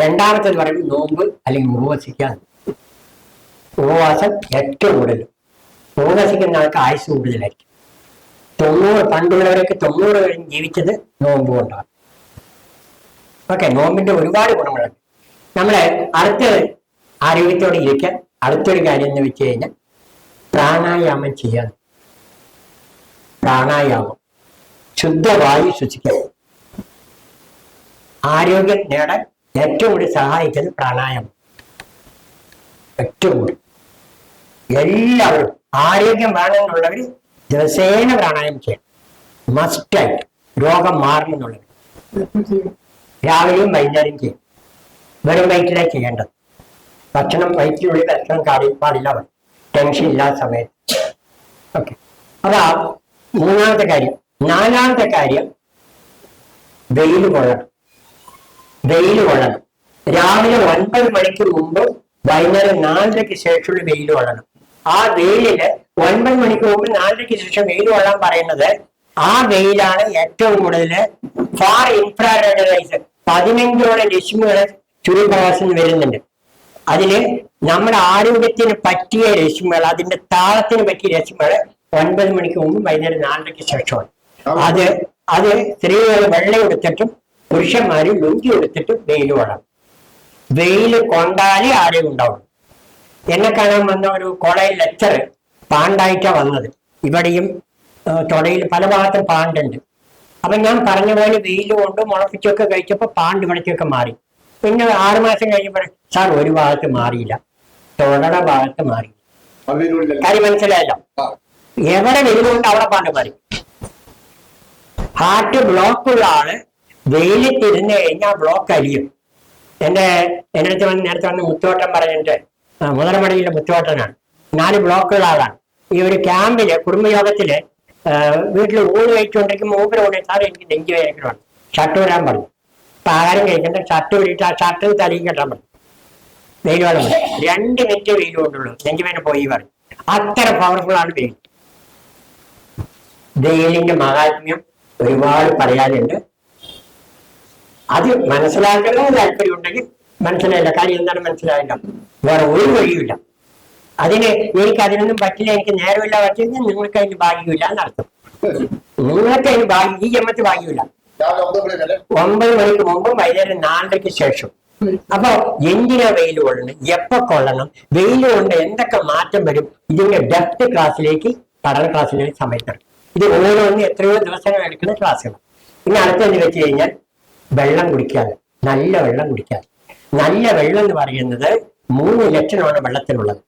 രണ്ടാമത്തേത് പറയുമ്പോൾ നോമ്പ് അല്ലെങ്കിൽ ഉപവസിക്കാൻ. ഉപവാസം ഏറ്റവും കൂടുതൽ ഉപവസിക്കുന്ന ആൾക്ക് ആയുസ് കൂടുതലായിരിക്കും. 90 പണ്ടുള്ളവരൊക്കെ 90 കഴിഞ്ഞ് ജീവിച്ചത് നോമ്പ് കൊണ്ടാണ്. ഓക്കെ, നോമ്പിന്റെ ഒരുപാട് ഗുണങ്ങളുണ്ട്. നമ്മളെ അടുത്ത ആരോഗ്യത്തോടെ ഇരിക്കാൻ അടുത്തൊരു കാര്യം എന്ന് വെച്ച് കഴിഞ്ഞാൽ പ്രാണായാമം ചെയ്യാൻ. പ്രാണായാമം ശുദ്ധവായു ശ്വസിക്കാൻ ആരോഗ്യം നേടാൻ ഏറ്റവും കൂടുതൽ സഹായിക്കുന്നത് പ്രാണായാമം. ഏറ്റവും കൂടുതൽ എല്ലാവരും ആരോഗ്യം വേണമെന്നുള്ളവർ ദിവസേന പ്രാണായാമം ചെയ്യണം. മസ്റ്റായിട്ട് രോഗം മാറണമെന്നുള്ളവർ രാവിലെയും വൈകുന്നേരം ചെയ്യും. വെറും വയറ്റിലാണ് ചെയ്യേണ്ടത്. ഭക്ഷണം വയറ്റിനുള്ളിൽ ഭക്ഷണം പാടില്ല. ടെൻഷൻ ഇല്ലാത്ത സമയത്ത്. ഓക്കെ, അതാ മൂന്നാമത്തെ കാര്യം. നാലാമത്തെ കാര്യം വെയിൽ കൊള്ളണം. രാവിലെ 9 മണിക്ക് മുമ്പ് വൈകുന്നേരം 4:00-ക്ക് ശേഷമുള്ള വെയിൽ കൊള്ളണം. ആ വെയിലില് 9 മണിക്ക് മുമ്പ് 4:00-ക്ക് ശേഷം വെയിൽ കൊള്ളാൻ പറയുന്നത് ആ വെയിലാണ് ഏറ്റവും കൂടുതൽ ഫാർ ഇൻഫ്രാറെഡ് റൈസ് 15ഓളം രശ്മികൾ സൂര്യപ്രകാശം വരുന്നുണ്ട്. അതില് നമ്മുടെ ആരോഗ്യത്തിന് പറ്റിയ രശ്മികൾ, അതിന്റെ താളത്തിന് പറ്റിയ രശ്മികൾ 9 മണിക്ക് മുമ്പ് വൈകുന്നേരം 4:00-ക്ക് ശേഷമാണ്. അത് സ്ത്രീകൾ വെള്ളം എടുത്തിട്ടും പുരുഷന്മാര് ലുങ്കി എടുത്തിട്ടും വെയിൽ കൊള്ളണം. വെയിൽ കൊണ്ടാലേ ആരോഗ്യം ഉണ്ടാവും. എന്നെ കാണാൻ വന്ന ഒരു കോളേജ് ലെക്ചർ പാണ്ടായിട്ടാ വന്നത്. ഇവിടെയും തൊടയിൽ പല ഭാഗത്തും പാണ്ടുണ്ട്. അപ്പൊ ഞാൻ പറഞ്ഞ പോലെ വെയിൽ കൊണ്ട് മുളപ്പിച്ചൊക്കെ കഴിച്ചപ്പോ പാണ്ട് ഇവിടേക്കൊക്കെ മാറി. പിന്നെ 6 മാസം കഴിഞ്ഞപ്പോൾ സാർ ഒരു ഭാഗത്ത് മാറിയില്ല, തൊടയുടെ ഭാഗത്ത് മാറിയില്ല. കാര്യം മനസ്സിലായല്ലോ. എവിടെ വെയിലുകൊണ്ട് അവിടെ പാണ്ട് മാറി. ഹാർട്ട് ബ്ലോക്കുള്ള ആള് വെയിലിട്ടിരുന്ന് കഴിഞ്ഞാൽ ബ്ലോക്ക് അരിയും. എൻ്റെ അടുത്ത് നേരത്തെ വന്ന് മുത്തോട്ടം പറഞ്ഞിട്ട്, മുതലമടയിലെ മുത്തോട്ടനാണ്, 4 ബ്ലോക്കുള്ള ആളാണ്. ഈ ഒരു ക്യാമ്പില് കുടുംബയോഗത്തില് വീട്ടിൽ ഊണ് കഴിച്ചുകൊണ്ടിരിക്കുമ്പോൾ മൂപ്പര് ഊണ് സാർ എനിക്ക് നെഞ്ചു വേദനയാണ്, ഷർട്ട് വരാൻ പറഞ്ഞു. അപ്പൊ ആഹാരം കഴിക്കണ്ട, ഷർട്ട് ഊരിട്ട് ആ ഷർട്ട് തലയിൽ കെട്ടാൻ പറഞ്ഞു. വെയിൽ വേണം. 2 മിനിറ്റ് വെയിൽ കൊണ്ടുള്ളൂ, നെഞ്ചുവേദന പോയി പറഞ്ഞു. അത്ര പവർഫുൾ ആണ് വെയിൽ. വെയിലിന്റെ മഹാത്മ്യം ഒരുപാട് പറയാനുണ്ട്. അത് മനസ്സിലാക്കണമെന്ന് താല്പര്യം ഉണ്ടെങ്കിൽ മനസ്സിലായില്ല. കാര്യം എന്താണ് മനസ്സിലായില്ല? വേറെ ഒരു വഴിയുമില്ല. എനിക്ക് അതിനൊന്നും പറ്റില്ല, എനിക്ക് നേരമില്ല വെച്ച് കഴിഞ്ഞാൽ നിങ്ങൾക്ക് അതിന് ഭാഗ്യമില്ല എന്നർത്ഥം. നിങ്ങൾക്ക് അതിന് ഈ ജന്മത്തിൽ ഭാഗ്യമില്ല. 9 മണിക്ക് മുമ്പും വൈകുന്നേരം 4:00-ക്ക് ശേഷം. അപ്പൊ എന്തിനാ വെയിൽ കൊള്ളണം, എപ്പോ കൊള്ളണം, വെയിൽ കൊണ്ട് എന്തൊക്കെ മാറ്റം വരും, ഇതിന്റെ ഡെപ്ത് ക്ലാസ്സിലേക്ക്, പഠന ക്ലാസ്സിലേക്ക് സമയത്താണ്. ഇത് ഓരോന്നും എത്രയോ ദിവസങ്ങൾ എടുക്കുന്ന ക്ലാസ്സുകൾ. ഇനി അടുത്തെന്ന് വെച്ച് കഴിഞ്ഞാൽ വെള്ളം കുടിക്കാതെ, നല്ല വെള്ളം കുടിക്കാതെ. നല്ല വെള്ളം എന്ന് പറയുന്നത് 3 ലക്ഷണമാണ് വെള്ളത്തിനുള്ളത്.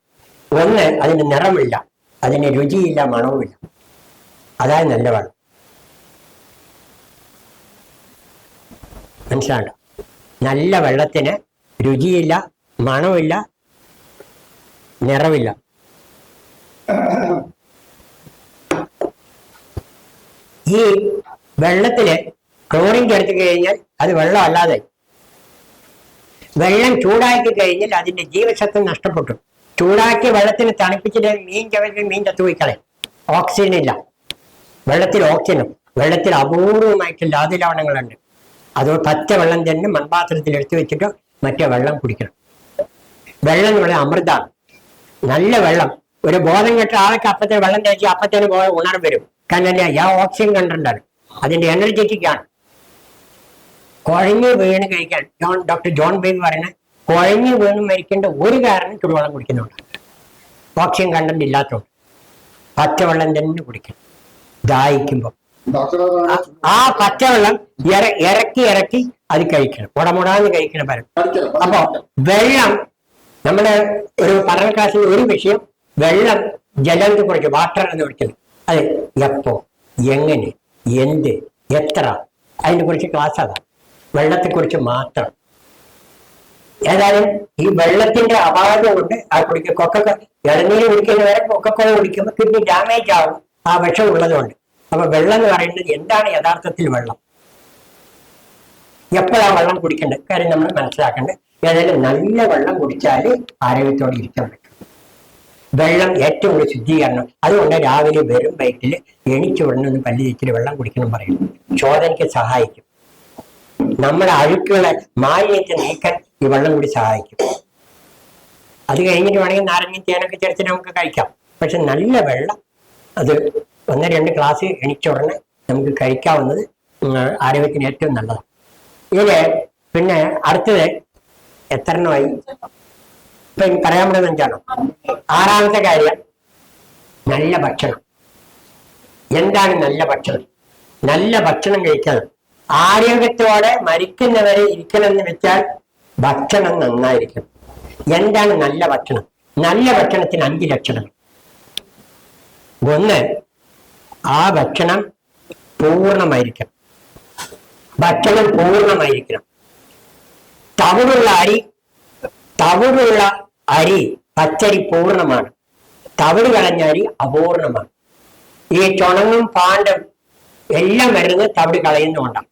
ഒന്ന്, അതിന് നിറമില്ല, അതിന് രുചിയില്ല, മണവുമില്ല. അതായത് നല്ല വെള്ളം. മനസ്സിലാണ്ടോ? നല്ല വെള്ളത്തിന് രുചിയില്ല, മണമില്ല, നിറമില്ല. ഈ വെള്ളത്തില് ക്ലോറിൻ ചേർത്ത് കഴിഞ്ഞാൽ അത് വെള്ളം അല്ലാതെ. വെള്ളം ചൂടാക്കി കഴിഞ്ഞാൽ അതിന്റെ ജീവശക്തി നഷ്ടപ്പെട്ടു. ചൂടാക്കിയ വെള്ളത്തിന് തണുപ്പിച്ചിട്ട് മീൻ ചവയ്ക്ക് മീൻ ചത്തുപോയിക്കളെ. ഓക്സിജൻ ഇല്ല വെള്ളത്തിൽ. ഓക്സിജനും വെള്ളത്തിൽ അപൂർവമായിട്ട് ധാതുലവണങ്ങളുണ്ട്. അത് പച്ച വെള്ളം തന്നെ മൺപാത്രത്തിൽ എടുത്തു വെച്ചിട്ട് മറ്റേ വെള്ളം കുടിക്കണം. വെള്ളം എന്ന് പറയുന്നത് അമൃതാണ്. നല്ല വെള്ളം. ഒരു ബോധം കെട്ട ആൾക്ക് അപ്പത്തെ വെള്ളം തേച്ച് അപ്പത്തേന് ഉണർവ് വരും. കാരണം ഓക്സിജൻ കണ്ടിട്ടാണ്, അതിന്റെ എനർജറ്റിക് ആണ്. കുഴഞ്ഞു വീണ് കഴിക്കാൻ ഡോക്ടർ ജോൺ ബേബി പറയുന്നത്, കുഴഞ്ഞു വീണ് മരിക്കേണ്ട ഒരു കാരണം ചുടുവെള്ളം കുടിക്കുന്നുണ്ട്. ഓക്സിജൻ കണ്ടന്റ് ഇല്ലാത്തതുകൊണ്ട് പച്ചവെള്ളം തന്നെ കുടിക്കണം ദാഹിക്കുമ്പോൾ. ആ പച്ചവെള്ളം ഇറക്കി അത് കഴിക്കണം, മുടമുടാന്ന് കഴിക്കണം പരം. അപ്പൊ വെള്ളം, നമ്മുടെ ഒരു പഠന ക്ലാസ്സിൽ ഒരു വിഷയം വെള്ളം, ജലത്തെ കുറിച്ച്, വാട്ടർ എന്ന് വിളിക്കുന്നത്. അത് എപ്പോ, എങ്ങനെ, എന്ത്, എത്ര, അതിനെ കുറിച്ച് ക്ലാസ് അതാണ്. വെള്ളത്തെക്കുറിച്ച് മാത്രം. ഏതായാലും ഈ വെള്ളത്തിന്റെ അപാകത കൊണ്ട് ആ ഇളനീര് കുടിക്കുന്ന വരെ കൊക്കക്കോള കുടിക്കുമ്പോൾ കിഡ്നി ഡാമേജ് ആവും, ആ വിഷം ഉള്ളതുകൊണ്ട്. അപ്പൊ വെള്ളം എന്ന് പറയുന്നത് എന്താണ് യഥാർത്ഥത്തിൽ വെള്ളം, എപ്പോഴാണ് വെള്ളം കുടിക്കേണ്ടത് കാര്യം നമ്മൾ മനസ്സിലാക്കേണ്ടത്. ഏതായാലും നല്ല വെള്ളം കുടിച്ചാൽ ആരോഗ്യത്തോടെ ഇരിക്കാൻ പറ്റും. വെള്ളം ഏറ്റവും കൂടുതൽ ശുദ്ധീകരണം. അതുകൊണ്ട് രാവിലെ വെറും വയറ്റിൽ എണിച്ച ഉടനെ ഒന്ന് പല്ല് തേച്ചിട്ട് വെള്ളം കുടിക്കണം പറയും. ചോദനയ്ക്ക് സഹായിക്കും. നമ്മുടെ അഴുക്കുകളെ മാലിന്യത്തെ നീക്കാൻ ഈ വെള്ളം കൂടി സഹായിക്കും. അത് കഴിഞ്ഞിട്ട് വേണമെങ്കിൽ നാരങ്ങ തേനൊക്കെ ചേർത്തിട്ട് നമുക്ക് കഴിക്കാം. പക്ഷെ നല്ല വെള്ളം അത് 1-2 ഗ്ലാസ് എണിച്ച ഉടനെ നമുക്ക് കഴിക്കാവുന്നത് ആരോഗ്യത്തിന് ഏറ്റവും നല്ലതാണ്. ഇതില് പിന്നെ അടുത്തത് എത്രണ്ണമായി ഇപ്പൊ പറയാൻ പറ്റുന്ന 5ആണോ? 6ാമത്തെ കാര്യം നല്ല ഭക്ഷണം. എന്താണ് നല്ല ഭക്ഷണം? നല്ല ഭക്ഷണം കഴിക്കണം. ആരോഗ്യത്തോടെ മരിക്കുന്നവരെ ഇരിക്കണമെന്ന് വെച്ചാൽ ഭക്ഷണം നന്നായിരിക്കണം. എന്താണ് നല്ല ഭക്ഷണം? നല്ല ഭക്ഷണത്തിന് 5 ലക്ഷണങ്ങൾ. ഒന്ന്, ആ ഭക്ഷണം പൂർണ്ണമായിരിക്കണം. ഭക്ഷണം പൂർണ്ണമായിരിക്കണം. തവിടുള്ള അരി പച്ചരി പൂർണ്ണമാണ്. തവിട് കളഞ്ഞ അരി അപൂർണമാണ്. ഈ ചുണങ്ങും പാണ്ടും എല്ലാം വരുന്നത് തവിട് കളയുന്നുകൊണ്ടാണ്.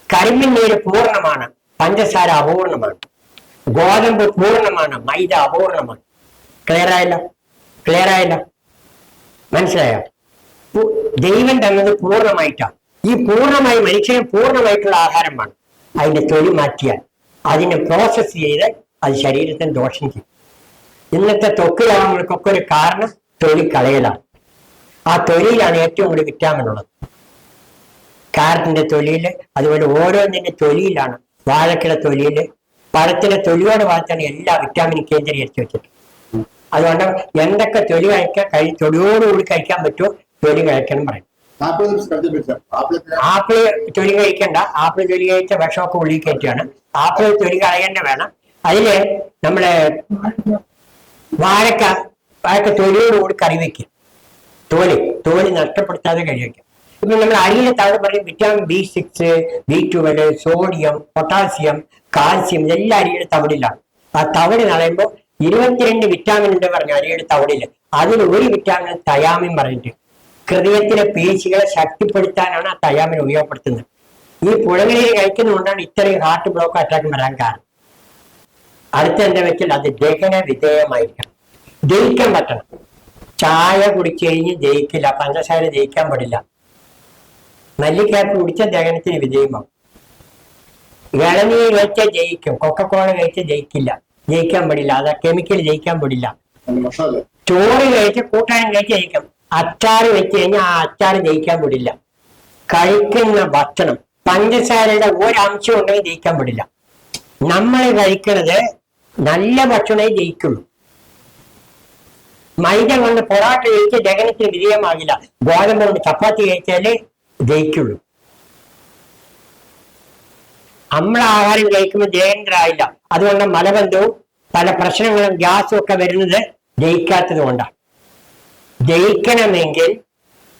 കരിമ്പിൻ നീര് പൂർണ്ണമാണ്, പഞ്ചസാര അപൂർണമാണ്. ഗോതമ്പ് പൂർണ്ണമാണ്, മൈദ അപൂർണമാണ്. ക്ലിയർ ആയല്ലോ? മനസ്സിലായോ? ദൈവം തന്നത് പൂർണ്ണമായിട്ടാണ്. ഈ പൂർണ്ണമായി മനുഷ്യന് പൂർണ്ണമായിട്ടുള്ള ആഹാരമാണ്. അതിന്റെ തൊലി മാറ്റിയാൽ, അതിനെ പ്രോസസ് ചെയ്ത് അത് ശരീരത്തിന് ദോഷം ചെയ്യും. ഇന്നത്തെ ത്വക്ക് രോഗങ്ങൾക്കൊക്കെ ഒരു കാരണം തൊലി കളയലാണ്. ആ തൊലിയിലാണ് ഏറ്റവും കൂടുതൽ വിറ്റാമിൻ ഉള്ളത്. കാരറ്റിന്റെ തൊലിയിൽ, അതുപോലെ ഓരോന്നിന്റെ തൊലിയിലാണ്. വാഴക്കുടെ തൊലിയില്, പഴത്തിന്റെ തൊലിയോട് ഭാഗത്താണ് എല്ലാ വിറ്റാമിനും കേന്ദ്രീകരിച്ച് വെച്ചിട്ട്. അതുകൊണ്ട് എന്തൊക്കെ തൊലി തൊലിയോടുകൂടി കഴിക്കാൻ പറ്റുമോ തൊലി കഴിക്കണം പറയും. ആപ്പിള് തൊലി കഴിക്കണ്ട. ആപ്പിള് തൊലി കഴിച്ച വിഷമൊക്കെ ഉള്ളിൽ കയറ്റിയാണ്. ആപ്പിള് തൊലി കളയേണ്ട വേണം. അതില് നമ്മളെ വാഴക്ക തൊലിയോടുകൂടി കറി വെക്കും. തോല് നഷ്ടപ്പെടുത്താതെ കറി വെക്കാം. ഇപ്പൊ നമ്മൾ അരിയിലെ തവിട് പറയും vitamin B6, B12, sodium, potassium, calcium, ഇതെല്ലാം അരിയുടെ തവിടിലാണ്. ആ തവിട് കളയുമ്പോൾ 22 വിറ്റാമിൻ ഉണ്ട് പറഞ്ഞു അരിയുടെ തവിടില്. അതിൽ ഒരു വിറ്റാമിൻ തയാമിൻ പറഞ്ഞിട്ട് ഹൃദയത്തിലെ പേശികളെ ശക്തിപ്പെടുത്താനാണ് ആ തയാമിൻ ഉപയോഗപ്പെടുത്തുന്നത്. ഈ പുഴങ്ങലി കഴിക്കുന്നതുകൊണ്ടാണ് ഇത്രയും ഹാർട്ട് ബ്ലോക്ക് അറ്റാക്ക് വരാൻ കാരണം. അടുത്ത എന്താ വെച്ചാൽ അത് ദഹന വിധേയമായിരിക്കണം. ദഹിക്കാൻ പറ്റണം. ചായ കുടിച്ചു കഴിഞ്ഞ് ദഹിക്കില്ല, പഞ്ചസാര ദഹിക്കാൻ പാടില്ല. നെല്ലിക്കാപ്പ് കുടിച്ച ദഹനത്തിന് വിധേയമാവും. ഇളനീർ കഴിച്ചാൽ ജയിക്കും, കൊക്കക്കോള കഴിച്ചാൽ ജയിക്കില്ല, ജയിക്കാൻ പാടില്ല. അത് കെമിക്കൽ ജയിക്കാൻ പാടില്ല. ചോറ് കഴിച്ച് കൂട്ടാനും കഴിച്ച് ജയിക്കും. അച്ചാറ് വെച്ച് കഴിഞ്ഞാൽ ആ അച്ചാറ് ജയിക്കാൻ പാടില്ല. കഴിക്കുന്ന ഭക്ഷണം പഞ്ചസാരയുടെ ഒരംശം ഉണ്ടെങ്കിൽ ജയിക്കാൻ പാടില്ല. നമ്മൾ കഴിക്കുന്നത് നല്ല ഭക്ഷണമേ ജയിക്കുള്ളൂ. മൈദ കൊണ്ട് പൊറാട്ട കഴിച്ച് ദഹനത്തിന് വിധേയമാകില്ല. ഗോതമ്പ് കൊണ്ട് ചപ്പാത്തി കഴിച്ചാലേ ജയിക്കുള്ളൂ. നമ്മളെ ആഹാരം കഴിക്കുമ്പോൾ ദഹനത്തിലായില്ല. അതുകൊണ്ട് മലബന്ധവും പല പ്രശ്നങ്ങളും ഗ്യാസും ഒക്കെ വരുന്നത് ജയിക്കാത്തത് കൊണ്ടാണ്. ജയിക്കണമെങ്കിൽ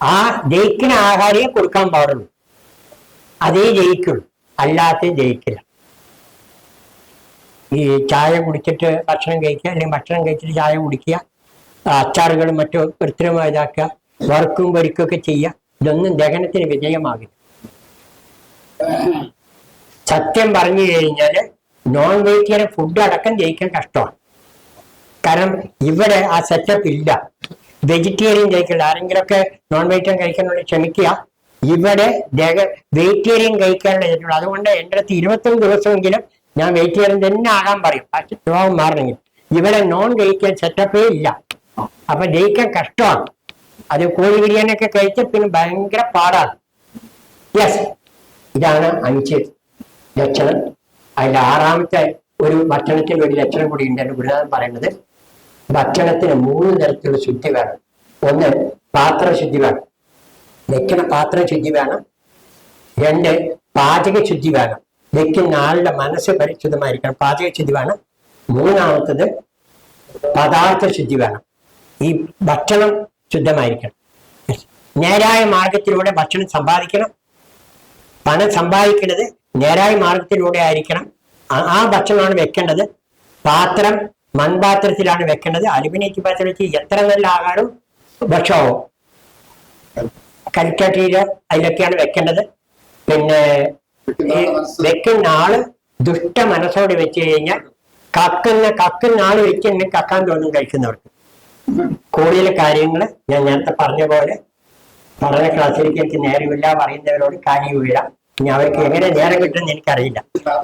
ആ ജയിക്കുന്ന ആഹാരമേ കൊടുക്കാൻ പാടുള്ളൂ, അതേ ജയിക്കുള്ളൂ, അല്ലാത്ത ജയിക്കില്ല. ഈ ചായ കുടിച്ചിട്ട് ഭക്ഷണം കഴിക്കുക, അല്ലെങ്കിൽ ഭക്ഷണം കഴിച്ചിട്ട് ചായ കുടിക്കുക, അച്ചാറുകളും മറ്റോ കൃത്രിമമായതാക്കുക, വറുക്കും പൊരിക്കുകയൊക്കെ ചെയ്യുക, ഇതൊന്നും ദഹനത്തിന് വിജയമാകില്ല. സത്യം പറഞ്ഞു കഴിഞ്ഞാൽ നോൺ വെജിറ്റേറിയൻ ഫുഡ് അടക്കം ജയിക്കാൻ കഷ്ടമാണ്. കാരണം ഇവിടെ ആ സെറ്റപ്പ് ഇല്ല. വെജിറ്റേറിയൻ കഴിക്കില്ല. ആരെങ്കിലുമൊക്കെ നോൺ വെജിറ്റേറിയൻ കഴിക്കാനുള്ള ക്ഷമിക്കുക. ഇവിടെ വെജിറ്റേറിയൻ കഴിക്കാനുള്ള ഇതുള്ളൂ. അതുകൊണ്ട് എൻ്റെ അടുത്ത് 21 ദിവസമെങ്കിലും ഞാൻ വെജിറ്റേറിയൻ തന്നെ ആകാൻ പറയും, സ്വഭാവം മാറണമെങ്കിൽ. ഇവിടെ നോൺ വെജിറ്റേറിയൻ സെറ്റപ്പേ ഇല്ല. അപ്പൊ ജയിക്കാൻ കഷ്ടമാണ്. അത് കോഴി ബിരിയാണിയൊക്കെ കഴിച്ച പിന്നെ ഭയങ്കര പാടാണ്. യെസ്, ഇതാണ് 5 ലക്ഷണം. അതിൽ 6ാമത്തെ ഒരു ഭക്ഷണത്തിന് ഒരു ലക്ഷണം കൂടി ഉണ്ട്. എൻ്റെ ഗുരുനാഥൻ പറയുന്നത് ഭക്ഷണത്തിന് 3 തരത്തിലുള്ള ശുദ്ധി വേണം. ഒന്ന്, പാത്രശുദ്ധി വേണം, വെക്കണ പാത്രം ശുദ്ധി വേണം. 2, പാചക ശുദ്ധി വേണം, വെക്കുന്ന ആളുടെ മനസ്സ് പരിശുദ്ധമായിരിക്കണം, പാചക ശുദ്ധി വേണം. 3ാമത്തത് പദാർത്ഥ ശുദ്ധി വേണം, ഈ ഭക്ഷണം ശുദ്ധമായിരിക്കണം. നേരായ മാർഗത്തിലൂടെ ഭക്ഷണം സമ്പാദിക്കണം. പണം സമ്പാദിക്കുന്നത് നേരായ മാർഗത്തിലൂടെ ആയിരിക്കണം. ആ ഭക്ഷണമാണ് വെക്കേണ്ടത്. പാത്രം മൺപാത്രത്തിലാണ് വെക്കേണ്ടത്. അലുമിനിയം പാത്രം വെച്ച് എത്ര നല്ല ആഹാരവും ഭക്ഷണവും കൽക്കട്ടിയിലോ അതിലൊക്കെയാണ് വെക്കേണ്ടത്. പിന്നെ വെക്കുന്ന ആള് ദുഷ്ട മനസ്സോടെ വെച്ച് കഴിഞ്ഞാൽ കക്കുന്ന ആള് വെച്ച് തന്നെ കക്കാൻ തോന്നും കഴിക്കുന്നവർക്ക്. കൂടുതൽ കാര്യങ്ങൾ ഞാൻ നേരത്തെ പറഞ്ഞ പോലെ പഠന ക്ലാസ്സിലേക്ക് എനിക്ക് നേരമില്ല പറയുന്നവരോട് കാര്യമില്ല. ഇനി അവർക്ക് എങ്ങനെ നേരം കിട്ടുമെന്ന് എനിക്കറിയില്ല.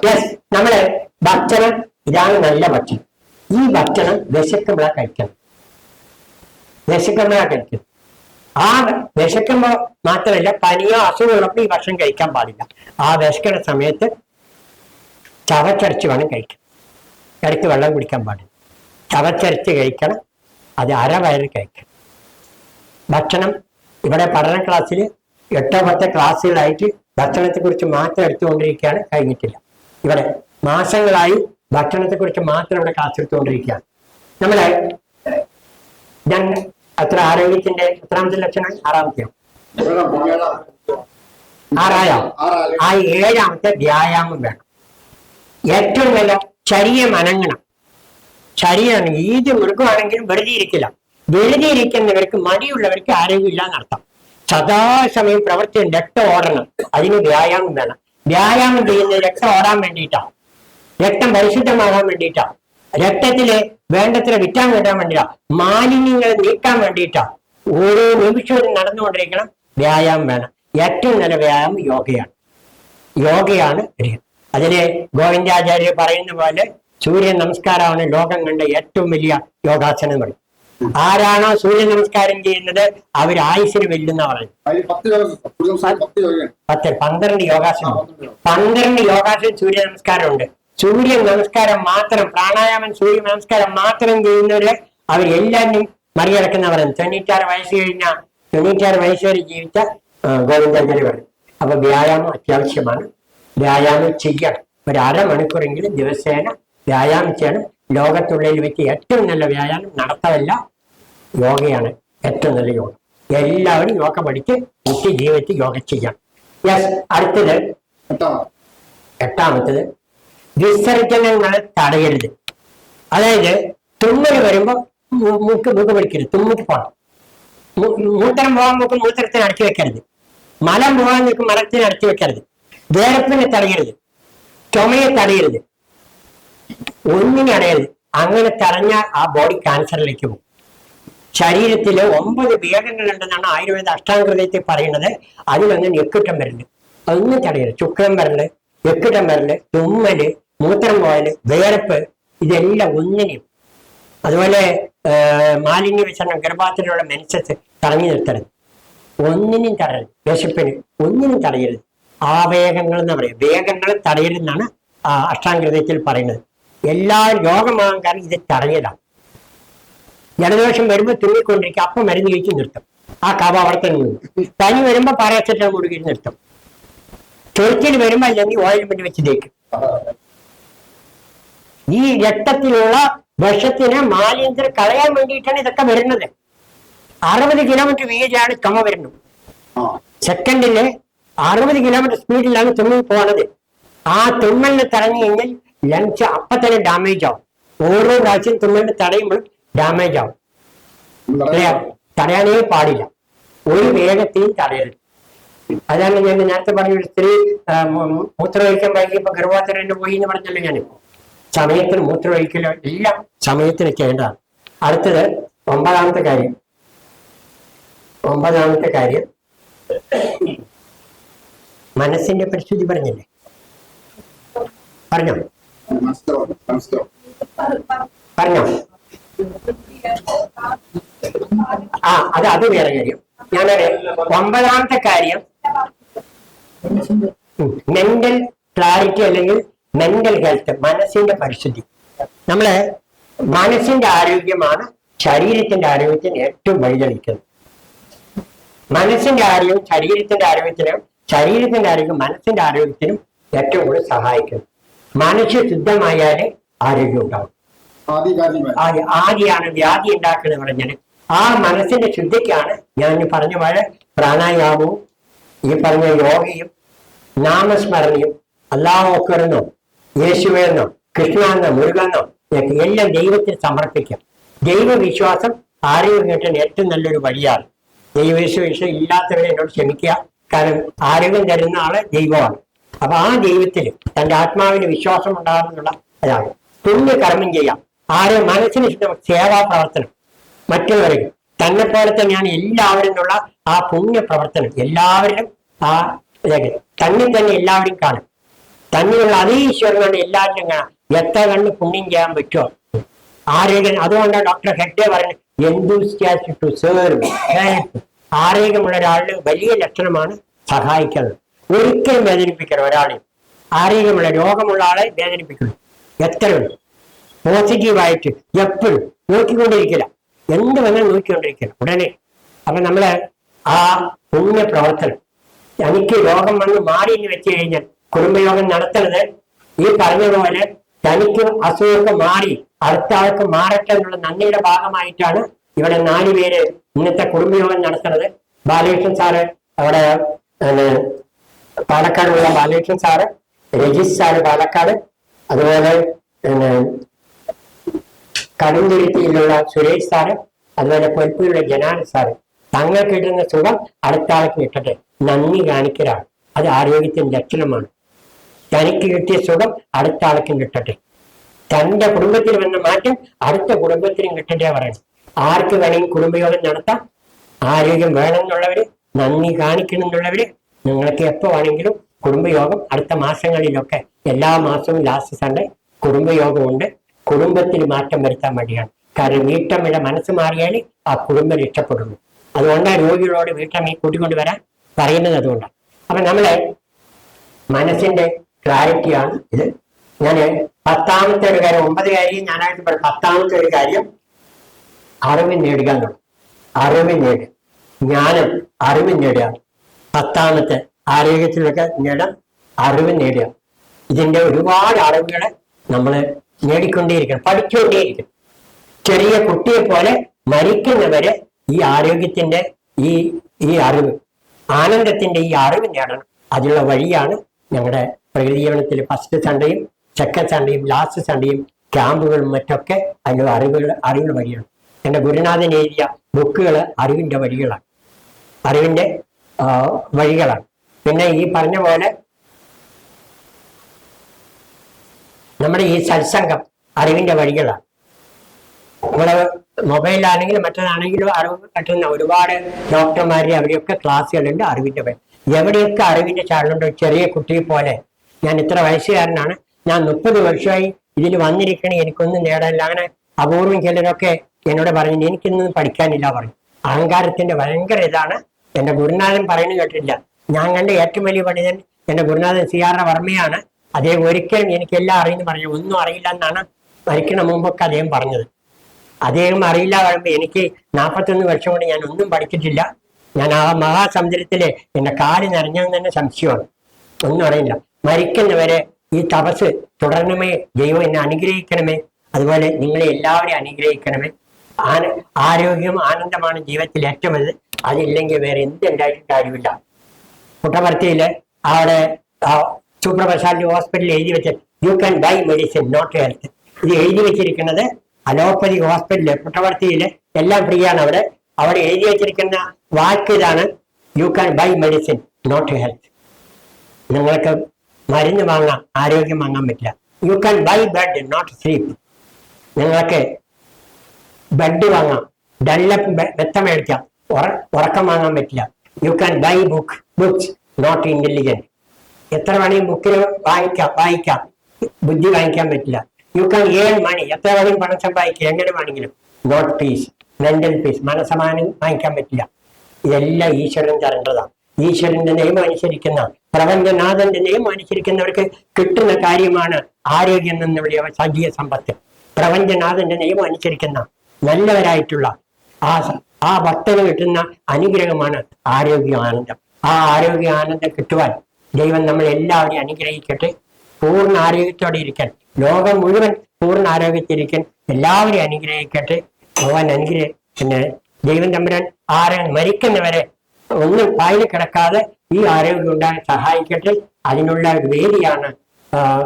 യെസ്, നമ്മള് ഭക്ഷണം ഇതാണ് നല്ല ഭക്ഷണം. ഈ ഭക്ഷണം വിശക്കുമ്പോഴാ കഴിക്കണം, വിശക്കുമ്പോഴാ കഴിക്കണം. ആ വിശക്കുമ്പോ മാത്രമല്ല, പനിയോ അസുഖമുള്ളപ്പോൾ ഈ ഭക്ഷണം കഴിക്കാൻ പാടില്ല. ആ വിശക്കുന്ന സമയത്ത് ചവച്ചരച്ച് വേണം കഴിക്കാൻ. ഇടയ്ക്ക് വെള്ളം കുടിക്കാൻ പാടില്ല, ചവച്ചരച്ച് കഴിക്കണം. അത് അരവയറ് കഴിക്കണം. ഭക്ഷണം ഇവിടെ പഠന ക്ലാസ്സിൽ 8-10 ക്ലാസ്സുകളായിട്ട് ഭക്ഷണത്തെക്കുറിച്ച് മാത്രം എടുത്തുകൊണ്ടിരിക്കുകയാണ്, കഴിഞ്ഞിട്ടില്ല. ഇവിടെ മാസങ്ങളായി ഭക്ഷണത്തെക്കുറിച്ച് മാത്രം ഇവിടെ ക്ലാസ് എടുത്തുകൊണ്ടിരിക്കുകയാണ്. നമ്മളെ അത്ര ആരോഗ്യത്തിന്റെ എത്രാമത്തെ ലക്ഷണം? 6ാമത്തെയോ? 6ആയോ? ആ 7ാമത്തെ വ്യായാമം വേണം. ഏറ്റവും നല്ല ശരീരം അനങ്ങണം. ശരീരം ഏത് മൃഗമാണെങ്കിലും വെറുതെ ഇരിക്കില്ല. വെറുതെ ഇരിക്കുന്നവർക്ക്, മടിയുള്ളവർക്ക് ആരോഗ്യമില്ല എന്നർത്ഥം. സദാസമയം പ്രവർത്തിയും രക്തം ഓടണം. അതിന് വ്യായാമം വേണം. വ്യായാമം ചെയ്യുന്നത് രക്തം ഓടാൻ വേണ്ടിയിട്ടാണ്, രക്തം പരിശുദ്ധമാകാൻ വേണ്ടിയിട്ടാണ്, രക്തത്തില് വേണ്ടത്ര വിറ്റാമിൻ കിട്ടാൻ വേണ്ടിയിട്ടാണ്, മാലിന്യങ്ങൾ നീക്കാൻ വേണ്ടിയിട്ടാണ്. ഓരോ നിമിഷവും നടന്നുകൊണ്ടിരിക്കണം. വ്യായാമം വേണം. ഏറ്റവും നല്ല വ്യായാമം യോഗയാണ്. യോഗയാണ്. അതിന് ഗോവിന്ദാചാര്യർ പറയുന്ന പോലെ സൂര്യ നമസ്കാരമാണ് ലോകം കണ്ട ഏറ്റവും വലിയ യോഗാസനം എന്ന് പറയും. ആരാണോ സൂര്യ നമസ്കാരം ചെയ്യുന്നത് അവർ ആയുസിന് വെല്ലുന്ന പറയും. 12 യോഗാസനം, 12 യോഗാസനം സൂര്യ നമസ്കാരമുണ്ട്. സൂര്യ നമസ്കാരം മാത്രം, പ്രാണായാമം സൂര്യ നമസ്കാരം മാത്രം ചെയ്യുന്നവര് അവരെല്ലാവരും മറികടക്കുന്ന പറയും. 96 വയസ്സ് കഴിഞ്ഞ 96 വയസ്സ് വരെ ജീവിച്ച ഗോവിന്ദാചാര്യ പറയും. അപ്പൊ വ്യായാമം അത്യാവശ്യമാണ്. വ്യായാമം ചെയ്യണം. ഒരു അരമണിക്കൂറെങ്കിലും ദിവസേന വ്യായാമം ചെയ്യണം. ലോകത്തുള്ളിൽ വെച്ച് ഏറ്റവും നല്ല വ്യായാമം നടത്തമല്ല, യോഗയാണ് ഏറ്റവും നല്ല യോഗ. എല്ലാവരും യോഗ പഠിച്ച് നിത്യ ജീവിതത്തിൽ യോഗ ചെയ്യണം. യെസ്, അടുത്തത് 8ാമത്തത് വിസർജനങ്ങൾ തടയരുത്. അതായത് തുമ്മൽ വരുമ്പോ മൂക്ക് പിടിക്കരുത്, തുമ്മിക്ക് പോകണം. മൂത്രം പോകാൻ നോക്കും, മൂത്രത്തിന് അടച്ചു വെക്കരുത്. മലം പോകാൻ നോക്കും, മലത്തിന് അടച്ചു വെക്കരുത്. വേർപ്പിനെ തടയരുത്, ചുമയെ തടയരുത്, ഒന്നിനെ അടയരുത്. അങ്ങനെ തടഞ്ഞാൽ ആ ബോഡി ക്യാൻസറിലേക്ക് പോകും. ശരീരത്തില് 9 വേഗങ്ങൾ ഉണ്ടെന്നാണ് ആയുർവേദ അഷ്ടാംഗഹൃദയത്തിൽ പറയുന്നത്. അതിലൊന്നും ഞെക്കുറ്റം വരല്, അതൊന്നും തടയരുത്. ശുക്രം വരല്, എക്കിടം വരല്, തുമ്മല്, മൂത്രം പോയല്, വേർപ്പ്, ഇതെല്ലാം ഒന്നിനും. അതുപോലെ മാലിന്യ വിസരണം, ഗർഭാത്തിലുള്ള മെൻസസ് തടഞ്ഞു നിർത്തരുത്, ഒന്നിനും തടയരുത്. വിശപ്പിന് ഒന്നിനും തടയരുത്. ആവേഗങ്ങൾ എന്ന് പറയും, വേഗങ്ങൾ തടയരുതെന്നാണ് അഷ്ടാംഗഹൃദയത്തിൽ പറയുന്നത്. എല്ലാ രോഗമാകാൻ കാരണം ഇത് തടയലാണ്. ജലദോഷം വരുമ്പോൾ തുള്ളിക്കൊണ്ടിരിക്കുക, അപ്പം മരുന്ന് കഴിച്ച് നിർത്തും, ആ കഫ അവിടെ തന്നെ നിന്നു. പനി വരുമ്പോൾ പാരാസെറ്റമോൾ കൊടുക്കി നിർത്തും. ചൊറിച്ചിൽ വരുമ്പോൾ അല്ലെങ്കിൽ ഓയിൽമെന്റ് വെച്ച് തേക്കും. ഈ രക്തത്തിലുള്ള വിഷത്തിനെ മാലിന്യത്തിൽ കളയാൻ വേണ്ടിയിട്ടാണ് ഇതൊക്കെ വരുന്നത്. 60 കിലോമീറ്റർ വേഗത്തിലാണ് ചുമ വരുന്നത്. സെക്കൻഡില് 60 കിലോമീറ്റർ സ്പീഡിലാണ് തുമ്മൽ പോണത്. ആ തുമ്മലിന് തടഞ്ഞു കഴിഞ്ഞാൽ ലങ്സ് അപ്പൊ തന്നെ ഡാമേജ് ആവും. ഓരോ പ്രാവശ്യം തുമ്മലിന് തടയുമ്പോഴും ഡാമേജ് ആവും. തടയാനേ പാടില്ല, ഒരു വേഗത്തെയും തടയരുത്. അതാണ് ഞാൻ നേരത്തെ പറഞ്ഞ ഒരു സ്ത്രീ മൂത്രമൊഴിക്കാൻ വൈകിയപ്പോ ഗർഭപാത്രം പോയി എന്ന് പറഞ്ഞല്ലോ. ഞാൻ സമയത്തിന് മൂത്രമൊഴിക്കലോ എല്ലാം സമയത്തിന് ചെയ്യേണ്ടതാണ്. അടുത്തത് ഒമ്പതാമത്തെ കാര്യം മനസ്സിന്റെ പരിസ്ഥിതി പറഞ്ഞില്ലേ? പറഞ്ഞോ? അത് വേറെ കാര്യം. ഞാനൊരു 9ാമത്തെ കാര്യം മെന്റൽ ക്ലാരിറ്റി അല്ലെങ്കിൽ മെന്റൽ ഹെൽത്ത്, മനസ്സിന്റെ പരിസ്ഥിതി. നമ്മള് മനസ്സിന്റെ ആരോഗ്യമാണ് ശരീരത്തിന്റെ ആരോഗ്യത്തിന് ഏറ്റവും വഴിതെളിക്കുന്നത്. മനസ്സിന്റെ ആരോഗ്യം ശരീരത്തിന്റെ ആരോഗ്യത്തിനും, ശരീരത്തിന്റെ ആരോഗ്യം മനസ്സിന്റെ ആരോഗ്യത്തിനും ഏറ്റവും കൂടുതൽ സഹായിക്കുന്നു. മനസ്സ് ശുദ്ധമായാലേ ആരോഗ്യം ഉണ്ടാവും. ആദിയാണ് വ്യാധി ഉണ്ടാക്കുന്നത് പറഞ്ഞാൽ ആ മനസ്സിന്റെ ശുദ്ധിക്കാണ് ഞാൻ പറഞ്ഞ പോലെ പ്രാണായാമവും ഈ പറഞ്ഞ യോഗയും നാമസ്മരണയും അല്ലാഹു അക്ബറെന്നോ യേശുവെന്നോ കൃഷ്ണനെന്നോ മുരുകനെന്നോ എല്ലാം ദൈവത്തിന് സമർപ്പിക്കാം. ദൈവവിശ്വാസം ആരോഗ്യം കിട്ടാൻ ഏറ്റവും നല്ലൊരു വഴിയാണ്. ദൈവവിശ്വാസം ഇല്ലാത്തവരെ എന്നോട് ക്ഷമിക്കുക, കാരണം ആരോഗ്യം തരുന്ന ആള് ദൈവമാണ്. അപ്പൊ ആ ദൈവത്തിൽ തന്റെ ആത്മാവിന് വിശ്വാസം ഉണ്ടാകുന്നുള്ള അതാണ്. പുണ്യകർമ്മം ചെയ്യാം. മനസ്സിന് സേവാ പ്രവർത്തനം, മറ്റുള്ളവർക്ക് തന്നെ പോലെ തന്നെയാണ് എല്ലാവരും എന്നുള്ള ആ പുണ്യ പ്രവർത്തനം. എല്ലാവരിലും ആ തന്നെ എല്ലാവരും കാണും. തന്നെയുള്ള അതേ ഈശ്വരനാണ് എല്ലാവരും കാണാം. എത്ര കണ്ട് പുണ്യം ചെയ്യാൻ പറ്റുമോ ആരോഗ്യം. അതുകൊണ്ടാണ് ഡോക്ടർ ഹെഗ്ഡെ പറഞ്ഞത് enthusiastic to serve, help. ആരോഗ്യമുള്ള ഒരാളുടെ വലിയ ലക്ഷണമാണ് സഹായിക്കുന്നത്. ഒരിക്കലും വേദനിപ്പിക്കണം ഒരാളെയും. ആരോഗ്യമുള്ള രോഗമുള്ള ആളെ വേദനിപ്പിക്കണം. എത്രയുണ്ട് പോസിറ്റീവായിട്ട് എപ്പോഴും നോക്കിക്കൊണ്ടിരിക്കില്ല, എന്ത് വന്നാൽ നോക്കിക്കൊണ്ടിരിക്കില്ല ഉടനെ. അപ്പൊ നമ്മള് ആ പുണ്യ പ്രവർത്തനം, എനിക്ക് രോഗം വന്ന് മാറി എന്ന് വെച്ച് കഴിഞ്ഞാൽ കുടുംബയോഗം നടത്തുന്നത് ഈ പറഞ്ഞതുപോലെ തനിക്ക് അസുഖമൊക്കെ മാറി അടുത്ത ആൾക്ക് മാറട്ടെ എന്നുള്ള നന്ദിയുടെ ഭാഗമായിട്ടാണ് ഇവിടെ 4 പേര് ഇന്നത്തെ കുടുംബയോഗം നടത്തുന്നത്. ബാലകൃഷ്ണൻ സാറ്, അവിടെ പാലക്കാടുള്ള ബാലകൃഷ്ണൻ സാറ്, രജിസ് സാറ് പാലക്കാട്, അതുപോലെ കടുംതുരുത്തിയിലുള്ള സുരേഷ് സാറ്, അതുപോലെ പൊൽപ്പൂരിലുള്ള ജനാൽ സാറ്. തങ്ങൾക്ക് കിട്ടുന്ന സുഖം അടുത്ത ആൾക്ക് കിട്ടട്ടെ, നന്ദി കാണിക്കലാണ്. അത് ആരോഗ്യത്തിന്റെ ലക്ഷണമാണ്. തനിക്ക് കിട്ടിയ സുഖം അടുത്ത ആൾക്കും കിട്ടട്ടെ. തന്റെ കുടുംബത്തിൽ വന്ന മാറ്റം അടുത്ത കുടുംബത്തിനും കിട്ടട്ടെ പറയണം. ആർക്ക് വേണമെങ്കിൽ കുടുംബയോഗം നടത്താം. ആരോഗ്യം വേണമെന്നുള്ളവര്, നന്ദി കാണിക്കണം എന്നുള്ളവര്, നിങ്ങൾക്ക് എപ്പോൾ വേണമെങ്കിലും കുടുംബയോഗം അടുത്ത മാസങ്ങളിലൊക്കെ എല്ലാ മാസവും ലാസ്റ്റ് സൺഡേ കുടുംബയോഗമുണ്ട്. കുടുംബത്തിൽ മാറ്റം വരുത്താൻ വേണ്ടിയാണ്. കാരണം വീട്ടമ്മയുടെ മനസ്സ് മാറിയാൽ ആ കുടുംബം രക്ഷപ്പെടുന്നു. അതുകൊണ്ടാണ് രോഗികളോട് വീട്ടമ്മയെ കൂട്ടിക്കൊണ്ട് വരാൻ പറയുന്നത്. അതുകൊണ്ടാണ്. അപ്പൊ നമ്മളെ മനസ്സിന്റെ ക്ലാരിറ്റിയാണ് ഇത്. ഞാൻ 10ാമത്തെ ഒരു കാര്യം, 9 കാര്യം ഞാനായിട്ട് പറഞ്ഞു. 10ാമത്തെ ഒരു കാര്യം അറിവ് നേടുക എന്നുള്ളത്. അറിവ് നേടുക, ജ്ഞാനം, അറിവ് നേടുക. 10ാമത്തെ ആരോഗ്യത്തിലൊക്കെ നേടാൻ അറിവ് നേടുക. ഇതിന്റെ ഒരുപാട് അറിവുകളെ നമ്മൾ നേടിക്കൊണ്ടേയിരിക്കണം, പഠിച്ചുകൊണ്ടേയിരിക്കണം. ചെറിയ കുട്ടിയെ പോലെ മരിക്കുന്നവരെ ഈ ആരോഗ്യത്തിന്റെ ഈ അറിവ്, ആനന്ദത്തിന്റെ ഈ അറിവ് നേടണം. അതിനുള്ള വഴിയാണ് ഞങ്ങളുടെ പ്രകൃതി ജീവനത്തിൽ ഫസ്റ്റ് സൺഡേയും സെക്കൻഡ് സൺഡേയും ലാസ്റ്റ് സൺഡേയും ക്യാമ്പുകളും മറ്റൊക്കെ അതിനുള്ള അറിവുകൾ വഴിയാണ്. എൻ്റെ ഗുരുനാഥൻ എഴുതിയ ബുക്കുകൾ അറിവിന്റെ വഴികളാണ്, അറിവിന്റെ വഴികളാണ്. പിന്നെ ഈ പറഞ്ഞ പോലെ നമ്മുടെ ഈ സത്സംഗം അറിവിന്റെ വഴികളാണ്. നമ്മള് മൊബൈലാണെങ്കിലും മറ്റേതാണെങ്കിലും അറിവ് കിട്ടുന്ന ഒരുപാട് ഡോക്ടർമാരെ അവരെയൊക്കെ ക്ലാസ്സുകളുണ്ട് അറിവിന്റെ വഴി. എവിടെയൊക്കെ അറിവിന്റെ ചാനലുണ്ടോ, ചെറിയ കുട്ടിയെ പോലെ ഞാൻ ഇത്ര വയസ്സുകാരനാണ്, ഞാൻ 30 വർഷമായി ഇതിൽ വന്നിരിക്കണേ, എനിക്കൊന്നും നേടാനില്ല. അങ്ങനെ അപൂർവം ചിലരൊക്കെ എന്നോട് പറഞ്ഞു എനിക്കൊന്നും പഠിക്കാനില്ല പറഞ്ഞു. അഹങ്കാരത്തിന്റെ ഭയങ്കര ഇതാണ്. എന്റെ ഗുരുനാഥൻ പറയുന്നത് കേട്ടില്ല. ഞാൻ കണ്ട ഏറ്റവും വലിയ പണ്ഡിതൻ എന്റെ ഗുരുനാഥൻ CR വർമ്മയാണ്. അദ്ദേഹം ഒരിക്കലും എനിക്കെല്ലാം അറിയുന്നു പറഞ്ഞു, ഒന്നും അറിയില്ല എന്നാണ് മരിക്കണ മുമ്പൊക്കെ അദ്ദേഹം പറഞ്ഞത്. അദ്ദേഹം അറിയില്ല പറയുമ്പോൾ എനിക്ക് 41 വർഷം കൊണ്ട് ഞാൻ ഒന്നും പഠിച്ചിട്ടില്ല. ഞാൻ ആ മഹാസമുദ്രത്തില് എന്റെ കാല് നനഞ്ഞെന്ന് തന്നെ സംശയമാണ്, ഒന്നും അറിയില്ല. മരിക്കുന്നവരെ ഈ തപസ് തുടരണമേ, ദൈവം എന്നെ അനുഗ്രഹിക്കണമേ, അതുപോലെ നിങ്ങളെ എല്ലാവരെയും അനുഗ്രഹിക്കണമേ. ആരോഗ്യം ആനന്ദമാണ് ജീവിതത്തിൽ ഏറ്റവും വലുത്. അതില്ലെങ്കിൽ വേറെ എന്തുണ്ടായിട്ടും കാര്യമില്ല. പുട്ടപർത്തിയില് അവിടെ സൂപ്പർ സ്പെഷ്യാലിറ്റി ഹോസ്പിറ്റലിൽ എഴുതി വെച്ച you can buy medicine not health. ഇത് എഴുതി വെച്ചിരിക്കുന്നത് അലോപ്പതി ഹോസ്പിറ്റലില് പുട്ടപർത്തിയില് എല്ലാം ഫ്രീ ആണ്. അവിടെ എഴുതി വെച്ചിരിക്കുന്ന വാക്ക് ഇതാണ്, you can buy medicine not health. നിങ്ങൾക്ക് മരുന്ന് വാങ്ങാം, ആരോഗ്യം വാങ്ങാൻ പറ്റില്ല. You can buy bed not sleep. നിങ്ങൾക്ക് ബെഡ് വാങ്ങാം, ഡെല്ലപ്പ് മെത്ത മേടിക്കാം, ഉറക്കം വാങ്ങാൻ പറ്റില്ല. You can buy books not intelligent. എത്ര വേണമെങ്കിൽ ബുക്കിന് വായിക്കാം, ബുദ്ധി വാങ്ങിക്കാൻ പറ്റില്ല. യു ക്യാൻ ഏൺ മണി, എത്ര വേണമെങ്കിലും പണം സമ്പാദിക്കുക, എങ്ങനെ വേണമെങ്കിലും. നോട്ട് പീസ്, മെന്റൽ പീസ്, മനസ്സമാനം വാങ്ങിക്കാൻ പറ്റില്ല. ഇതെല്ലാം ഈശ്വരൻ തരേണ്ടതാണ്. ഈശ്വരന്റെ നിയമം അനുസരിക്കുന്ന, പ്രപഞ്ചനാഥന്റെ നിയമം അനുസരിക്കുന്നവർക്ക് കിട്ടുന്ന കാര്യമാണ് ആരോഗ്യം എന്നുള്ള സജീവ സമ്പത്ത്. പ്രപഞ്ചനാഥന്റെ നിയമം അനുസരിക്കുന്ന നല്ലവരായിട്ടുള്ള ആ ഭക്തന് കിട്ടുന്ന അനുഗ്രഹമാണ് ആരോഗ്യ ആനന്ദം. ആ ആരോഗ്യ ആനന്ദം കിട്ടുവാൻ ദൈവം നമ്മൾ എല്ലാവരെയും അനുഗ്രഹിക്കട്ടെ. പൂർണ്ണ ആരോഗ്യത്തോടെ ഇരിക്കാൻ, ലോകം മുഴുവൻ പൂർണ്ണ ആരോഗ്യത്തിരിക്കാൻ എല്ലാവരെയും അനുഗ്രഹിക്കട്ടെ. ഭഗവാൻ പിന്നെ ദൈവം തമ്പുരാൻ മരിക്കുന്നവരെ ഒന്നും പായിൽ കിടക്കാതെ ഈ ആരോഗ്യം ഉണ്ടാകാൻ സഹായിക്കട്ടെ. അതിനുള്ള ഒരു വേദിയാണ്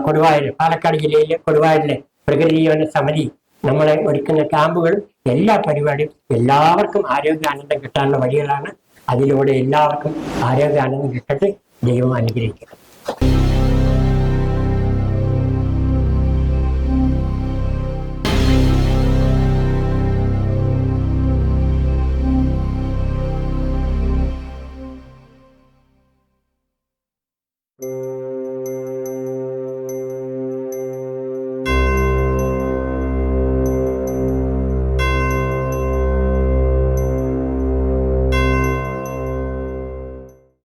കൊടുവായൂർ, പാലക്കാട് ജില്ലയിലെ കൊടുവായൂരിലെ പ്രകൃതി ജീവന സമിതി നമ്മളെ ഒരുക്കുന്ന ക്യാമ്പുകളും എല്ലാ പരിപാടിയും എല്ലാവർക്കും ആരോഗ്യാനന്ദം കിട്ടാനുള്ള വഴികളാണ്. അതിലൂടെ എല്ലാവർക്കും ആരോഗ്യാനന്ദം കിട്ടട്ടെ. ദൈവം അനുഗ്രഹിക്കട്ടെ.